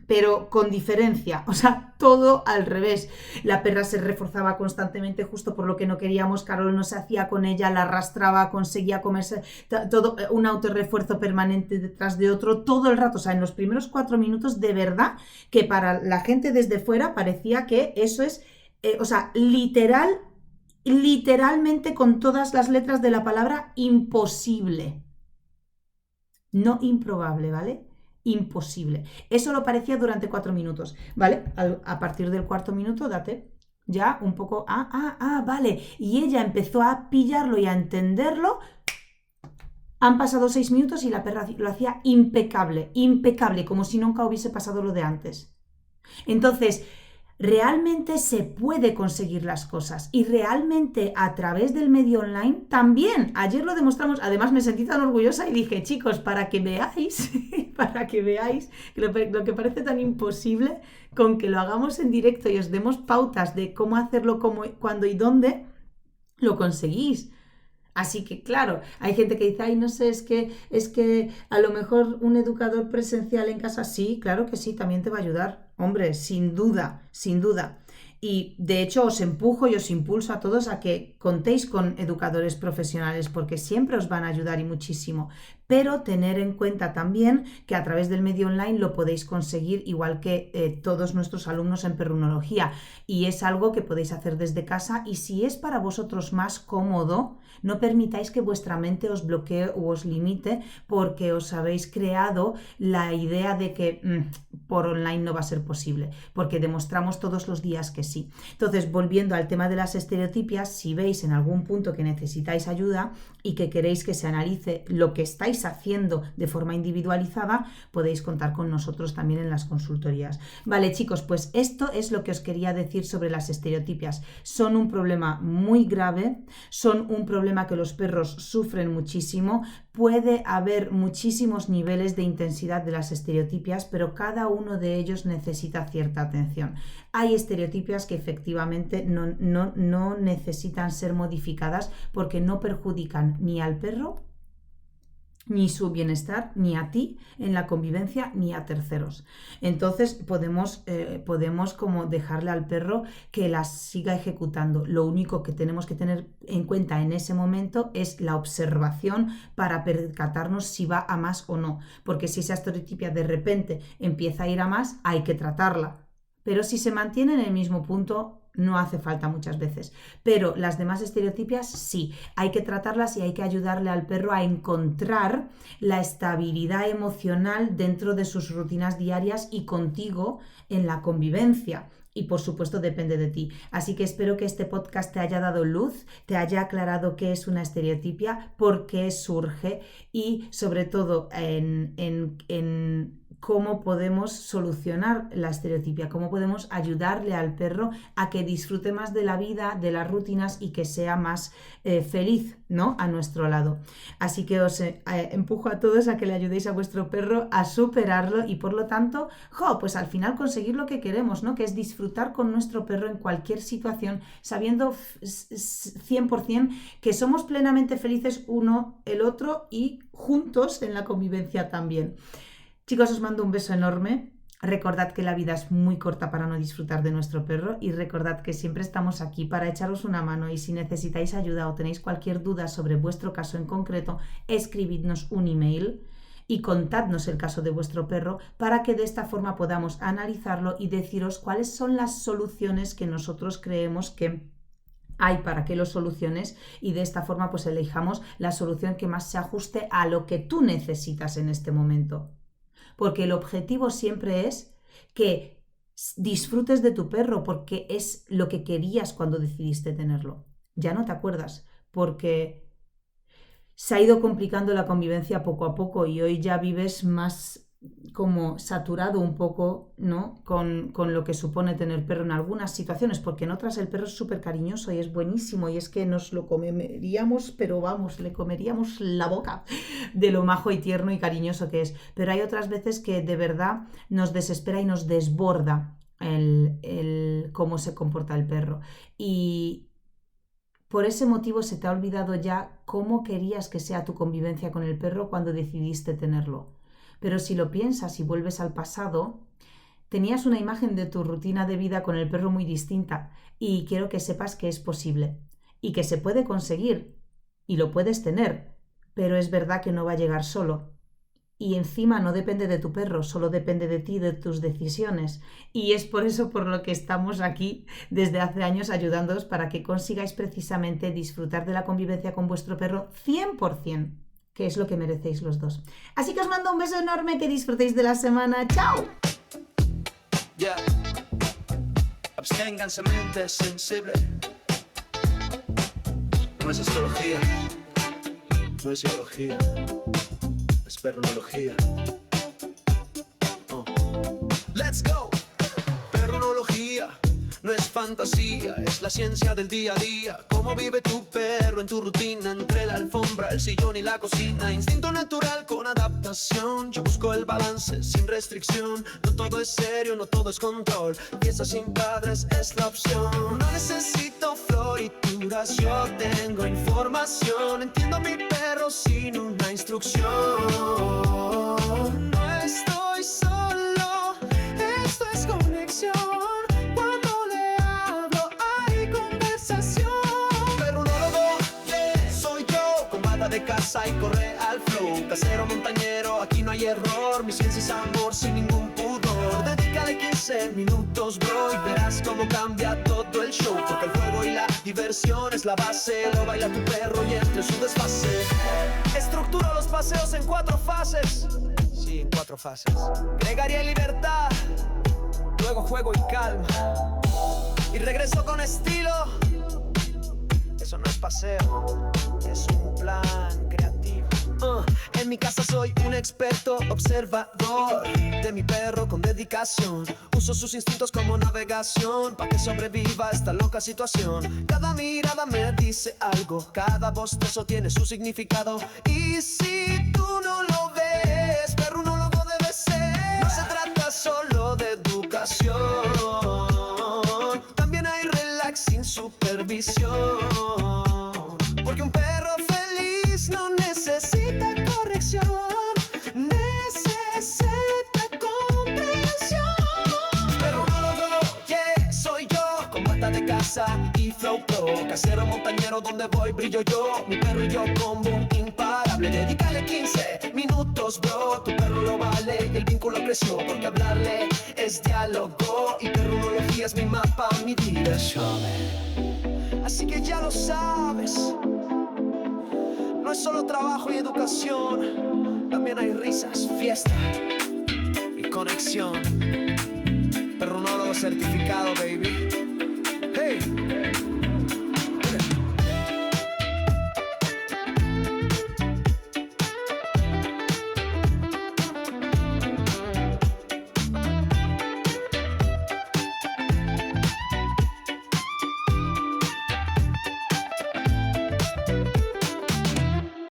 Pero con diferencia, o sea, todo al revés. La perra se reforzaba constantemente justo por lo que no queríamos, Carol no se hacía con ella, la arrastraba, conseguía comerse todo, un autorrefuerzo permanente detrás de otro, todo el rato, o sea, en los primeros 4 minutos, de verdad, que para la gente desde fuera parecía que eso es, o sea, literalmente con todas las letras de la palabra, imposible. No improbable, ¿vale? Imposible. Eso lo parecía durante 4 minutos, ¿vale? A partir del 4.º minuto, date ya un poco, vale. Y ella empezó a pillarlo y a entenderlo. Han pasado 6 minutos y la perra lo hacía impecable, como si nunca hubiese pasado lo de antes. Entonces, realmente se puede conseguir las cosas y realmente a través del medio online también. Ayer lo demostramos, además me sentí tan orgullosa y dije, chicos, para que veáis lo que parece tan imposible, con que lo hagamos en directo y os demos pautas de cómo hacerlo, cómo, cuándo y dónde, lo conseguís. Así que claro, hay gente que dice, ay, no sé, es que a lo mejor un educador presencial en casa, sí, claro que sí, también te va a ayudar. Hombre, sin duda, sin duda. Y de hecho os empujo y os impulso a todos a que contéis con educadores profesionales porque siempre os van a ayudar y muchísimo. Pero tener en cuenta también que a través del medio online lo podéis conseguir igual que todos nuestros alumnos en perrunología. Y es algo que podéis hacer desde casa y si es para vosotros más cómodo, no permitáis que vuestra mente os bloquee o os limite porque os habéis creado la idea de que por online no va a ser posible, porque demostramos todos los días que sí. Entonces, volviendo al tema de las estereotipias, si veis en algún punto que necesitáis ayuda y que queréis que se analice lo que estáis haciendo de forma individualizada, podéis contar con nosotros también en las consultorías. Vale, chicos, pues esto es lo que os quería decir sobre las estereotipias. Son un problema muy grave, son un problema que los perros sufren muchísimo. Puede haber muchísimos niveles de intensidad de las estereotipias, pero cada uno de ellos necesita cierta atención. Hay estereotipias que efectivamente no necesitan ser modificadas porque no perjudican ni al perro, ni su bienestar, ni a ti en la convivencia, ni a terceros. Entonces podemos como dejarle al perro que las siga ejecutando. Lo único que tenemos que tener en cuenta en ese momento es la observación para percatarnos si va a más o no. Porque si esa estereotipia de repente empieza a ir a más, hay que tratarla. Pero si se mantiene en el mismo punto, no hace falta muchas veces. Pero las demás estereotipias sí, hay que tratarlas y hay que ayudarle al perro a encontrar la estabilidad emocional dentro de sus rutinas diarias y contigo en la convivencia. Y por supuesto depende de ti. Así que espero que este podcast te haya dado luz, te haya aclarado qué es una estereotipia, por qué surge y sobre todo en cómo podemos solucionar la estereotipia, cómo podemos ayudarle al perro a que disfrute más de la vida, de las rutinas y que sea más feliz, ¿no? A nuestro lado. Así que os empujo a todos a que le ayudéis a vuestro perro a superarlo y por lo tanto, pues al final conseguir lo que queremos, ¿no? Que es disfrutar con nuestro perro en cualquier situación, sabiendo 100% que somos plenamente felices uno, el otro y juntos en la convivencia también. Chicos, os mando un beso enorme. Recordad que la vida es muy corta para no disfrutar de nuestro perro y recordad que siempre estamos aquí para echaros una mano y si necesitáis ayuda o tenéis cualquier duda sobre vuestro caso en concreto, escribidnos un email y contadnos el caso de vuestro perro para que de esta forma podamos analizarlo y deciros cuáles son las soluciones que nosotros creemos que hay para que lo soluciones y de esta forma pues elijamos la solución que más se ajuste a lo que tú necesitas en este momento. Porque el objetivo siempre es que disfrutes de tu perro porque es lo que querías cuando decidiste tenerlo. Ya no te acuerdas porque se ha ido complicando la convivencia poco a poco y hoy ya vives más como saturado un poco, ¿no? con lo que supone tener perro en algunas situaciones, porque en otras el perro es súper cariñoso y es buenísimo y es que nos lo comeríamos, pero vamos, le comeríamos la boca de lo majo y tierno y cariñoso que es. Pero hay otras veces que de verdad nos desespera y nos desborda el cómo se comporta el perro. Y por ese motivo se te ha olvidado ya cómo querías que sea tu convivencia con el perro cuando decidiste tenerlo. Pero si lo piensas y vuelves al pasado, tenías una imagen de tu rutina de vida con el perro muy distinta y quiero que sepas que es posible y que se puede conseguir y lo puedes tener, pero es verdad que no va a llegar solo. Y encima no depende de tu perro, solo depende de ti, de tus decisiones. Y es por eso por lo que estamos aquí desde hace años ayudándoos para que consigáis precisamente disfrutar de la convivencia con vuestro perro 100%, que es lo que merecéis los dos. Así que os mando un beso enorme, que disfrutéis de la semana. ¡Chao! Yeah. Absténganse mente sensible. No es astrología, no es psicología, es perronología. Let's go. Perronología no es fantasía, es la ciencia del día a día. Cómo vive tu perro en tu rutina, entre la alfombra, el sillón y la cocina. Instinto natural con adaptación. Yo busco el balance sin restricción. No todo es serio, no todo es control. Pieza sin padres es la opción. No necesito florituras, yo tengo información. Entiendo a mi perro sin una instrucción. No estoy solo, esto es conexión. De casa y corre al flow. Casero montañero, aquí no hay error. Mi ciencia es amor sin ningún pudor. Dedícale 15 minutos, bro, y verás cómo cambia todo el show. Porque el juego y la diversión es la base. Lo baila tu perro y entre su desfase. Estructuro los paseos en 4 fases. Sí, en 4 fases. Gregaría y libertad, luego juego y calma, y regreso con estilo. Eso no es paseo, es un plan creativo. En mi casa soy un experto observador de mi perro con dedicación. Uso sus instintos como navegación para que sobreviva esta loca situación. Cada mirada me dice algo, cada bostezo tiene su significado. Y si tú no lo ves, perronólogo debe ser. No se trata solo de educación, también hay relax sin supervisión. Porque un perro feliz no necesita corrección, necesita comprensión. Perronólogo, yeah, soy yo, con bata de casa y flow pro. Casero montañero, donde voy brillo yo. Mi perro y yo combo imparable. Dedícale 15 minutos, bro, tu perro lo vale. El vínculo creció porque hablarle es diálogo. Y perronología es mi mapa, mi diversión. Así que ya lo sabes, no es solo trabajo y educación, también hay risas, fiesta y conexión. Perronólogo certificado, baby.